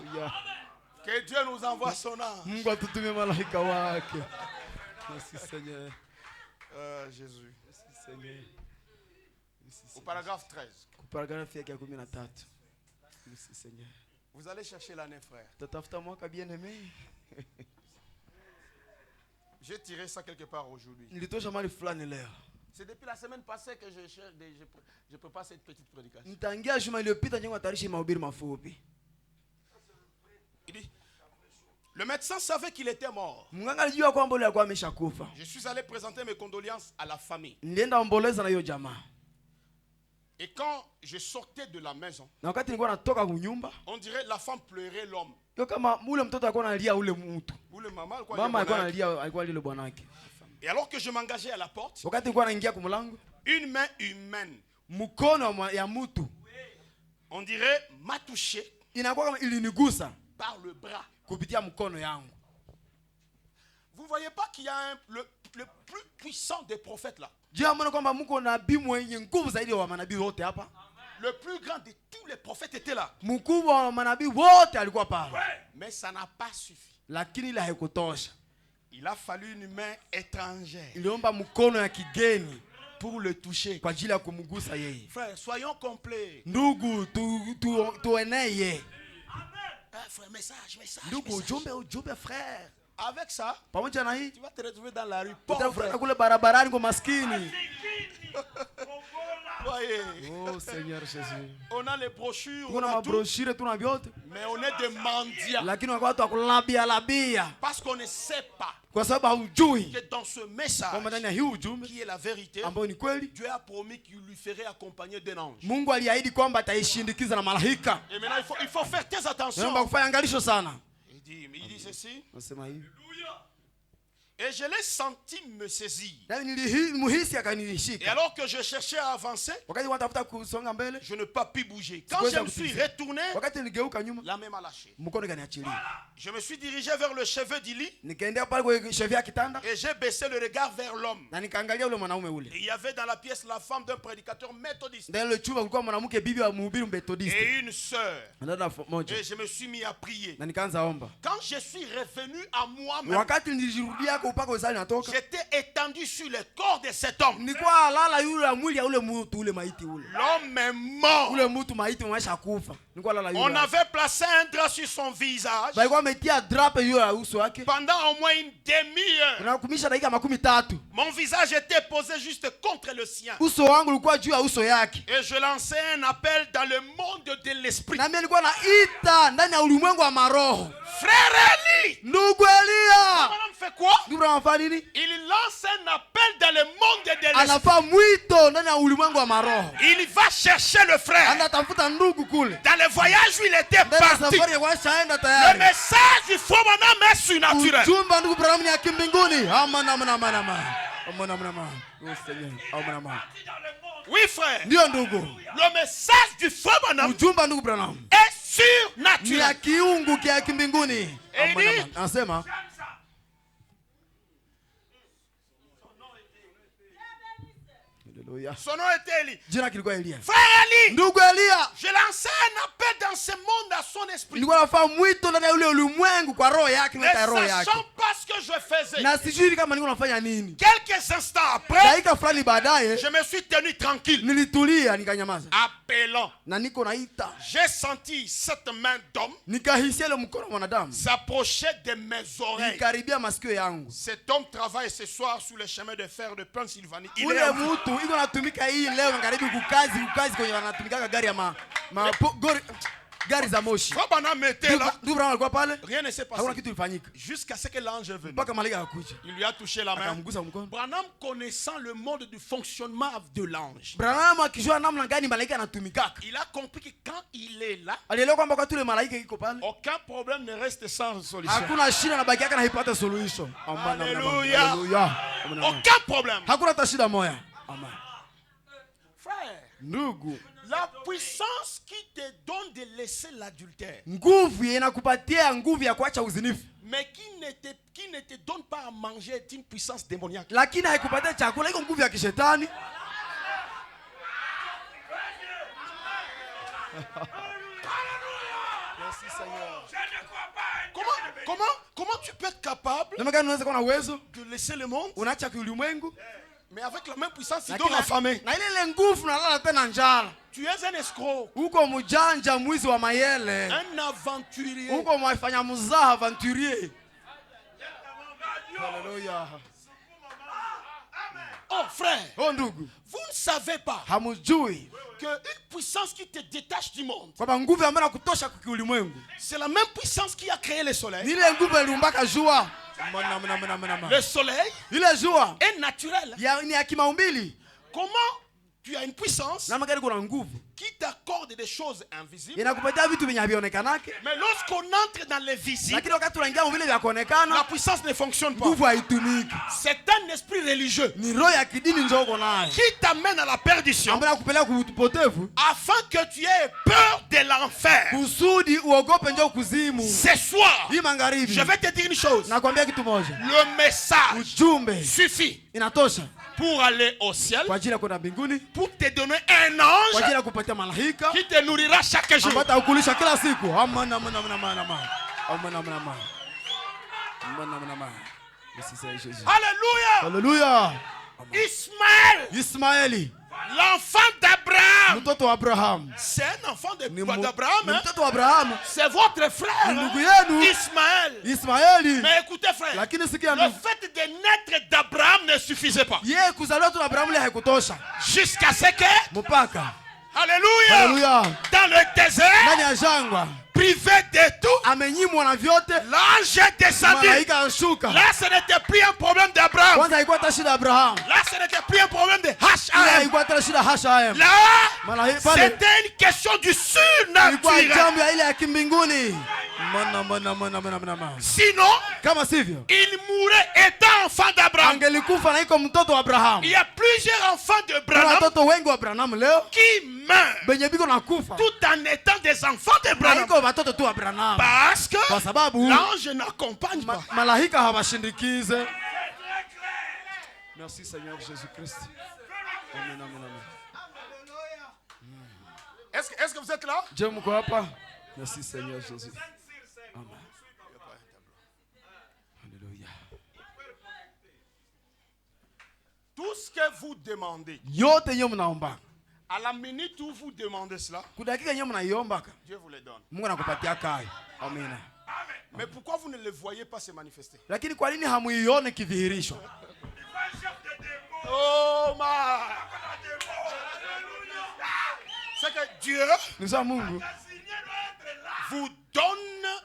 Speaker 5: Que Dieu nous envoie son ange.
Speaker 3: Mungu atutumie malaika wake. Merci Seigneur.
Speaker 5: Jésus.
Speaker 3: Merci Seigneur.
Speaker 5: Au paragraphe 13.
Speaker 3: Au paragraphe 13. Merci Seigneur.
Speaker 5: Vous allez chercher l'année, frère.
Speaker 3: Tatafuta mwaka bien-aimé.
Speaker 5: J'ai tiré ça quelque part aujourd'hui.
Speaker 3: Nilitosha mali fulani leo.
Speaker 5: C'est depuis la semaine passée que je prépare cette petite prédication.
Speaker 3: Nitangia juma iliyopita nyengo atarishi mahubiri mafupi.
Speaker 5: Il dit, le médecin savait qu'il était mort.
Speaker 3: Mganga alijua kwamba yule alikuwa ameshakufa.
Speaker 5: Je suis allé présenter mes condoléances à la famille.
Speaker 3: Nilienda omboleza na hiyo jamaa.
Speaker 5: Et quand je sortais de la maison,
Speaker 3: na wakati nilikuwa natoka kunyumba,
Speaker 5: on dirait la femme pleurait l'homme.
Speaker 3: Yo kama ule mtoto alikuwa analia ule mtu.
Speaker 5: Ule mama
Speaker 3: alikuwa analia, alikuwa lile bwanake.
Speaker 5: Et alors que je m'engageais à la porte,
Speaker 3: wakati nilikuwa naingia kwa mlango,
Speaker 5: une main humaine,
Speaker 3: mkono ya mtu,
Speaker 5: on dirait m'a touché,
Speaker 3: inakuwa kama ilinigusa
Speaker 5: par le bras,
Speaker 3: kupitia mkono yangu.
Speaker 5: Vous voyez pas qu'il y a le plus puissant des prophètes là. Le plus grand de tous les prophètes était là. Mais ça n'a pas suffi. Il a fallu une main étrangère pour le toucher. Frère, soyons complets. Frère, message.
Speaker 3: Frère.
Speaker 5: Avec ça, tu vas te retrouver dans la rue pauvre.
Speaker 3: Oh Seigneur Jésus.
Speaker 5: On a les brochures,
Speaker 3: on a tout,
Speaker 5: mais on est des mendiants. Parce qu'on ne sait pas que dans ce message qui est la vérité, Dieu a promis qu'il lui ferait accompagner d'un ange. Et maintenant il faut faire très attention. Il dit ceci. Et je l'ai senti me saisir. Et alors que je cherchais à avancer, je n'ai pas pu bouger. Quand je me suis retourné, la main m'a lâché. Je me suis dirigé vers le chevet du lit. Et j'ai baissé le regard vers l'homme. Et il y avait dans la pièce la femme d'un prédicateur méthodiste. Et une sœur. Et je me suis mis à prier. Quand je suis revenu à moi-même, j'étais étendu sur le corps de cet homme. L'homme est mort. On avait placé un drap sur son visage pendant au moins une demi-heure. Mon visage était posé juste contre le sien. Et je lançais un appel dans le monde de l'esprit. Frère Eli, fait quoi? Il lance un appel dans le monde de l'esprit. Il va chercher le frère. Dans le voyage où il était parti, le message du faux bonhomme est surnaturel. Oui, frère.
Speaker 3: Ndio ndugu.
Speaker 5: Le message du frère Branham
Speaker 3: Ujumbe ndugu Branham
Speaker 5: est
Speaker 3: ni ya
Speaker 5: surnaturel.
Speaker 3: kiungu kia kimbinguni.
Speaker 5: Et dit,
Speaker 3: Anasema Haleluya.
Speaker 5: son nom était Eli.
Speaker 3: Jina kilikuwa Elia.
Speaker 5: Frère Eli,
Speaker 3: Ndugu Elia,
Speaker 5: je lançais un appel dans ce monde à son esprit.
Speaker 3: nilikuwa nafanya mwito ndani ya ule ulimwengu kwa roho yake
Speaker 5: Ne
Speaker 3: na roho yake.
Speaker 5: sachant pas ce que je faisais.
Speaker 3: Na sijui kama nilikuwa nafanya nini.
Speaker 5: Quelques instants après,
Speaker 3: Dakika fulani baadaye
Speaker 5: je me suis tenu tranquille.
Speaker 3: nilitulia nikanyamaza.
Speaker 5: Appelant.
Speaker 3: Na niko naita.
Speaker 5: J'ai senti cette main d'homme
Speaker 3: Nikahisia ile mkono wa mwanadamu.
Speaker 5: s'approcher de mes oreilles.
Speaker 3: Ikaribia masikio yangu.
Speaker 5: Cet homme travaille ce soir sur le chemin de fer de Pennsylvanie. Il est
Speaker 3: Ule
Speaker 5: en vie.
Speaker 3: mtu iko natumika hii leo karibu kukazi kwenye wanatumika gari ya gari za moshi.
Speaker 5: Frère Branham était là.
Speaker 3: Ndugu Branham alikuwa pale.
Speaker 5: Rien ne s'est
Speaker 3: Hakuna
Speaker 5: passé.
Speaker 3: kitu ilifanyika.
Speaker 5: Jusqu'à ce que l'ange est venu.
Speaker 3: Mpaka malaika akakuja.
Speaker 5: Il lui a touché la main.
Speaker 3: Akamgusa mkono.
Speaker 5: Branham connaissant le mode du fonctionnement de l'ange.
Speaker 3: Branham akijua namna gani malaika anatumikaka.
Speaker 5: Il a compris que quand il est là,
Speaker 3: Alielewa kwamba wakati ule malaika iko pale,
Speaker 5: aucun problème ne reste sans solution.
Speaker 3: hakuna shida na baki yake haipata suluhisho.
Speaker 5: Alléluia.
Speaker 3: Haleluya.
Speaker 5: Aucun problème.
Speaker 3: Hakuna hata shida moja. Amen.
Speaker 5: Frère,
Speaker 3: Ndugu,
Speaker 5: la puissance qui te donne de laisser l'adultère,
Speaker 3: nguvu inakupatia nguvu ya kuacha uzinifu,
Speaker 5: mais qui ne te donne pas à manger est une puissance démoniaque.
Speaker 3: lakini haikupatia chakula, iko nguvu ya kishetani.
Speaker 5: Merci Seigneur. Comment tu peux être capable
Speaker 3: Namna gani unaweza kuwa na uwezo
Speaker 5: de laisser le monde,
Speaker 3: unaacha ulimwengu
Speaker 5: mais avec la même puissance, il
Speaker 3: lakini
Speaker 5: dort affamé.
Speaker 3: na ile nguvu nalala tena njala?
Speaker 5: Tu es un escroc,
Speaker 3: Uko mjanja, mwizi wa mayele,
Speaker 5: un aventurier.
Speaker 3: uko mwafanya mzaha, aventurier. Haleluya.
Speaker 5: Oh frère,
Speaker 3: Oh ndugu,
Speaker 5: vous ne savez pas
Speaker 3: hamujui
Speaker 5: que une puissance qui te détache du monde,
Speaker 3: kwamba nguvu ambayo inakutosha kwa ulimwengu
Speaker 5: c'est la même puissance qui a créé le
Speaker 3: ni
Speaker 5: soleil.
Speaker 3: ile nguvu iliumbaka jua.
Speaker 5: Le soleil
Speaker 3: Ile jua
Speaker 5: est naturel.
Speaker 3: ni ya kimaumbili.
Speaker 5: Comment tu as une puissance
Speaker 3: Namna gani kuna nguvu
Speaker 5: qui t'accorde des choses invisibles,
Speaker 3: inakupatia vitu vyenye havionekanake,
Speaker 5: mais lorsqu'on entre dans les visibles,
Speaker 3: lakini wakati unaingia vile vya
Speaker 5: la
Speaker 3: kuonekana,
Speaker 5: puissance ne fonctionne pas.
Speaker 3: nguvu haitumiki.
Speaker 5: C'est un esprit religieux
Speaker 3: Ni roho ya kidini ndio uko nayo
Speaker 5: qui t'amène à la perdition
Speaker 3: ambayo inakupeleka kuupotevu,
Speaker 5: afin que tu aies peur de l'enfer.
Speaker 3: kusudi uogope njoo kuzimu.
Speaker 5: Ce soir,
Speaker 3: Hii magharibi
Speaker 5: je vais te dire une chose.
Speaker 3: nakwambia kitu moja,
Speaker 5: Le message
Speaker 3: ujumbe
Speaker 5: suffit
Speaker 3: inatosha
Speaker 5: pour aller au ciel,
Speaker 3: kwa ajili ya kwenda mbinguni,
Speaker 5: pour te donner un
Speaker 3: kwa
Speaker 5: ange
Speaker 3: ajili ya kupatia malaika
Speaker 5: qui te nourrira chaque jour.
Speaker 3: ambaye atakulisha kila siku. Amen, amen, amen, amen, amen. Amen, amen, amen. Amen, amen, amen. Merci Seigneur Jésus.
Speaker 5: Alléluia.
Speaker 3: Haleluya.
Speaker 5: Ismaël,
Speaker 3: Ismaeli,
Speaker 5: l'enfant d'Abraham.
Speaker 3: mtoto wa Abraham,
Speaker 5: C'est un enfant
Speaker 3: ni
Speaker 5: d'Abraham. Hein?
Speaker 3: mtoto wa Abrahamu,
Speaker 5: C'est votre frère.
Speaker 3: ni ndugu
Speaker 5: Hein?
Speaker 3: yenu
Speaker 5: Ismaël.
Speaker 3: Ismaeli.
Speaker 5: Mais écoutez frère,
Speaker 3: Lakini sikia
Speaker 5: le
Speaker 3: ndugu,
Speaker 5: fait de naître d'Abraham ne suffisait pas.
Speaker 3: yeye kuzaliwa tu na Abrahamu ile haikutosha,
Speaker 5: Jusqu'à ce que,
Speaker 3: mpaka
Speaker 5: alléluia,
Speaker 3: haleluya,
Speaker 5: dans le désert,
Speaker 3: ndani ya jangwa
Speaker 5: privé de tout,
Speaker 3: amenyimwa na vyote,
Speaker 5: l'ange est descendu.
Speaker 3: malaika anshuka.
Speaker 5: Là, ce n'était plus un problème d'Abraham.
Speaker 3: Kwanza haikuwa hata shida ya Abrahamu,
Speaker 5: Là, ce n'était plus un problème de
Speaker 3: ile
Speaker 5: H.A.M.
Speaker 3: haikuwa hata shida H.A.M.
Speaker 5: Là,
Speaker 3: Pale
Speaker 5: c'était une question du
Speaker 3: ilikuwa
Speaker 5: surnaturel.
Speaker 3: jambo ya ile ya kimbinguni.
Speaker 5: Sinon,
Speaker 3: Kama sivyo
Speaker 5: il mourrait étant enfant d'Abraham.
Speaker 3: angelikufa na iko mtoto wa Abrahamu.
Speaker 5: Il y a plusieurs enfants de
Speaker 3: Kuna
Speaker 5: Branham
Speaker 3: watoto wengi wa Abrahamu leo
Speaker 5: qui meurent
Speaker 3: benye biko na kufa
Speaker 5: tout en étant des enfants de
Speaker 3: na
Speaker 5: Branham.
Speaker 3: iko watoto tu wa Abrahamu,
Speaker 5: Parce que
Speaker 3: kwa sababu
Speaker 5: l'ange n'accompagne pas.
Speaker 3: malaika hawashindikize. Merci Seigneur Jésus Christ. Amen, amen, amen.
Speaker 5: Est-ce que vous êtes là?
Speaker 3: Je mko hapa? Merci Seigneur Jésus. Amen. Alléluia.
Speaker 5: Tout ce que vous demandez,
Speaker 3: Yote yenye mnaomba,
Speaker 5: à la minute où vous demandez cela,
Speaker 3: kudakika yenye mnaiombaka,
Speaker 5: Dieu vous les donne.
Speaker 3: Mungu anakupatia kai. Amina.
Speaker 5: Mais pourquoi vous ne le voyez pas se manifester?
Speaker 3: Lakini kwa nini hamuione kidhihirisho?
Speaker 5: Oh ma! C'est que Dieu
Speaker 3: Ni sawa Mungu.
Speaker 5: vous donne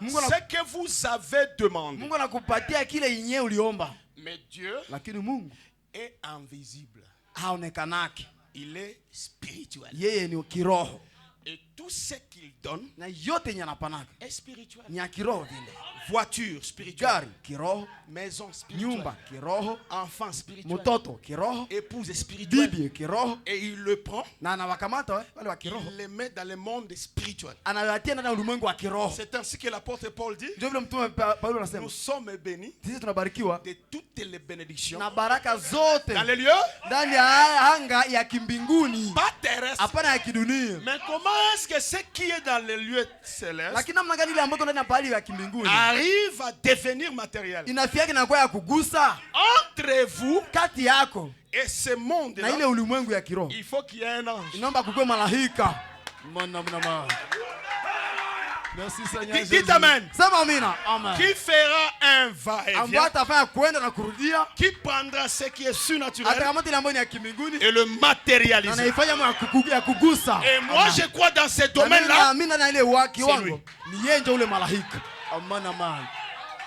Speaker 3: Mungu
Speaker 5: ce que vous avez demandé.
Speaker 3: Mungu anakupatia kile yenye uliomba.
Speaker 5: Mais Dieu
Speaker 3: Lakini Mungu
Speaker 5: est invisible.
Speaker 3: haonekanaki.
Speaker 5: Il est spirituel.
Speaker 3: Yeye ni kiroho.
Speaker 5: Et tout ce qu'il donne
Speaker 3: na yote yenye anapanaka
Speaker 5: est spirituel.
Speaker 3: ni ya kiroho vile.
Speaker 5: Voiture spirituelle,
Speaker 3: Gari kiroho,
Speaker 5: maison spirituelle,
Speaker 3: nyumba kiroho,
Speaker 5: enfant spirituel,
Speaker 3: mtoto kiroho,
Speaker 5: épouse spirituelle.
Speaker 3: bibi kiroho,
Speaker 5: Et il le prend,
Speaker 3: na anawakamata wale wa kiroho,
Speaker 5: il les met dans le monde spirituel.
Speaker 3: anawatia ndani ya ulimwengu wa kiroho.
Speaker 5: C'est ainsi que l'apôtre Paul dit,
Speaker 3: Ndio vile mtume Paulo anasema
Speaker 5: nous sommes bénis
Speaker 3: sisi tunabarikiwa
Speaker 5: de toutes les bénédictions
Speaker 3: na baraka zote
Speaker 5: dans les lieux,
Speaker 3: ndani ya anga ya kimbinguni,
Speaker 5: pas terrestres.
Speaker 3: hapana ya kidunia.
Speaker 5: Mais comment est-ce que ce qui est dans les lieux célestes
Speaker 3: Lakini namna gani ile ambayo ndani ya pahali ya kimbinguni
Speaker 5: arrive à devenir matériel?
Speaker 3: inafikia inakuwa ya kugusa
Speaker 5: Entre vous
Speaker 3: kati yako
Speaker 5: et ce monde
Speaker 3: na ile ulimwengu ya kiroho,
Speaker 5: il faut qu'il y ait un ange.
Speaker 3: inaomba kukuwe malaika. Merci Seigneur.
Speaker 5: Dites amen.
Speaker 3: Sema amina. Amen.
Speaker 5: Qui fera un va-et-vient,
Speaker 3: Ambaye atafanya kwenda na kurudia,
Speaker 5: qui prendra ce qui est surnaturel
Speaker 3: atakamata ile ambayo ni ya kimbinguni
Speaker 5: et le
Speaker 3: na
Speaker 5: matérialiser.
Speaker 3: anaifanya ya kugusa.
Speaker 5: Et moi je crois dans ce
Speaker 3: Na
Speaker 5: domaine-là,
Speaker 3: mimi na ile waki
Speaker 5: C'est
Speaker 3: wangu
Speaker 5: lui.
Speaker 3: ni yeye ndio ule malaika. Amana man.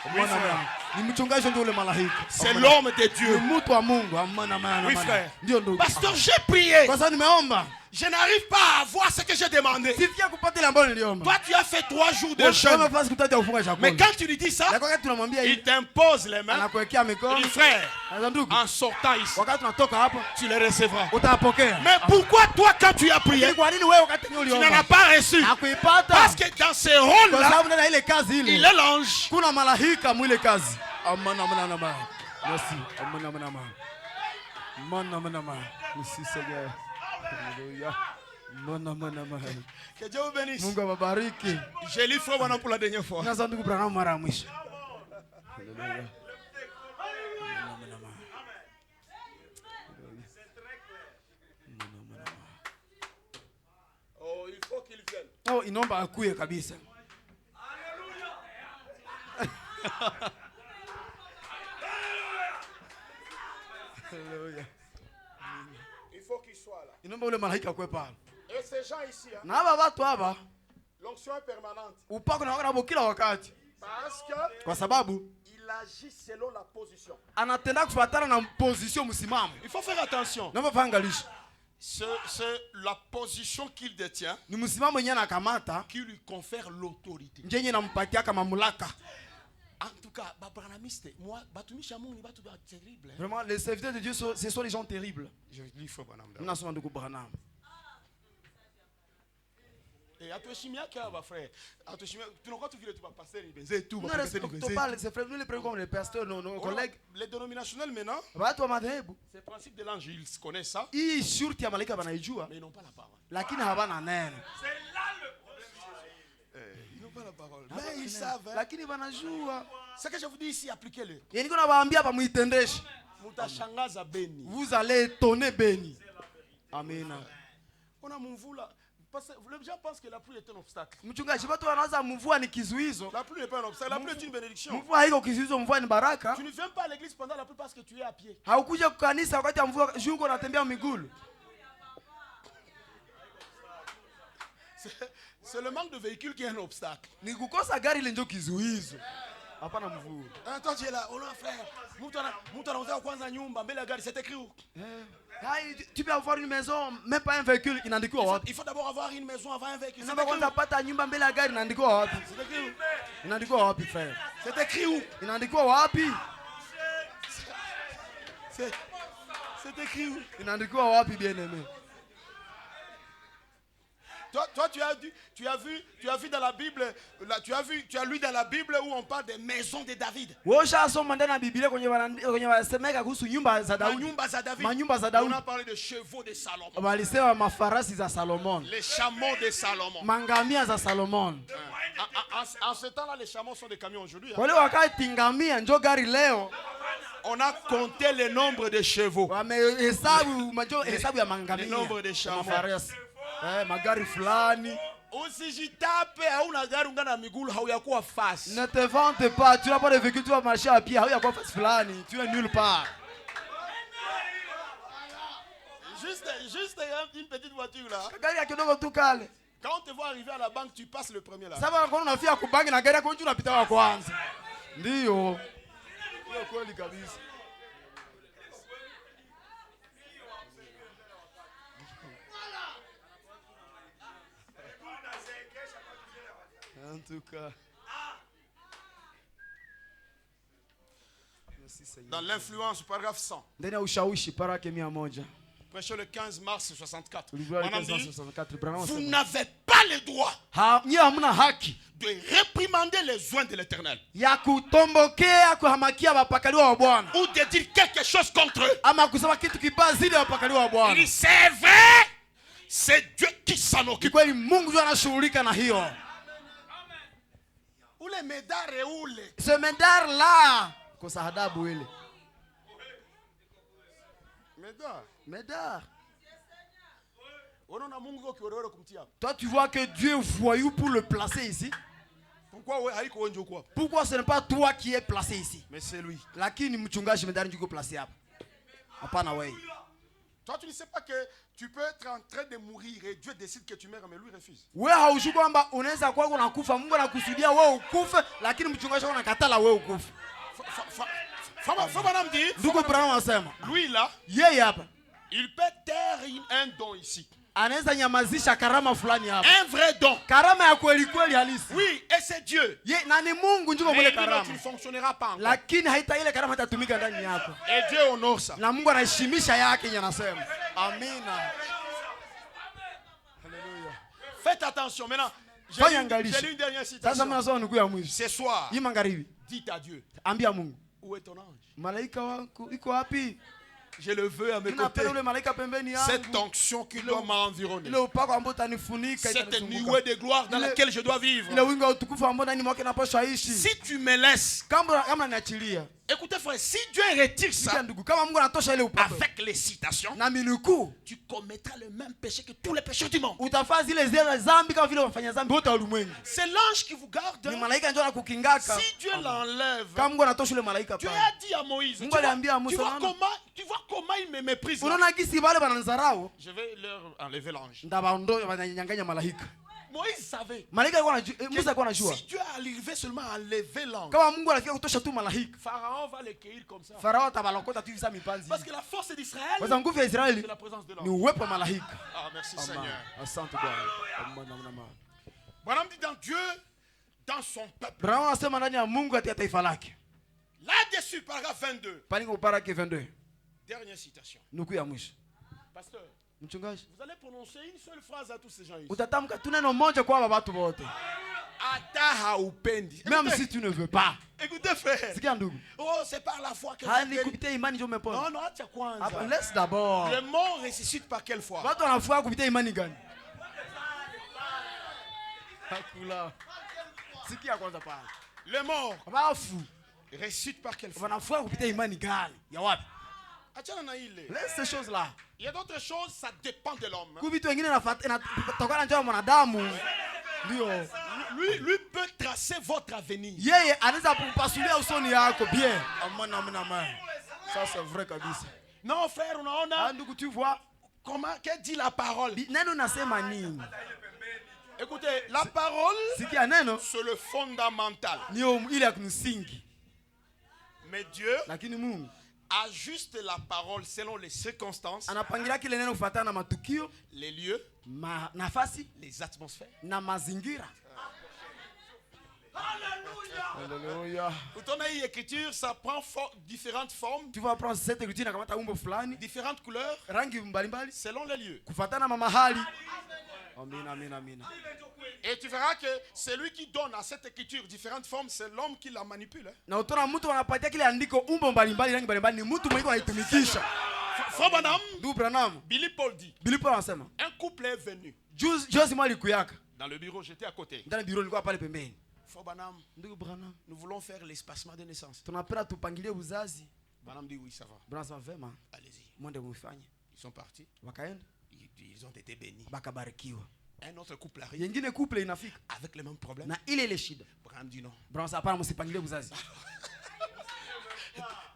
Speaker 3: Amana
Speaker 5: frère.
Speaker 3: man. Ni mchungaji ndio ule malaika.
Speaker 5: c'est
Speaker 3: Amana.
Speaker 5: l'homme de
Speaker 3: Ni
Speaker 5: Dieu.
Speaker 3: mtu wa Mungu. Amana man.
Speaker 5: Oui
Speaker 3: Amana.
Speaker 5: frère.
Speaker 3: Ndio ndugu.
Speaker 5: Pasteur, j'ai prié.
Speaker 3: Kwa sababu nimeomba.
Speaker 5: Je n'arrive pas à avoir ce que j'ai demandé.
Speaker 3: Sifikia kupata ile ambayo niliomba.
Speaker 5: Toi tu as fait 3 jours de
Speaker 3: Wewe
Speaker 5: jeûne.
Speaker 3: fasi kutaja kufunga chakula.
Speaker 5: Mais quand tu lui dis ça,
Speaker 3: Na wakati tunamwambia
Speaker 5: il
Speaker 3: hivi,
Speaker 5: t'impose les mains.
Speaker 3: anakuwekea
Speaker 5: Il
Speaker 3: mikono.
Speaker 5: dit frère,
Speaker 3: Na ndugu,
Speaker 5: en sortant ici,
Speaker 3: wakati tunatoka hapa
Speaker 5: tu les recevras.
Speaker 3: utapokea.
Speaker 5: Mais pourquoi toi quand tu as prié,
Speaker 3: Lakini kwa nini wewe wakati
Speaker 5: tu n'en as
Speaker 3: uliomba
Speaker 5: pas reçu?
Speaker 3: hakuipata?
Speaker 5: Parce que dans ce
Speaker 3: Kwa
Speaker 5: rôle-là,
Speaker 3: sababu ndani ya ile kazi
Speaker 5: il
Speaker 3: ile
Speaker 5: est l'ange.
Speaker 3: kuna malaika mwile kazi. Amana amana amana. Merci. Amana amana amana. Amana amana amana. Merci Seigneur. Hallelujah. Amana amana amana.
Speaker 5: Que Dieu vous bénisse.
Speaker 3: Mungu awabariki.
Speaker 5: Je lis frère Branham pour la dernière fois.
Speaker 3: Na ndugu Branham mara ya mwisho. Hallelujah. Amana amana amana.
Speaker 5: Oh, il faut qu'il vienne.
Speaker 3: Oh, inaomba akuye kabisa. Hallelujah.
Speaker 5: Il faut qu'il soit là.
Speaker 3: Inaomba ule malaika akuwe pale.
Speaker 5: Et ces gens ici, hein,
Speaker 3: Na hapa watu hapa
Speaker 5: l'onction est permanente.
Speaker 3: upako na wakati kila wakati.
Speaker 5: Parce que
Speaker 3: Kwa sababu
Speaker 5: il agit selon la position.
Speaker 3: anatenda kufuatana na position msimamo.
Speaker 5: Il faut faire attention.
Speaker 3: Naomba fangalisha.
Speaker 5: C'est la position qu'il détient
Speaker 3: Ni msimamo yenyewe anakamata
Speaker 5: qui lui confère l'autorité.
Speaker 3: njenye inampatia kama mamlaka.
Speaker 5: En tout cas, Branhamiste, moi, batumisha Mungu ni batu ba terrible. Hein?
Speaker 3: Vraiment les serviteurs de Dieu ce sont les gens terribles.
Speaker 5: Je lis frère Branham.
Speaker 3: Mnasoma ndugu Branham.
Speaker 5: Et atuheshimia kwa frère. Atuheshimia tunakuwa tu vile tu passer benze tu
Speaker 3: Nous respectons pas ces frères, nous les prenons comme les pasteurs, nos collègues.
Speaker 5: Les dénominationnels maintenant,
Speaker 3: Watu wa madhehebu
Speaker 5: c'est le principe de l'ange, ils connaissent ça,
Speaker 3: hii shurti ya malaika wanaijua,
Speaker 5: mais ils n'ont pas la parole.
Speaker 3: lakini hawana neno.
Speaker 5: Ils n'ont pas la parole. Mais ils savent. Hein?
Speaker 3: Lakini wanajua.
Speaker 5: Ce que je vous dis ici, appliquez-le.
Speaker 3: Yaani kuna waambia hapa muitendeshe.
Speaker 5: Mutashangaza Beni.
Speaker 3: Vous allez étonner Beni. Amen.
Speaker 5: On a mvula. Parce que les gens pensent que la pluie est un obstacle.
Speaker 3: Mchungaji, watu wanaanza mvua ni kizuizo.
Speaker 5: La pluie n'est pas un obstacle, la pluie est une bénédiction.
Speaker 3: Mvua haiko kizuizo, mvua ni baraka.
Speaker 5: Tu ne viens pas à l'église pendant la pluie parce que tu es à pied.
Speaker 3: Haukuja kwa kanisa wakati ya mvua jungo unatembea miguu.
Speaker 5: C'est le manque de véhicules qui est un obstacle.
Speaker 3: Ni kukosa gari ile ndio kizuizo. Hapana mvua.
Speaker 5: Toi tu es là, oh non frère, mtu anaanza kwanza nyumba mbele ya gari, c'est écrit où?
Speaker 3: Tu peux avoir une maison, même pas un véhicule, inaandikiwa wapi?
Speaker 5: Il faut d'abord avoir une maison avant un véhicule.
Speaker 3: Namba kwanza pata nyumba mbele ya gari inaandikiwa wapi?
Speaker 5: C'est écrit où?
Speaker 3: Inaandikiwa wapi frère?
Speaker 5: C'est écrit où?
Speaker 3: Inaandikiwa wapi?
Speaker 5: C'est écrit où?
Speaker 3: Inaandikiwa wapi bien-aimé?
Speaker 5: Toi, tu as vu dans la Bible, là, tu as lu dans la Bible où on parle des maisons de David.
Speaker 3: Ushasoma ndani ya Biblia kwenye wanasemeka kuhusu nyumba za Daudi.
Speaker 5: Manyumba za David.
Speaker 3: Manyumba za
Speaker 5: On
Speaker 3: Daudi.
Speaker 5: a parlé de chevaux de Salomon.
Speaker 3: Walisema mafarasi za Salomon.
Speaker 5: Les chameaux de Salomon.
Speaker 3: Mangamia za Salomon.
Speaker 5: En ce temps-là, les chameaux sont des camions aujourd'hui. Hein.
Speaker 3: Wale wakati ngamia njo gari leo.
Speaker 5: On a compté le nombre de chevaux.
Speaker 3: Wamehesabu hesabu ya mangamia.
Speaker 5: Le nombre de chameaux.
Speaker 3: Mafarasi. Magari fulani.
Speaker 5: Usijitape hauna gari ungana miguu hauyakuwa fast.
Speaker 3: Ne te vante pas, tu n'as pas de véhicule, tu vas marcher à pied, hauyakuwa fasi fulani, tu es nulle part.
Speaker 5: Juste une petite voiture là.
Speaker 3: Gari ya kidogo tu kale.
Speaker 5: Quand on te voit arriver à la banque, tu passes le premier là.
Speaker 3: Sasa kwa unafia kubangi na gari yako unapita wa kwanza. Ndio. Ndio kweli kabisa. tout cas.
Speaker 5: Dans l'influence, paragraphe 100.
Speaker 3: Ndani ya ushawishi parake 100.
Speaker 5: Prêché le 15 mars 64.
Speaker 3: Madame dit,
Speaker 5: vous n'avez pas le droit
Speaker 3: nyie hamna haki
Speaker 5: de réprimander les oints de l'Éternel.
Speaker 3: ya kutombokea kuhamakia wapakaliwa wa Bwana
Speaker 5: Ou de dire quelque chose contre eux.
Speaker 3: ama kusema kitu kibaya zidi ya wapakaliwa wa
Speaker 5: Il
Speaker 3: Bwana.
Speaker 5: dit c'est vrai, c'est Dieu qui s'en occupe.
Speaker 3: Kweli Mungu ndiye anashughulika na hiyo.
Speaker 5: Ule medare ule.
Speaker 3: Ce medar là kosa adabu ile. Medar. Toi tu vois que Dieu est voyou pour le placer ici. Pourquoi ce n'est pas toi qui es placé ici?
Speaker 5: Mais c'est lui.
Speaker 3: Lakini mchungaji medari ndio placé hapa. Hapana wewe.
Speaker 5: Toi tu ne sais pas que tu peux être en train de mourir et Dieu décide que tu meurs mais lui refuse.
Speaker 3: Wewe haujui kwamba unaweza kuwa unakufa, Mungu anakusudia wewe ukufe, lakini mchungaji wako anakatala wewe ukufe. Ndugu Branham anasema,
Speaker 5: lui là,
Speaker 3: yeye hapa,
Speaker 5: il peut taire un don ici.
Speaker 3: Anaweza nyamazisha karama fulani hapa.
Speaker 5: Un vrai don.
Speaker 3: Karama ya kweli kweli halisi.
Speaker 5: Oui, et c'est Dieu.
Speaker 3: Na ni Mungu njoo mule karama.
Speaker 5: Mais il ne fonctionnera pas encore.
Speaker 3: Lakini haita ile karama itatumika ndani yako.
Speaker 5: Et Dieu honore ça.
Speaker 3: Na Mungu anaheshimisha yake yanasema. Amina.
Speaker 5: Alléluia. Faites attention maintenant. J'ai une dernière citation.
Speaker 3: Sasa mnasoma ndugu ya mwisho.
Speaker 5: Ce soir.
Speaker 3: Hii magharibi.
Speaker 5: Dites à Dieu.
Speaker 3: Ambia Mungu.
Speaker 5: Où est ton ange?
Speaker 3: Malaika wako iko wapi?
Speaker 5: Je le veux à mes côtés. Cette onction qui doit m'environner. Cette nuée de gloire dans laquelle je dois vivre. Si tu me laisses, écoutez frère, si Dieu retire ça avec les citations, tu commettras le même péché que tous les pécheurs du monde. C'est l'ange qui vous garde. Si Dieu l'enlève, Dieu a dit à Moïse, tu vois comment il me méprise. Je vais leur enlever l'ange. Moïse savait que si Dieu arrivait seulement à enlever l'ange, Pharaon va le cueillir comme ça. Parce que la force d'Israël, c'est la présence de l'ange. Ah, merci Seigneur. Branham dit dans Dieu, dans son peuple. Là-dessus, paragraphe 22. Dernière citation. Pasteur, vous allez prononcer une seule phrase à tous ces gens ici.
Speaker 3: Même si tu ne veux pas.
Speaker 5: Écoutez frère. Oh, c'est par la foi que non, non,
Speaker 3: laisse d'abord.
Speaker 5: Le mort ressuscite par quelle foi? Le mort ressuscite par quelle foi?
Speaker 3: Laisse ces choses-là.
Speaker 5: Il y a d'autres choses, ça dépend de l'homme. Lui peut tracer votre avenir.
Speaker 3: Ça c'est vrai kabisa.
Speaker 5: Non frère, on a.
Speaker 3: Tu vois
Speaker 5: comment qu'est dit la parole? Écoutez, la parole c'est le fondamental. Mais Dieu ajuste la parole selon les circonstances, les lieux, les atmosphères.
Speaker 3: Alléluia.
Speaker 5: Vous tournez l'écriture, ça prend différentes formes.
Speaker 3: Tu vas prendre cette écriture
Speaker 5: différentes couleurs selon les lieux. Et tu verras que celui qui donne à cette écriture différentes formes, c'est l'homme qui la manipule. Billy Paul dit, un couple est venu. Dans le bureau, j'étais à côté. Nous voulons faire l'espacement de naissance. Banam dit oui, ça va. Allez-y. Ils sont partis. Ils ont été bénis. Un autre couple arrive avec le même problème. Branham dit non.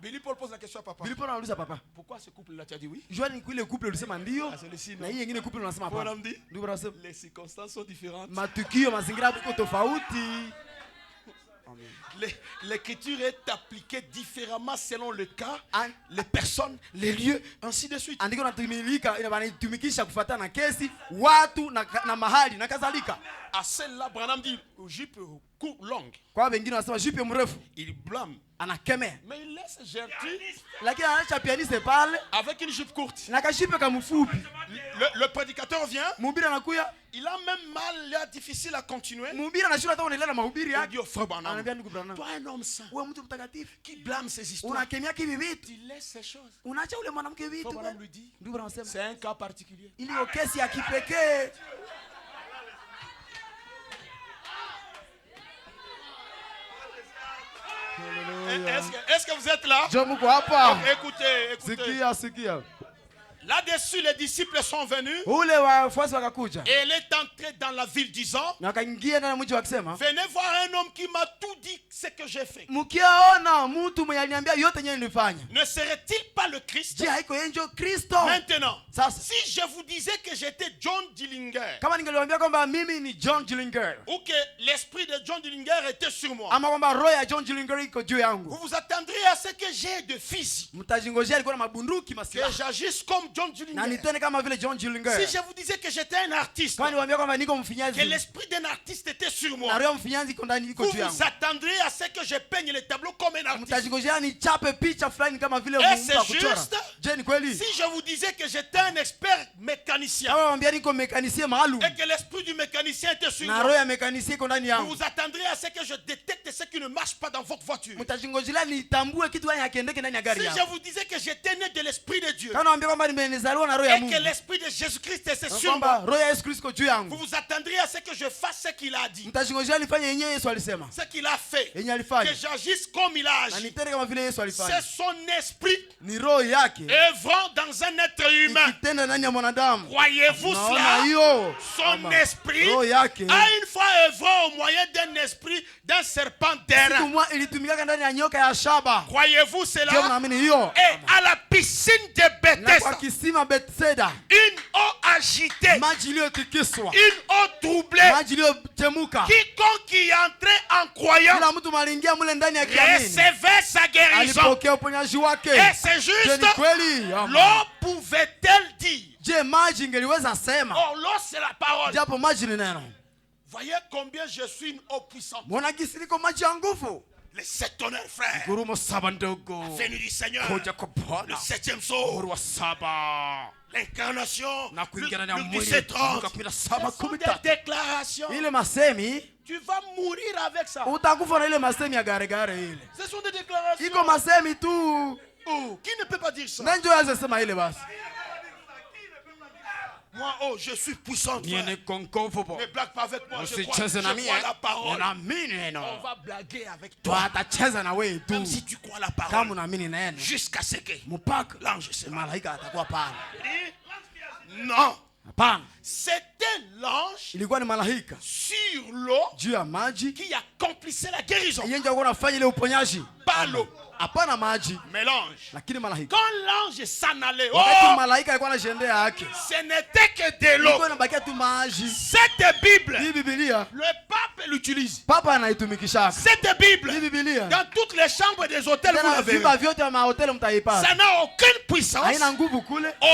Speaker 5: Billy Paul pose la question à papa. Pourquoi ce couple-là? Tu as dit oui. Branham dit les circonstances sont différentes. L'écriture est appliquée différemment selon le cas, les personnes, les lieux, ainsi de suite.
Speaker 3: Andiko inatumikisha kufuatana na kesi, watu na mahali na kadhalika.
Speaker 5: À celle-là, Branham dit jupe longue.
Speaker 3: Kwa wengine wanasema jupe mrefu.
Speaker 5: Il blâme.
Speaker 3: Anakemea.
Speaker 5: Mais il laisse Gertrude.
Speaker 3: Lakini anaacha pianiste pale
Speaker 5: avec une jupe courte.
Speaker 3: Na kashipe kama mfupi.
Speaker 5: Le prédicateur vient.
Speaker 3: Mhubiri anakuya.
Speaker 5: Il a même mal, il est difficile à continuer.
Speaker 3: Mhubiri anashindwa hata kuendelea na mahubiri yake.
Speaker 5: Il dit au frère Branham.
Speaker 3: Anambia ndugu Branham.
Speaker 5: Toi un homme saint.
Speaker 3: Wewe mtu mtakatifu.
Speaker 5: Qui blâme ces histoires.
Speaker 3: Unakemea hivi vitu.
Speaker 5: Tu laisses ces choses.
Speaker 3: Unaacha ule mwanamke vitu.
Speaker 5: Frère Branham lui dit.
Speaker 3: Ndugu Branham anasema.
Speaker 5: C'est un cas particulier.
Speaker 3: Ili yo kesi ya kipekee.
Speaker 5: Est-ce que vous êtes là?
Speaker 3: Écoutez. Sikia.
Speaker 5: Là-dessus, les disciples sont venus.
Speaker 3: Et
Speaker 5: elle est entrée dans la ville disant, venez voir un homme qui m'a tout dit ce que j'ai fait. Ne serait-il pas le Christ? Maintenant, si je vous disais que j'étais John Dillinger, ou que l'esprit de John Dillinger était sur moi, vous vous attendriez à ce que j'ai de fils, que j'agisse comme John Dillinger. Si je vous disais que j'étais un artiste, que l'esprit d'un artiste était sur moi, vous vous attendriez à ce que je peigne les tableaux comme un artiste. Et c'est juste. Si je vous disais que j'étais un expert mécanicien, et que l'esprit du mécanicien était sur moi, vous vous attendriez à ce que je détecte ce qui ne marche pas dans votre voiture. Si je vous disais que j'étais né de l'esprit de Dieu, et que l'esprit de Jésus-Christ était sur moi, vous vous attendriez à ce que je fasse ce qu'il a dit, ce qu'il a fait, que j'agisse comme il a agi. C'est son esprit œuvrant dans un être humain. Croyez-vous cela? Son esprit a une fois œuvré au moyen d'un esprit d'un serpent d'airain. Croyez-vous cela? Et à la piscine de Bethesda, une eau agitée, une eau troublée, quiconque y entrait en croyant recevait sa guérison. Et c'est juste, l'eau pouvait-elle dire? Oh, l'eau c'est la parole. Voyez combien je suis une eau puissante. Les 7 tonnerres, frère. Venue du Seigneur. Le 7e saut. L'incarnation. Le 1730. Ce sont des déclarations. Tu vas mourir avec ça. Ce sont des déclarations. Oh, qui ne peut pas dire ça? Moi, oh, je suis puissant. Ne blague pas avec moi. Je crois la parole. On va blaguer avec toi. Même si tu crois la parole. Jusqu'à ce que l'ange se marie. Non. C'était l'ange sur l'eau qui accomplissait la guérison. Pas l'eau. Mais l'ange, quand l'ange s'en allait, ce n'était que de l'eau. Cette Bible, le pape l'utilise. Cette Bible, dans toutes les chambres des hôtels, vous la verrez. Ça n'a aucune puissance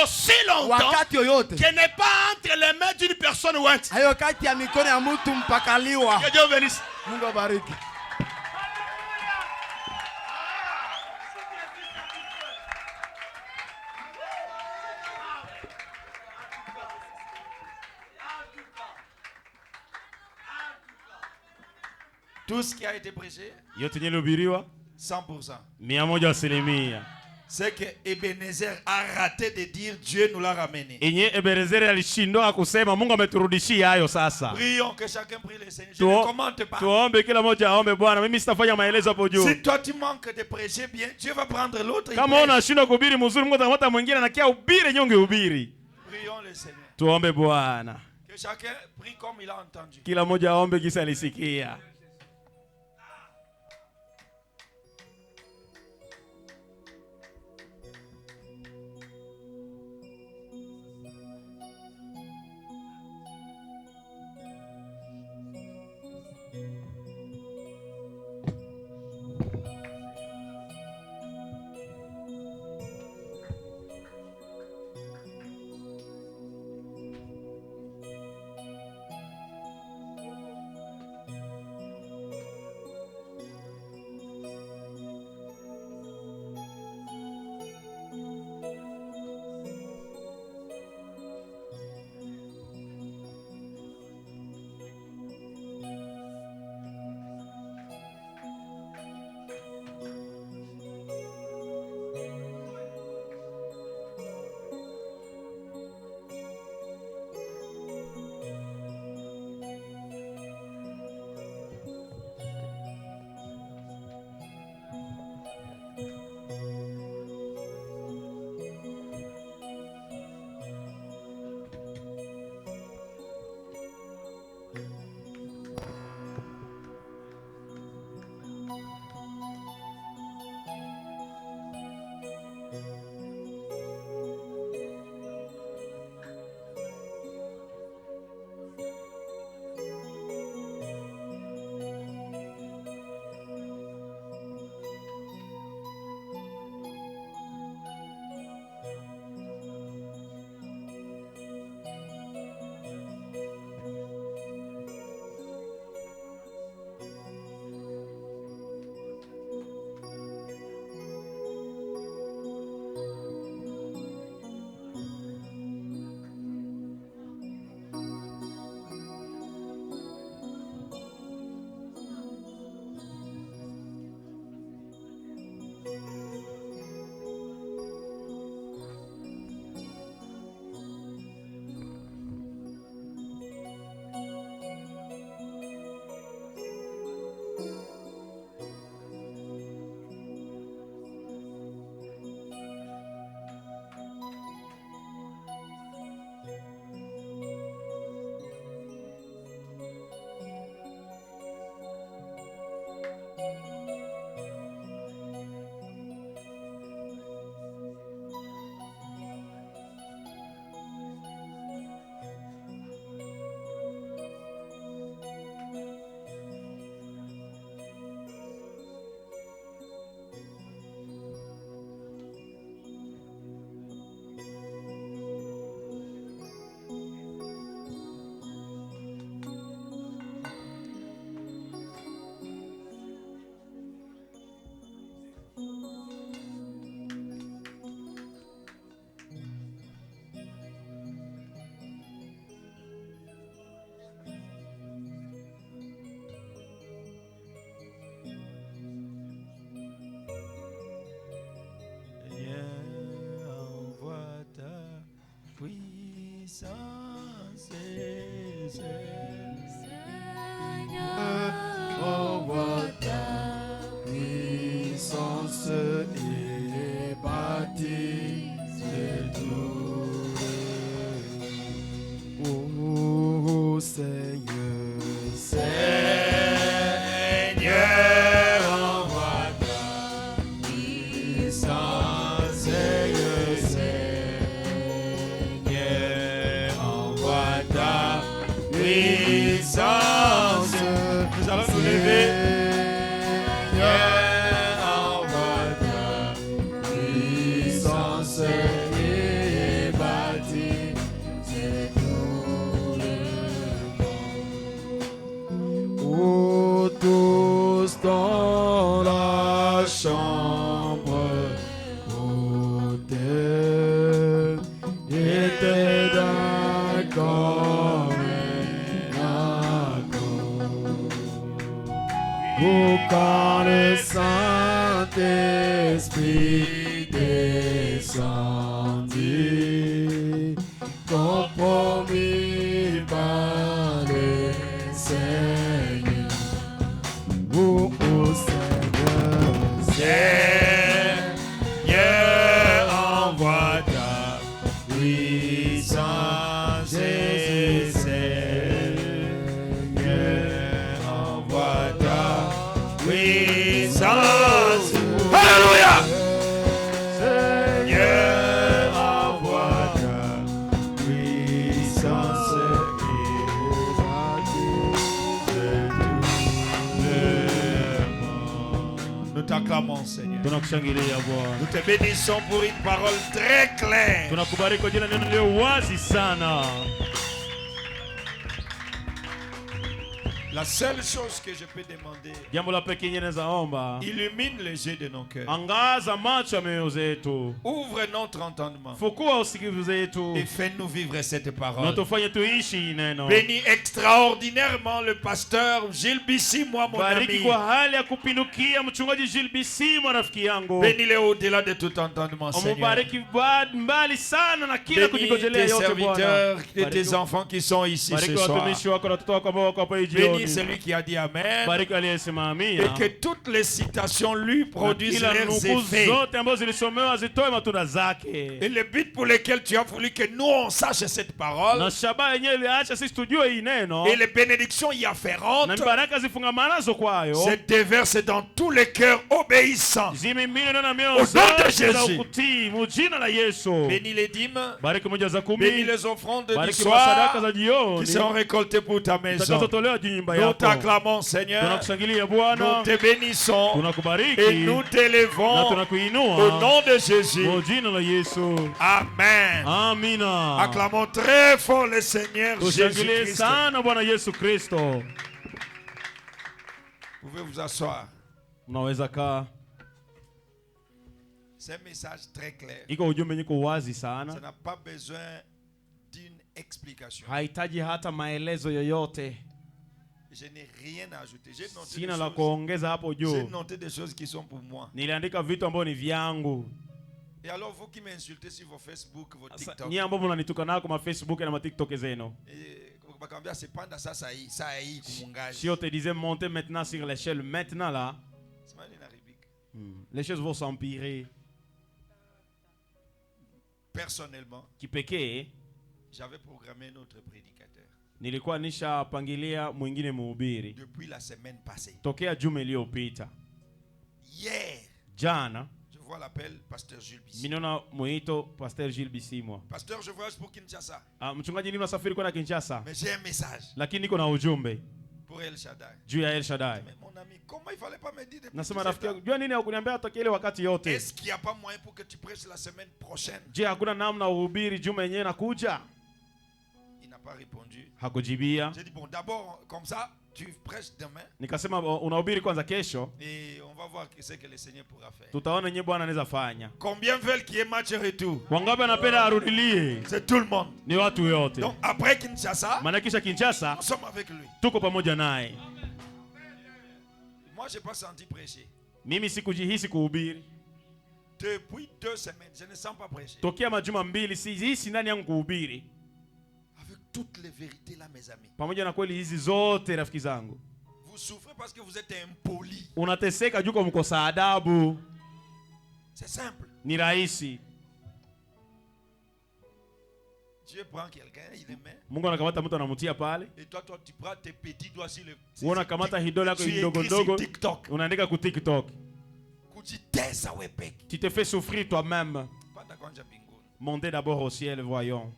Speaker 5: aussi longtemps qu'elle n'est pas entre les mains d'une personne ouinte. Que Dieu bénisse.
Speaker 1: Tout ce qui a été prêché,
Speaker 2: 100%.
Speaker 1: C'est que Ebenezer a raté de dire Dieu nous l'a ramené. Prions que chacun prie le Seigneur. Je ne commente pas. Si toi tu manques de prêcher bien, Dieu va prendre l'autre. Prions le Seigneur. Que chacun prie comme il a entendu.
Speaker 2: envoie ta puissance et baptise tout. Oh Seigneur, Seigneur, envoie ta puissance, Seigneur, Seigneur, envoie ta puissance. Nous allons nous lever. Envoie ta puissance et baptise tout le monde. Oh, tous dans la chambre haute étaient d'un commun accord. Oh, quand le Saint-Esprit descendit, compromis par le Seigneur. Oh, oh Seigneur, Seigneur, envoie ta puissance, Seigneur, envoie ta puissance. Alléluia. Seigneur, envoie ta puissance et
Speaker 1: Nous t'acclamons, Seigneur. Nous te bénissons pour une parole très claire. La seule chose que je peux demander, illumine les yeux de nos cœurs. Ouvre notre entendement et fais-nous vivre cette parole. Bénis extraordinairement le pasteur Gilles Bissi, moi mon ami. Bénis-le au-delà de tout entendement, Seigneur. Bénis tes serviteurs et tes enfants qui sont ici ce soir. Bénis celui qui a dit Amen. Et que toutes les citations lui produisent leurs effets. Et le but pour lequel tu as voulu que nous on sache cette parole et les bénédictions y afférentes se déversent dans tous les cœurs obéissants. Au nom de Jésus. Bénis les dîmes. Bénis les offrandes du soir qui seront récoltées pour ta maison. Nous t'acclamons, Seigneur. Nous te bénissons et nous t'élevons au nom de Jésus. Amen. Acclamons très fort le Seigneur Jésus-Christ. Vous pouvez vous asseoir. C'est un message très clair. Ça n'a pas besoin d'une explication. Je n'ai rien à ajouter. J'ai noté des choses qui sont pour moi. Et alors vous qui m'insultez sur vos Facebook, vos TikTok.
Speaker 2: Si on te disait monter maintenant sur l'échelle, maintenant là, les choses vont s'empirer.
Speaker 1: Personnellement, j'avais programmé notre prédicateur.
Speaker 2: Nilikuwa nishapangilia mwingine mhubiri
Speaker 1: depuis la semaine passée.
Speaker 2: Tokea juma iliyopita.
Speaker 1: Hier,
Speaker 2: jana,
Speaker 1: je vois l'appel pasteur Gilles Bissi.
Speaker 2: Minona mwito pasteur Gilles Bissi moi.
Speaker 1: Pasteur, je voyage pour Kinshasa.
Speaker 2: Mchungaji ninasafiri kwenda Kinshasa.
Speaker 1: Mais j'ai un message.
Speaker 2: Lakini niko na ujumbe
Speaker 1: pour El Shaddai.
Speaker 2: Juu ya El Shaddai.
Speaker 1: Mais mon ami, comment il fallait pas me dire depuis
Speaker 2: nasema rafiki yangu, jua nini hukuniambia hata ile wakati yote?
Speaker 1: Est-ce qu'il y a pas moyen pour que tu prêches la semaine prochaine?
Speaker 2: Je, hakuna namna uhubiri juma yenyewe nakuja?
Speaker 1: Il n'a pas répondu.
Speaker 2: Hakujibia.
Speaker 1: J'ai dit bon, d'abord comme ça tu prêches demain.
Speaker 2: Nikasema unahubiri kwanza kesho.
Speaker 1: Et on va voir ce que le Seigneur pourra faire.
Speaker 2: Tutaona yenyewe Bwana anaweza fanya.
Speaker 1: Combien veulent qu'il y ait match retour?
Speaker 2: Wangapi anapenda arudilie?
Speaker 1: C'est tout le monde.
Speaker 2: Ni watu yote.
Speaker 1: Donc après Kinshasa,
Speaker 2: maana kisha Kinshasa,
Speaker 1: nous sommes avec lui.
Speaker 2: Tuko pamoja naye.
Speaker 1: Moi j'ai pas senti prêcher.
Speaker 2: Mimi sikujihisi kuhubiri.
Speaker 1: Depuis 2 semaines, je ne sens pas prêcher.
Speaker 2: Tokea majuma mbili sihisi ndani yangu kuhubiri.
Speaker 1: toutes les vérités là, mes amis.
Speaker 2: Pamoja na kweli hizi zote rafiki zangu.
Speaker 1: Vous souffrez parce que vous êtes impoli.
Speaker 2: Unateseka juu kwa mkosa adabu.
Speaker 1: C'est simple.
Speaker 2: Ni rahisi.
Speaker 1: Dieu prend quelqu'un, il le met.
Speaker 2: Mungu anakamata mtu anamtia pale.
Speaker 1: Et toi tu prends tes petits doigts sur le.
Speaker 2: Unakamata hidole yako ndogo ndogo. Unaandika ku TikTok.
Speaker 1: Kujitesa wewe peke.
Speaker 2: Tu te fais souffrir toi-même.
Speaker 1: Panda kwanja mbinguni.
Speaker 2: Montez d'abord au ciel, voyons.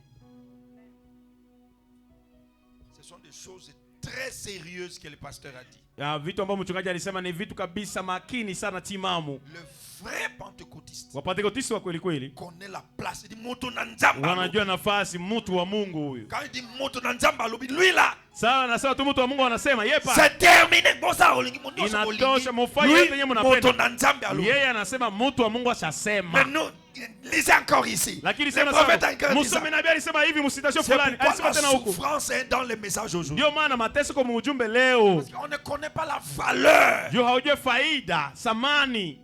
Speaker 1: Ce sont des choses très sérieuses que le pasteur a dit.
Speaker 2: Vitu ambavyo mchungaji alisema ni vitu kabisa makini sana timamu.
Speaker 1: Le vrai pentecôtiste.
Speaker 2: Wapentekotisti wa kweli kweli
Speaker 1: connaît la place di moto na nzamba.
Speaker 2: Wanajua nafasi mtu wa Mungu huyu.
Speaker 1: Quand il dit moto na nzamba lobi lui là.
Speaker 2: Sawa na sawa tu mtu wa Mungu anasema yepa.
Speaker 1: C'est terminé bosa olingi mundo.
Speaker 2: Inatosha mufanye yote yenyewe mnapenda.
Speaker 1: Moto na nzamba lobi.
Speaker 2: Yeye anasema mtu wa Mungu ashasema.
Speaker 1: Mais non, lisez encore ici.
Speaker 2: Lakini
Speaker 1: le prophète encore dit ça.
Speaker 2: Musome nabii alisema hivi msitasho fulani.
Speaker 1: Alisema tena huko. Souffrance est dans les messages aujourd'hui.
Speaker 2: Ndio maana mateso kwa ujumbe leo.
Speaker 1: Parce qu'on ne connaît pas la valeur.
Speaker 2: Ndio haujue faida, thamani.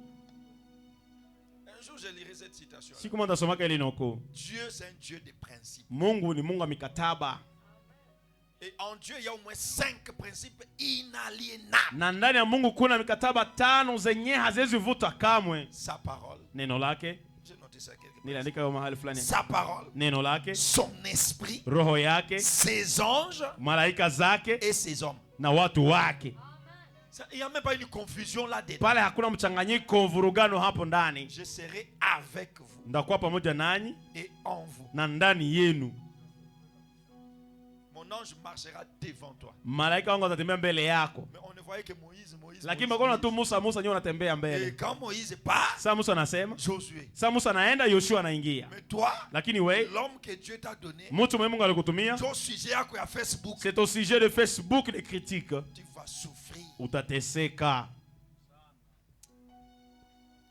Speaker 1: Un jour je lirai cette citation.
Speaker 2: Siku moja nasomaka ile noko.
Speaker 1: Dieu c'est un Dieu de principes.
Speaker 2: Mungu ni Mungu wa mikataba.
Speaker 1: Et en Dieu il y a au moins 5 principes inaliénables.
Speaker 2: Na ndani ya Mungu kuna mikataba 5 zenye haziwezi vutwa kamwe.
Speaker 1: Sa parole.
Speaker 2: Neno lake.
Speaker 1: J'ai noté ça quelque part.
Speaker 2: Niliandika kwa mahali fulani.
Speaker 1: Sa parole.
Speaker 2: Neno lake.
Speaker 1: Son esprit.
Speaker 2: Roho yake.
Speaker 1: Ses anges.
Speaker 2: Malaika zake.
Speaker 1: Et ses hommes.
Speaker 2: Na watu wake.
Speaker 1: Il n'y a même pas une confusion là-dedans.
Speaker 2: Pale hakuna mchanganyiko mvurugano hapo ndani.
Speaker 1: Je serai avec vous.
Speaker 2: Ndakuwa pamoja nanyi.
Speaker 1: Et en vous.
Speaker 2: Na ndani yenu.
Speaker 1: Mon ange marchera devant toi.
Speaker 2: Malaika wangu atatembea mbele yako.
Speaker 1: Mais on ne voyait que Moïse.
Speaker 2: Lakini mbona tu Musa ndio anatembea mbele.
Speaker 1: Et quand Moïse part,
Speaker 2: sasa Musa anasema,
Speaker 1: Josué.
Speaker 2: Sasa Musa anaenda, Yoshua anaingia.
Speaker 1: Mais toi,
Speaker 2: lakini wewe,
Speaker 1: l'homme que Dieu t'a donné,
Speaker 2: mtu Mungu alikutumia,
Speaker 1: ton sujet yako ya Facebook.
Speaker 2: C'est au sujet de Facebook des critiques.
Speaker 1: Tu vas souffrir.
Speaker 2: Utateseka.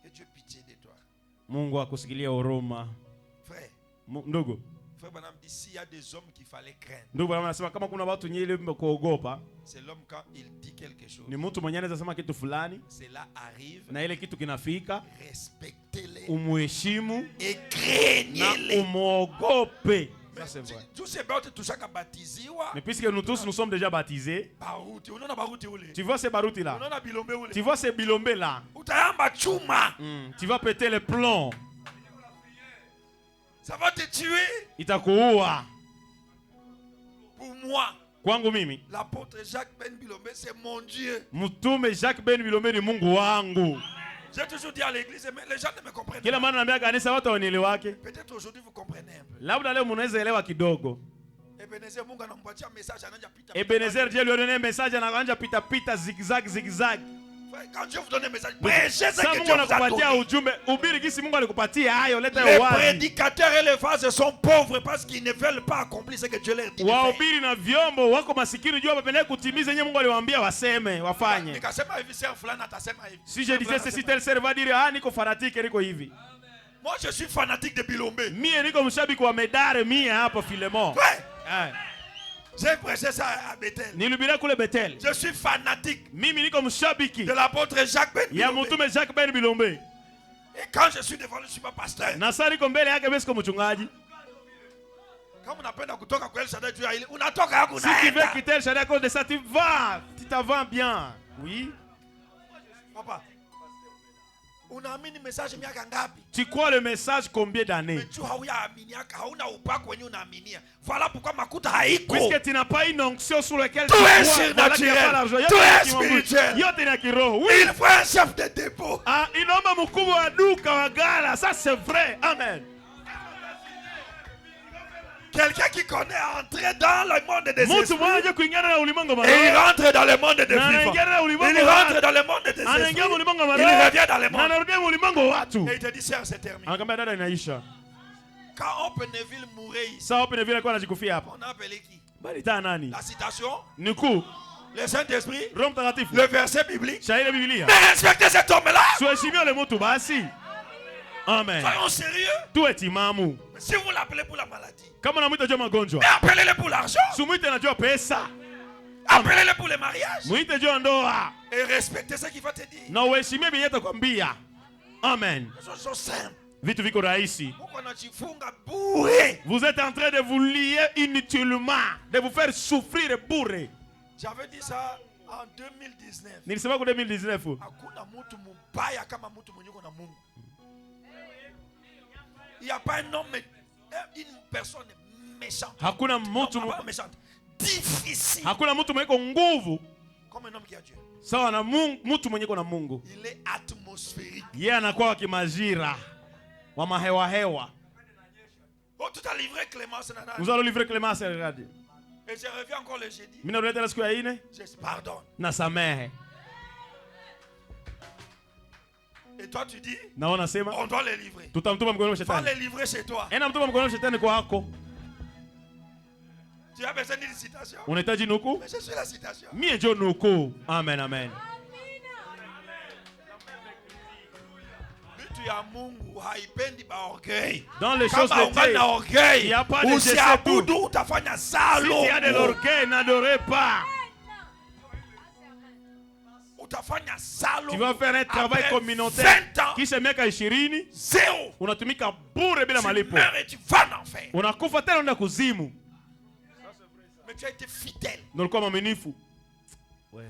Speaker 1: Que Dieu pitié de toi.
Speaker 2: Mungu akusikilie huruma.
Speaker 1: Frère.
Speaker 2: Ndugu.
Speaker 1: Frère Branham dit s'il y a des hommes qu'il fallait craindre.
Speaker 2: Ndugu Branham anasema kama kuna watu nyele kuogopa.
Speaker 1: C'est l'homme quand il dit quelque chose.
Speaker 2: Ni mtu mwenye anaweza sema kitu fulani.
Speaker 1: Cela arrive.
Speaker 2: Na ile kitu kinafika.
Speaker 1: Respectez-les.
Speaker 2: Umuheshimu.
Speaker 1: Et craignez-les.
Speaker 2: Na umuogope. Ça c'est vrai.
Speaker 1: Tous ces baroutes tout chacun baptiziwa.
Speaker 2: Mais puisque nous tous nous sommes déjà baptisés.
Speaker 1: Barouti, unaona barouti ule.
Speaker 2: Tu vois ces barouti là.
Speaker 1: Unaona bilombe ule.
Speaker 2: Tu vois ces bilombe là.
Speaker 1: Utayamba chuma.
Speaker 2: Tu vas péter les plombs.
Speaker 1: Ça va te tuer.
Speaker 2: Itakuua.
Speaker 1: Pour moi.
Speaker 2: Kwangu mimi.
Speaker 1: L'apôtre Jacques Ben Bilombe c'est mon Dieu.
Speaker 2: Mtume Jacques Ben Bilombe ni Mungu wangu.
Speaker 1: J'ai toujours dit à l'église mais les gens ne me comprennent pas.
Speaker 2: Kila mara naambia kanisa watu wanielewake.
Speaker 1: Peut-être aujourd'hui vous comprenez un peu.
Speaker 2: Labda leo mnaweza elewa kidogo.
Speaker 1: Ebenezer Mungu anampatia message ananja pita.
Speaker 2: Ebenezer Dieu lui a donné un message anaanja pita pita zigzag zigzag.
Speaker 1: Quand Dieu vous donne un message, prêchez ce que Dieu vous a
Speaker 2: donné. Ubiri gisi Mungu alikupatia hayo, leta
Speaker 1: les
Speaker 2: wazi.
Speaker 1: prédicateurs et les vases sont pauvres parce qu'ils ne veulent pas accomplir ce que Dieu leur dit.
Speaker 2: Wahubiri na vyombo wako masikini juu wapende kutimiza yenyewe Mungu aliwaambia waseme, wafanye.
Speaker 1: Nikasema hivi sœur fulani atasema hivi.
Speaker 2: Si je disais ceci, tel sœur va dire ah niko fanatique niko hivi.
Speaker 1: Moi je suis fanatique de Bilombe.
Speaker 2: Mie niko mshabiki wa Medare mie hapa Filemon.
Speaker 1: Ouais. J'ai prêché ça à Bethel.
Speaker 2: Nilibira kule Bethel.
Speaker 1: Je suis fanatique.
Speaker 2: Mimi niko mshabiki
Speaker 1: de l'apôtre Jacques Ben Bilombe.
Speaker 2: Ya mtume Jacques Ben Bilombe.
Speaker 1: Et quand je suis devant lui, je suis pas pasteur.
Speaker 2: Na sasa niko mbele yake basi kama mchungaji.
Speaker 1: Kama unapenda kutoka kwa El Shaddai tu ile unatoka yako unaenda.
Speaker 2: Si tu veux quitter El Shaddai à cause de ça, tu vas. Tu t'en vas bien. Oui.
Speaker 1: Papa. Unaamini message miaka ngapi?
Speaker 2: Tu crois le message combien d'années?
Speaker 1: Mais tu hauyaaminiaka, hauna upako wenyewe unaaminia. Voilà pourquoi makuta haiko.
Speaker 2: Puisque tu n'as pas une onction sur laquelle
Speaker 1: tu es surnaturel. Tu es spirituel.
Speaker 2: Yote na kiroho. Oui.
Speaker 1: Il faut un chef de dépôt.
Speaker 2: Ah, inaomba mkubwa wa duka wa gala. Ça c'est vrai. Amen.
Speaker 1: Quelqu'un qui connaît entrer dans le monde des esprits.
Speaker 2: Et
Speaker 1: il rentre dans le monde des vivants. Il rentre dans le monde des esprits. Il revient dans le monde. Et il te dit, sœur, c'est terminé. Quand Openeville mourait ici, on a appelé qui? La citation, le Saint-Esprit, le verset biblique. Mais respectez cet homme-là.
Speaker 2: Amen.
Speaker 1: Soyons sérieux.
Speaker 2: Tu es imamu.
Speaker 1: Si vous l'appelez pour la maladie,
Speaker 2: mais
Speaker 1: appelez-le pour l'argent. Appelez-le pour le mariage. Et respectez ce qu'il va te dire.
Speaker 2: Amen.
Speaker 1: Les choses sont simples.
Speaker 2: Vitu viko rahisi.
Speaker 1: Muko najifunga bure.
Speaker 2: Vous êtes en train de vous lier inutilement, de vous faire souffrir bure.
Speaker 1: J'avais dit ça en 2019.
Speaker 2: Nilisema kwa 2019.
Speaker 1: Hakuna mtu mbaya kama mtu mwenye uko na Mungu. Il n'y a pas un homme, une personne méchante.
Speaker 2: Hakuna mtu
Speaker 1: méchante. Difficile.
Speaker 2: Hakuna mtu mwenye nguvu
Speaker 1: comme un homme qui a Dieu.
Speaker 2: Sawa na Mungu, mtu mwenye na Mungu.
Speaker 1: Il est atmosphérique.
Speaker 2: Yeye anakuwa wa kimajira. Wa mahewa hewa.
Speaker 1: Oh, tu t'as livré Clémence nana.
Speaker 2: Nous allons livrer Clémence, regarde.
Speaker 1: Et je reviens encore le jeudi.
Speaker 2: Mimi narudi la siku ya ine.
Speaker 1: Je pardonne.
Speaker 2: Na samehe.
Speaker 1: Et toi tu dis?
Speaker 2: Naona sema.
Speaker 1: On doit les livrer.
Speaker 2: Tutamtuma mkononi mwa shetani.
Speaker 1: Va les livrer chez toi.
Speaker 2: Ena mtuma mkononi mwa shetani kwako.
Speaker 1: Tu as besoin d'une citation?
Speaker 2: Unahitaji nuku?
Speaker 1: Mais je suis la citation.
Speaker 2: Mie ndio nuku. Amen, amen.
Speaker 1: Vitu ya Mungu haipendi ba orgueil.
Speaker 2: Dans les choses de Dieu, il n'y a pas de
Speaker 1: usiabudu utafanya salo.
Speaker 2: Si il y a de l'orgueil, n'adorez pas.
Speaker 1: Utafanya salo.
Speaker 2: Tu vas faire un travail communautaire. Kisha miaka 20
Speaker 1: zero.
Speaker 2: Unatumika bure bila malipo.
Speaker 1: Tu vas en enfer.
Speaker 2: Unakufa tena unaenda kuzimu.
Speaker 1: Mais tu as été fidèle.
Speaker 2: Nilikuwa mwaminifu.
Speaker 1: Ouais.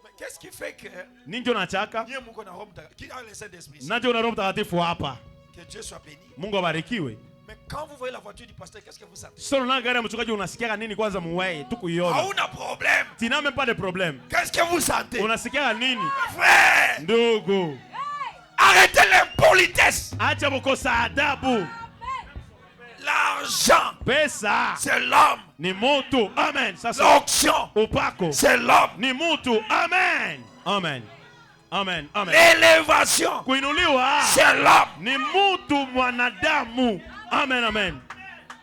Speaker 1: Mais qu'est-ce qui fait que
Speaker 2: ninjo nataka
Speaker 1: niye Mungu na Roho Mtakatifu qui a le Saint-Esprit?
Speaker 2: Najo na Roho Mtakatifu hapa.
Speaker 1: Que Dieu soit béni.
Speaker 2: Mungu abarikiwe.
Speaker 1: Mais quand vous voyez la voiture du pasteur, qu'est-ce que vous sentez?
Speaker 2: Solo na gari ya mchungaji unasikia nini kwanza muweye tu kuiona?
Speaker 1: Hauna problème.
Speaker 2: Tu n'as même pas de problème.
Speaker 1: Qu'est-ce que vous sentez?
Speaker 2: Unasikia nini?
Speaker 1: Frère.
Speaker 2: Ndugu.
Speaker 1: Arrêtez l'impolitesse.
Speaker 2: Acha kukosa adabu.
Speaker 1: L'argent,
Speaker 2: pesa,
Speaker 1: c'est l'homme.
Speaker 2: Ni mutu. Amen.
Speaker 1: L'onction,
Speaker 2: upako,
Speaker 1: c'est l'homme.
Speaker 2: Ni mutu. Amen. Amen. Amen. Amen.
Speaker 1: L'élévation,
Speaker 2: kuinuliwa,
Speaker 1: c'est l'homme.
Speaker 2: Ni mutu mwanadamu. Amen. Amen.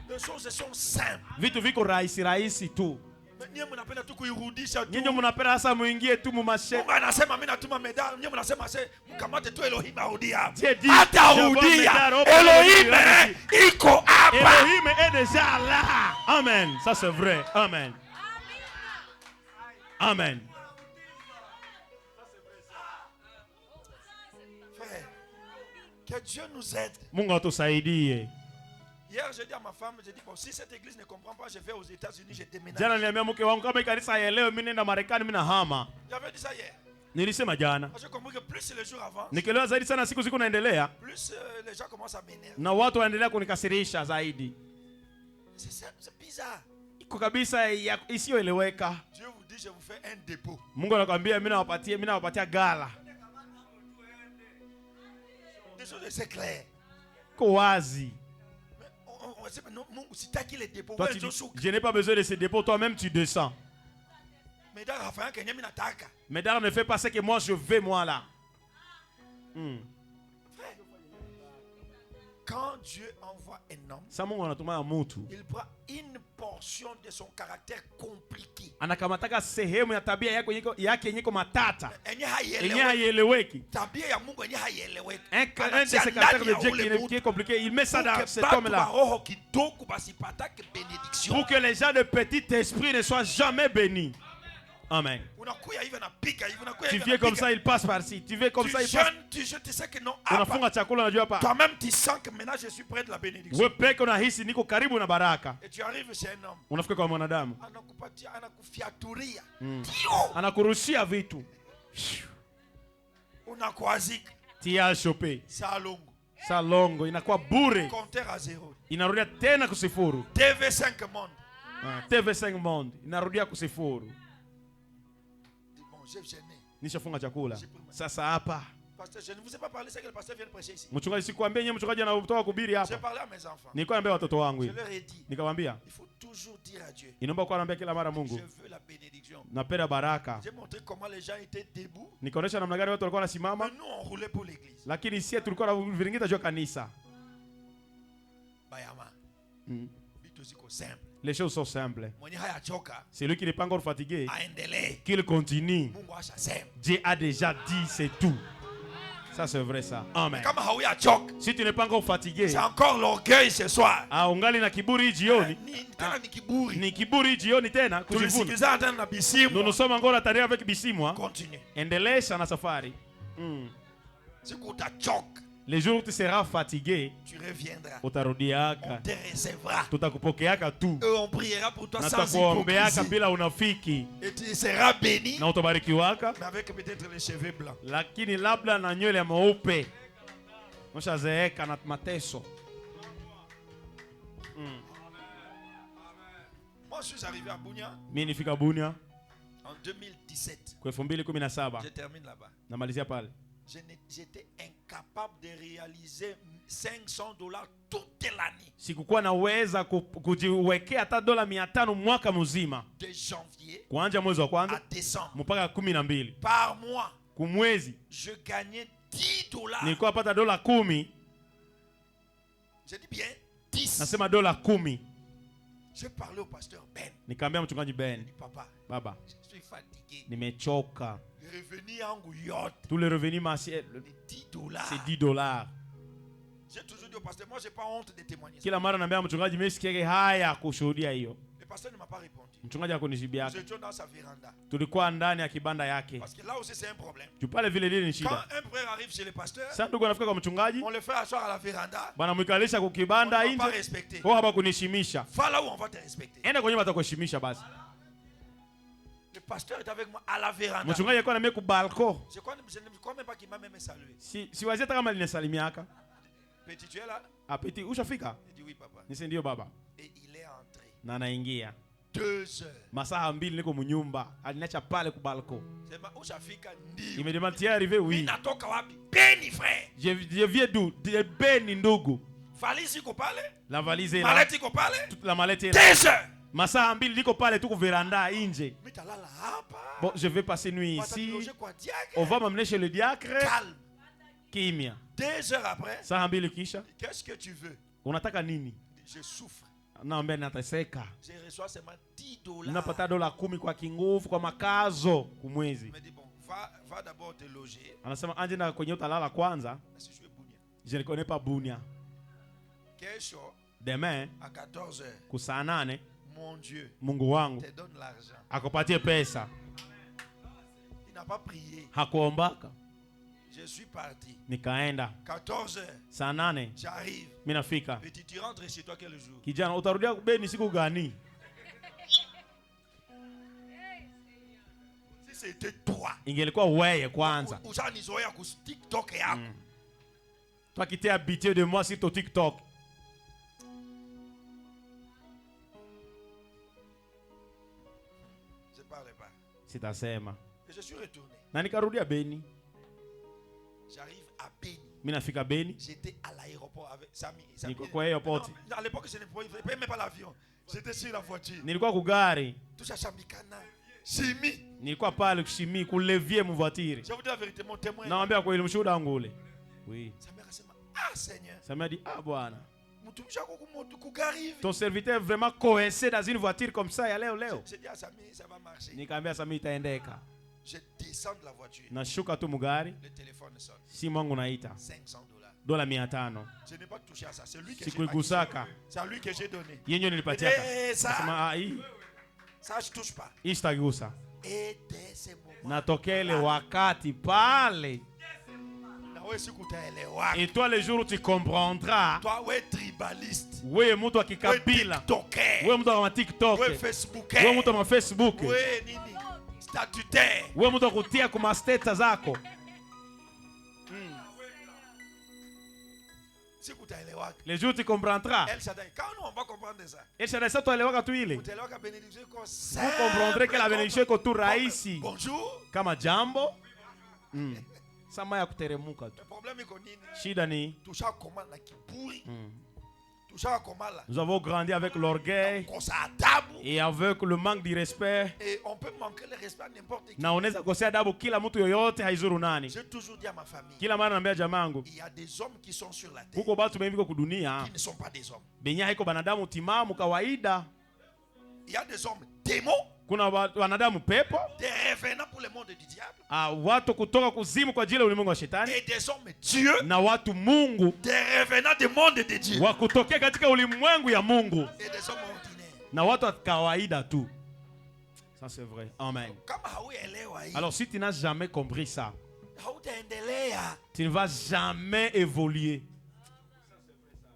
Speaker 1: Les choses sont simples.
Speaker 2: Vitu viko rahisi rahisi tu.
Speaker 1: Nyinyi mnapenda tu kuirudisha tu.
Speaker 2: Nyinyi mnapenda hasa muingie tu mumashe.
Speaker 1: Mungu anasema mimi natuma medali. Nyinyi mnasema sasa mkamate tu Elohim arudia.
Speaker 2: Hata
Speaker 1: arudia. Elohim iko hapa.
Speaker 2: Elohim est déjà là. Amen. Ça c'est vrai. Amen. Amen.
Speaker 1: Frère, que Dieu nous aide.
Speaker 2: Mungu atusaidie.
Speaker 1: Hier, j'ai dit à ma femme, j'ai dit, bon, si cette église ne comprend pas, je vais aux États-Unis, je déménage.
Speaker 2: Jana niliambia mke wangu kama kanisa haielewi mimi nenda Marekani mimi nahama.
Speaker 1: J'avais dit ça hier.
Speaker 2: Nilisema jana.
Speaker 1: J'ai compris que plus les jours avancent,
Speaker 2: nikielewa zaidi sana siku ziko naendelea,
Speaker 1: plus les gens commencent à m'énerver.
Speaker 2: Na watu waendelea kunikasirisha zaidi.
Speaker 1: C'est bizarre.
Speaker 2: Iko kabisa isiyoeleweka.
Speaker 1: Dieu vous dit, je vous fais un dépôt.
Speaker 2: Mungu anakuambia mimi nawapatia gala.
Speaker 1: Des choses c'est clair.
Speaker 2: Kwa wazi. Toi, je n'ai pas besoin de ce dépôt, toi-même tu descends. Médard ne fait pas ce que moi je veux, moi là.
Speaker 1: Quand Dieu envoie un homme, il prend une portion de son caractère compliqué.
Speaker 2: Anakamataka sehemu ya tabia yake yenye matata.
Speaker 1: Yenye
Speaker 2: haieleweki.
Speaker 1: Tabia ya Mungu yenye haieleweki.
Speaker 2: Un de ces caractères de Dieu qui est compliqué, il met ça dans cet homme-là. Pour que les gens de petit esprit ne soient jamais bénis. Amen. Tu viens comme ça, il passe par-ci. Tu viens comme ça, il passe.
Speaker 1: Tu sais que non.
Speaker 2: Toi-même,
Speaker 1: tu sens que maintenant je suis près de la bénédiction. Et tu arrives chez un homme.
Speaker 2: Unafika kwa mwanadamu.
Speaker 1: Anakufiaturia.
Speaker 2: Anakurushia vitu.
Speaker 1: Unakwazika.
Speaker 2: Tia chope.
Speaker 1: Salongo.
Speaker 2: Salongo inakuwa bure.
Speaker 1: Compteur à zéro.
Speaker 2: Inarudia tena kusifuru.
Speaker 1: TV5 monde.
Speaker 2: TV5 monde inarudia kusifuru. Nishafunga chakula. Sasa hapa.
Speaker 1: Pasteur, je ne vous ai pas parlé, c'est que le pasteur vient de prêcher ici.
Speaker 2: Mchungaji sikwambia nyewe mchungaji anatoka kuhubiri hapa.
Speaker 1: J'ai parlé à mes enfants.
Speaker 2: Nilikuwa naambia watoto wangu
Speaker 1: hivi. Je leur ai dit.
Speaker 2: Nikamwambia.
Speaker 1: Il faut toujours dire à Dieu.
Speaker 2: Inaomba kwa naambia kila mara Mungu.
Speaker 1: Je veux la bénédiction.
Speaker 2: Napenda baraka.
Speaker 1: J'ai montré comment les gens étaient debout.
Speaker 2: Nikaonesha namna gani watu walikuwa wanasimama.
Speaker 1: Nous on roulait pour l'église.
Speaker 2: Lakini sisi tulikuwa tunaviringita juu kanisa.
Speaker 1: Bayama. Simple.
Speaker 2: Les choses sont simples. C'est lui qui n'est pas encore fatigué. Qu'il continue. Dieu a déjà dit, c'est tout. Ça c'est vrai ça. Amen. Si tu n'es pas encore fatigué,
Speaker 1: c'est encore l'orgueil ce soir.
Speaker 2: Ah, ungali na kiburi jioni. Ni kiburi jioni tena kujivuna. Nous sommes encore attardés avec Bisimu.
Speaker 1: Continue.
Speaker 2: Endelesha na safari. Les jours où tu seras fatigué,
Speaker 1: tu reviendras.
Speaker 2: On te
Speaker 1: recevra.
Speaker 2: Et
Speaker 1: on priera pour toi sans hypocrisie. Et tu seras béni. Mais avec peut-être les cheveux blancs. Moi, je suis arrivé à Bunia. En 2017. Je termine là-bas. J'étais incapable de réaliser $500 toute l'année.
Speaker 2: Sikukuwa naweza kujiwekea hata $500 mwaka mzima.
Speaker 1: De janvier
Speaker 2: kuanzia mwezi wa kwanza
Speaker 1: à décembre
Speaker 2: mpaka 12.
Speaker 1: Par mois.
Speaker 2: Kumwezi
Speaker 1: Je gagnais $10.
Speaker 2: Nilikuwa napata $10.
Speaker 1: Je dis bien 10.
Speaker 2: Nasema $10.
Speaker 1: Je parlais au pasteur Ben.
Speaker 2: Nikamwambia mchungaji Ben.
Speaker 1: Papa.
Speaker 2: Baba.
Speaker 1: Je suis fatigué.
Speaker 2: Nimechoka.
Speaker 1: Revenu yangu yote.
Speaker 2: Tous les revenus mensuels.
Speaker 1: $10.
Speaker 2: C'est $10.
Speaker 1: J'ai toujours dit au pasteur, moi j'ai pas honte de témoigner.
Speaker 2: Kila mara naambia mchungaji mimi sikiege haya kushuhudia hiyo.
Speaker 1: Le pasteur ne m'a pas répondu.
Speaker 2: Mchungaji hakunijibia.
Speaker 1: Nous étions dans sa véranda.
Speaker 2: Tulikuwa ndani ya kibanda yake.
Speaker 1: Parce que là aussi c'est un problème.
Speaker 2: Tu pale vile ni shida.
Speaker 1: Quand un frère arrive chez le pasteur,
Speaker 2: sasa ndugu anafika kwa mchungaji,
Speaker 1: on le fait asseoir à la véranda.
Speaker 2: Bwana mwikalisha kwa kibanda nje. Wao hawakuniheshimisha.
Speaker 1: Va là où on va te respecter.
Speaker 2: Enda kwenye watakuheshimisha basi.
Speaker 1: Le pasteur est avec moi à la véranda.
Speaker 2: Mchungaji alikuwa na mimi ku balcon.
Speaker 1: Je ne crois même pas qu'il m'a même salué.
Speaker 2: Si wazeta kama alinisalimiaka.
Speaker 1: Petit, tu es là?
Speaker 2: Ah, petit, ushafika?
Speaker 1: Il dit oui papa.
Speaker 2: Nisi ndio baba.
Speaker 1: Et il est entré.
Speaker 2: Na anaingia.
Speaker 1: 2 heures.
Speaker 2: Masaa 2 niko mnyumba. Aliniacha pale ku balcon.
Speaker 1: Sema ushafika ndio.
Speaker 2: Il me demande tu es arrivé? Oui.
Speaker 1: Ninatoka wapi? Beni frère.
Speaker 2: Je viens d'où? De Beni ndugu.
Speaker 1: Valise iko pale?
Speaker 2: La valise est là.
Speaker 1: Mallette iko pale?
Speaker 2: Toute la mallette est là.
Speaker 1: 2 heures.
Speaker 2: Masaa 2 niko pale tu ku veranda nje.
Speaker 1: Mitalala hapa.
Speaker 2: Bon, je vais passer nuit ici. On va m'amener chez le diacre.
Speaker 1: Calme.
Speaker 2: Kimia.
Speaker 1: 2 heures après.
Speaker 2: Saa 2 kisha.
Speaker 1: Qu'est-ce que tu veux?
Speaker 2: Unataka nini?
Speaker 1: Je souffre.
Speaker 2: Naomba nateseka.
Speaker 1: Je reçois seulement $10.
Speaker 2: Napata $10 kwa kinguvu kwa makazo kumwezi.
Speaker 1: Me dit bon, va d'abord te loger.
Speaker 2: Anasema anje na kwenye utalala kwanza. Je ne connais pas Bunia.
Speaker 1: Kesho.
Speaker 2: Demain
Speaker 1: à 14 heures.
Speaker 2: Kusaa 8.
Speaker 1: Mon Dieu.
Speaker 2: Mungu wangu.
Speaker 1: Te donne l'argent.
Speaker 2: Akupatie pesa.
Speaker 1: Il n'a pas prié.
Speaker 2: Hakuombaka.
Speaker 1: Je suis parti.
Speaker 2: Nikaenda.
Speaker 1: 14 heures.
Speaker 2: Saa 8.
Speaker 1: J'arrive.
Speaker 2: Mimi nafika.
Speaker 1: Petit, tu rentres chez toi quel jour?
Speaker 2: Kijana utarudia Beni siku gani?
Speaker 1: Si c'était toi.
Speaker 2: Ingelikuwa wewe kwanza.
Speaker 1: Ushanizoea ku TikTok yako.
Speaker 2: Toi qui t'es habitué de moi sur ton TikTok.
Speaker 1: Je parle pas.
Speaker 2: Sitasema.
Speaker 1: Et je suis retourné.
Speaker 2: Na nikarudia Beni.
Speaker 1: J'arrive à Beni.
Speaker 2: Mimi nafika Beni.
Speaker 1: J'étais à l'aéroport avec Sami.
Speaker 2: Niko kwa airport.
Speaker 1: À l'époque je ne payais même pas l'avion. J'étais sur la voiture.
Speaker 2: Nilikuwa ku gari.
Speaker 1: Toucha Shambikana. Shimi.
Speaker 2: Nilikuwa pale kushimi kulevier mu voiture.
Speaker 1: Je vous dis la vérité, mon témoin.
Speaker 2: Naambia kweli mshuhuda wangu ule. Oui.
Speaker 1: Sami akasema, "Ah Seigneur."
Speaker 2: Sami a dit, "Ah Bwana.
Speaker 1: Mtumishi wako kugari.
Speaker 2: Ton serviteur est vraiment coincé dans une voiture comme ça ya leo leo."
Speaker 1: J'ai dit à Sami, ça va marcher.
Speaker 2: Nikamwambia Sami itaendeka.
Speaker 1: Je descends de la voiture.
Speaker 2: Nashuka tu mugari.
Speaker 1: Le téléphone sonne.
Speaker 2: Simu yangu naita.
Speaker 1: $500.
Speaker 2: $500.
Speaker 1: Je n'ai pas touché à ça. C'est lui que
Speaker 2: Sikuigusaka.
Speaker 1: C'est à lui que j'ai donné.
Speaker 2: Yenyo nilipatiaka. Nasema hii.
Speaker 1: Ça je touche pas.
Speaker 2: Hii sitagusa.
Speaker 1: Et dès ce moment.
Speaker 2: Natokea ile wakati pale. Et toi le jour où tu comprendras.
Speaker 1: Toi ouais tribaliste.
Speaker 2: Wewe mtu wa kikabila. Wewe mtu wa TikTok.
Speaker 1: Wewe Facebook.
Speaker 2: Wewe mtu wa Facebook.
Speaker 1: Wewe nini? Statutaire.
Speaker 2: Wewe mtu kutia kwa steta zako. Les jours tu comprendras.
Speaker 1: Quand on va comprendre ça.
Speaker 2: El Shaddai ça tuelewaka tu ile. Vous comprendrez que la bénédiction iko tu rahisi.
Speaker 1: Bonjour.
Speaker 2: Kama jambo. Sama ya kuteremuka tu. Shida ni nous avons grandi avec l'orgueil et avec le manque de respect.
Speaker 1: Et on peut manquer le respect à n'importe qui.
Speaker 2: Na unaweza kosea adabu kila mtu yoyote haizuru nani.
Speaker 1: J'ai toujours dit à ma famille.
Speaker 2: Kila mara naambia jamangu.
Speaker 1: Il y a des hommes qui sont sur la terre.
Speaker 2: Huko batu bemiko kudunia.
Speaker 1: Qui ne sont pas des hommes.
Speaker 2: Benya haiko banadamu timamu kawaida.
Speaker 1: Il y a des hommes démons.
Speaker 2: Kuna wanadamu pepo.
Speaker 1: Des revenants pour le monde du diable.
Speaker 2: Watu kutoka kuzimu kwa ajili ya ulimwengu wa shetani.
Speaker 1: Et des hommes Dieu.
Speaker 2: Na watu Mungu.
Speaker 1: Des revenants du monde de Dieu.
Speaker 2: Wa kutokea katika ulimwengu ya Mungu.
Speaker 1: Et des hommes ordinaires.
Speaker 2: Na watu wa kawaida tu. Ça c'est vrai. Amen.
Speaker 1: Kama
Speaker 2: alors si tu n'as jamais compris ça. tu ne vas jamais évoluer.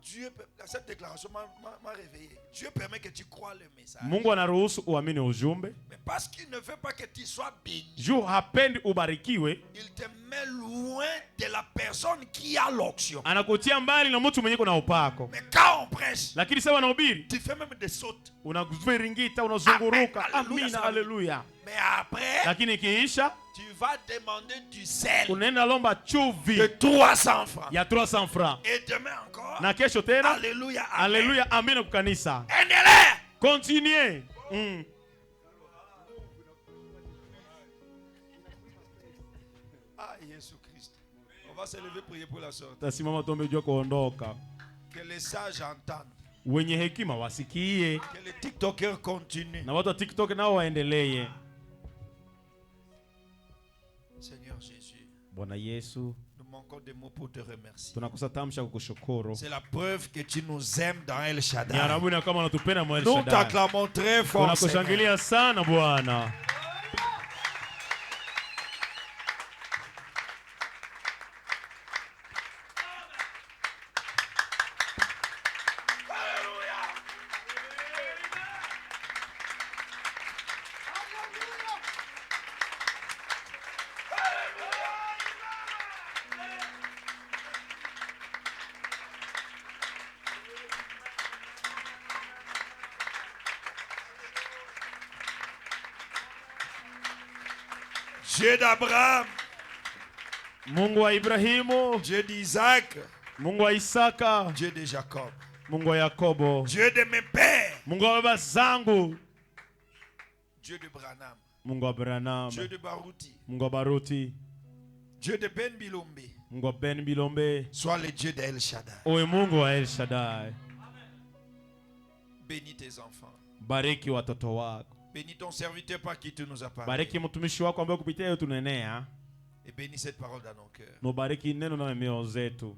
Speaker 1: Dieu, cette déclaration m'a réveillé. Dieu permet que tu crois le message.
Speaker 2: Mungu anaruhusu uamini ujumbe.
Speaker 1: Mais parce qu'il ne veut pas que tu sois béni,
Speaker 2: Juu hapendi ubarikiwe,
Speaker 1: il te met loin de la personne qui a l'onction.
Speaker 2: anakutia mbali na mtu mwenye kuna upako.
Speaker 1: Mais quand on prêche,
Speaker 2: Lakini sasa wanahubiri,
Speaker 1: tu fais même des sautes.
Speaker 2: unaviringita, unazunguruka.
Speaker 1: Amen.
Speaker 2: Amina, haleluya.
Speaker 1: Mais après,
Speaker 2: Lakini ikiisha,
Speaker 1: tu vas demander du sel
Speaker 2: unaenda lomba chumvi
Speaker 1: de 300 francs.
Speaker 2: ya 300 francs.
Speaker 1: Et demain encore,
Speaker 2: Na kesho tena,
Speaker 1: alléluia, amen.
Speaker 2: haleluya, amina kwa kanisa.
Speaker 1: Endelea.
Speaker 2: Continuez.
Speaker 1: Ah, Jésus-Christ. On va se lever prier pour la sorte.
Speaker 2: Tasimama tuombe jua kuondoka.
Speaker 1: Que les sages entendent.
Speaker 2: Wenye hekima wasikie,
Speaker 1: Que les TikTokers continuent.
Speaker 2: na watu wa TikTok nao waendelee.
Speaker 1: Seigneur Jésus,
Speaker 2: Bwana Yesu,
Speaker 1: nous manquons des mots pour te remercier.
Speaker 2: tunakosa tamsha kukushukuru.
Speaker 1: C'est la preuve que tu nous aimes dans El
Speaker 2: Ni
Speaker 1: Shaddai.
Speaker 2: arabuni kama unatupenda mwa El
Speaker 1: Nous
Speaker 2: Shaddai.
Speaker 1: t'acclamons très fort, Seigneur.
Speaker 2: Tunakushangilia sana Bwana.
Speaker 1: Dieu d'Abraham,
Speaker 2: Mungu wa Ibrahimu,
Speaker 1: Dieu d'Isaac,
Speaker 2: Mungu wa Isaka,
Speaker 1: Dieu de Jacob,
Speaker 2: Mungu wa Yakobo,
Speaker 1: Dieu de mes pères,
Speaker 2: Mungu wa baba zangu,
Speaker 1: Dieu de Branham,
Speaker 2: Mungu wa Branham,
Speaker 1: Dieu de Baruti,
Speaker 2: Mungu wa Baruti,
Speaker 1: Dieu de Ben Bilombe,
Speaker 2: Mungu wa Ben Bilombe,
Speaker 1: sois le Dieu d'El Shaddai.
Speaker 2: uwe Mungu wa El Shaddai.
Speaker 1: Bénis tes enfants.
Speaker 2: Bariki watoto wako.
Speaker 1: Bénis ton serviteur par qui tu nous as parlé.
Speaker 2: Bariki mtumishi wako ambaye kupitia yeye tunenea.
Speaker 1: Et bénis cette parole dans nos cœurs.
Speaker 2: Na bariki neno na mioyo zetu.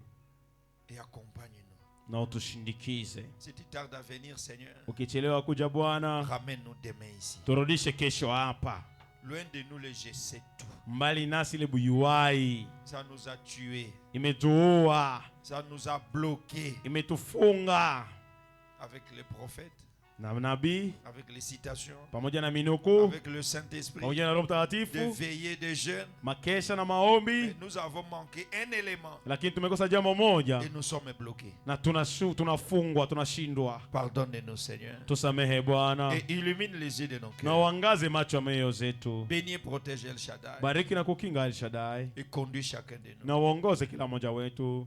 Speaker 1: Et accompagne-nous.
Speaker 2: Na utushindikize.
Speaker 1: Si tu tardes à venir, Seigneur,
Speaker 2: Ukichelewa kuja Bwana,
Speaker 1: ramène-nous demain ici.
Speaker 2: turudishe kesho hapa.
Speaker 1: Loin de nous le je sais tout.
Speaker 2: Mbali nasi ile buyuwai.
Speaker 1: Ça nous a tués.
Speaker 2: Imetuua.
Speaker 1: Ça nous a bloqués.
Speaker 2: Imetufunga.
Speaker 1: Avec les prophètes,
Speaker 2: Na nabii,
Speaker 1: avec les citations,
Speaker 2: pamoja na minuku,
Speaker 1: avec le Saint-Esprit,
Speaker 2: pamoja na Roho
Speaker 1: de
Speaker 2: Mtakatifu,
Speaker 1: veiller des jeunes.
Speaker 2: makesha na maombi,
Speaker 1: Mais nous avons manqué un élément
Speaker 2: lakini tumekosa jambo moja
Speaker 1: et nous sommes bloqués.
Speaker 2: na tunafungwa, tunashindwa.
Speaker 1: Pardonne-nous, Seigneur.
Speaker 2: Tusamehe Bwana.
Speaker 1: Et illumine les yeux de nos
Speaker 2: Na
Speaker 1: cœurs.
Speaker 2: uangaze macho ya mioyo zetu.
Speaker 1: Bénis et protège El Shaddai.
Speaker 2: Bariki na kukinga El Shaddai.
Speaker 1: Et conduis chacun de nous.
Speaker 2: Na uongoze kila mmoja wetu.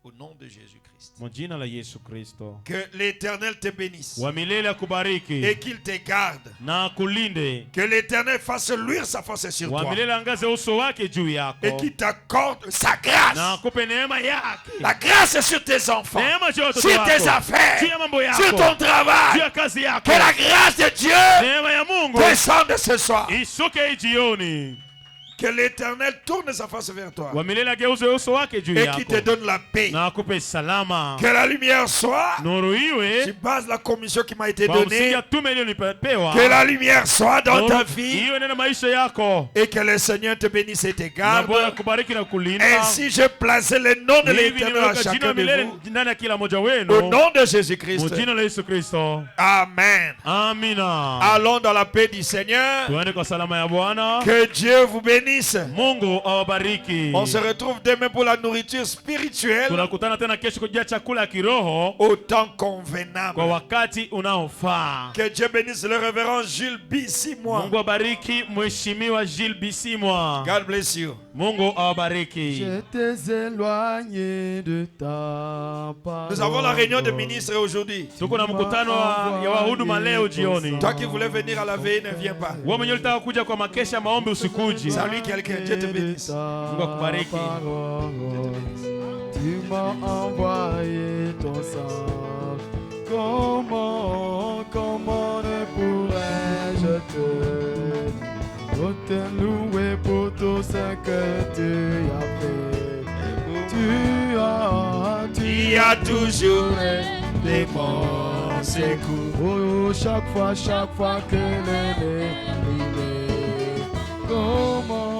Speaker 1: Au nom de Jésus-Christ.
Speaker 2: Kwa jina la Yesu Kristo.
Speaker 1: Que l'Éternel te bénisse.
Speaker 2: Wa milele akubariki.
Speaker 1: Et qu'il te garde.
Speaker 2: Na akulinde.
Speaker 1: Que l'Éternel fasse luire sa face sur
Speaker 2: Wa
Speaker 1: toi.
Speaker 2: milele angaze uso wake juu yako.
Speaker 1: Et qu'il t'accorde sa grâce.
Speaker 2: Na akupe neema yake.
Speaker 1: La grâce est sur tes enfants.
Speaker 2: Neema juu ya watoto
Speaker 1: Sur
Speaker 2: wako.
Speaker 1: tes affaires.
Speaker 2: Juu ya mambo yako.
Speaker 1: Sur ton travail.
Speaker 2: Juu ya kazi yako.
Speaker 1: Que la grâce de Dieu
Speaker 2: Neema ya Mungu
Speaker 1: descende ce soir.
Speaker 2: ishuke jioni.
Speaker 1: Que l'Éternel tourne sa face vers toi.
Speaker 2: Wa milele ageuze uso wake juu
Speaker 1: Et
Speaker 2: yako.
Speaker 1: qu'il te donne la paix.
Speaker 2: Na akupe salama.
Speaker 1: Que la lumière soit.
Speaker 2: Nuru
Speaker 1: Je
Speaker 2: iwe
Speaker 1: base la commission qui m'a été
Speaker 2: kwa msingi
Speaker 1: donnée.
Speaker 2: ya tume iliyopewa.
Speaker 1: Que la lumière soit dans ta vie.
Speaker 2: Iwe ndani ya maisha yako.
Speaker 1: Et que le Seigneur te bénisse et te
Speaker 2: Na
Speaker 1: garde.
Speaker 2: Bwana kubariki na kulinda.
Speaker 1: Ainsi, je place le nom de
Speaker 2: Hivi
Speaker 1: l'Éternel à
Speaker 2: nimeweka jina
Speaker 1: chacun de
Speaker 2: milele
Speaker 1: vous.
Speaker 2: ndani ya kila mmoja
Speaker 1: Au
Speaker 2: wenu.
Speaker 1: nom de Jésus-Christ.
Speaker 2: Kwa jina la Yesu Kristo.
Speaker 1: Amen.
Speaker 2: Amina.
Speaker 1: Allons dans la paix du Seigneur.
Speaker 2: Tuende kwa salama ya Bwana.
Speaker 1: Que Dieu vous bénisse.
Speaker 2: Mungu awabariki.
Speaker 1: On se retrouve demain pour la nourriture spirituelle
Speaker 2: Tunakutana tena kesho kujia chakula ya kiroho
Speaker 1: au temps
Speaker 2: kwa
Speaker 1: convenable.
Speaker 2: wakati unaofaa.
Speaker 1: Que Dieu bénisse le révérend Jules Bissimoi.
Speaker 2: Mungu abariki mheshimiwa Gilles Bisimwa.
Speaker 1: God bless you.
Speaker 2: Mungu awabariki.
Speaker 3: J'étais éloigné de ta parole.
Speaker 1: Nous avons la réunion de ministres aujourd'hui.
Speaker 2: Tuko na mkutano ya wahuduma leo jioni.
Speaker 1: Toi qui voulais venir à la veille, ne viens pas.
Speaker 2: Wewe mwenyewe ulitaka kuja kwa makesha maombi usikuje.
Speaker 1: Salut quelqu'un, Dieu te bénisse.
Speaker 2: Mungu akubariki.
Speaker 3: Tu m'as envoyé ton sang. Comment ne pourrais-je te louer pour tout ce que tu as fait? Tu as toujours des bons secours. Oh, chaque fois que l'ennemi est, comment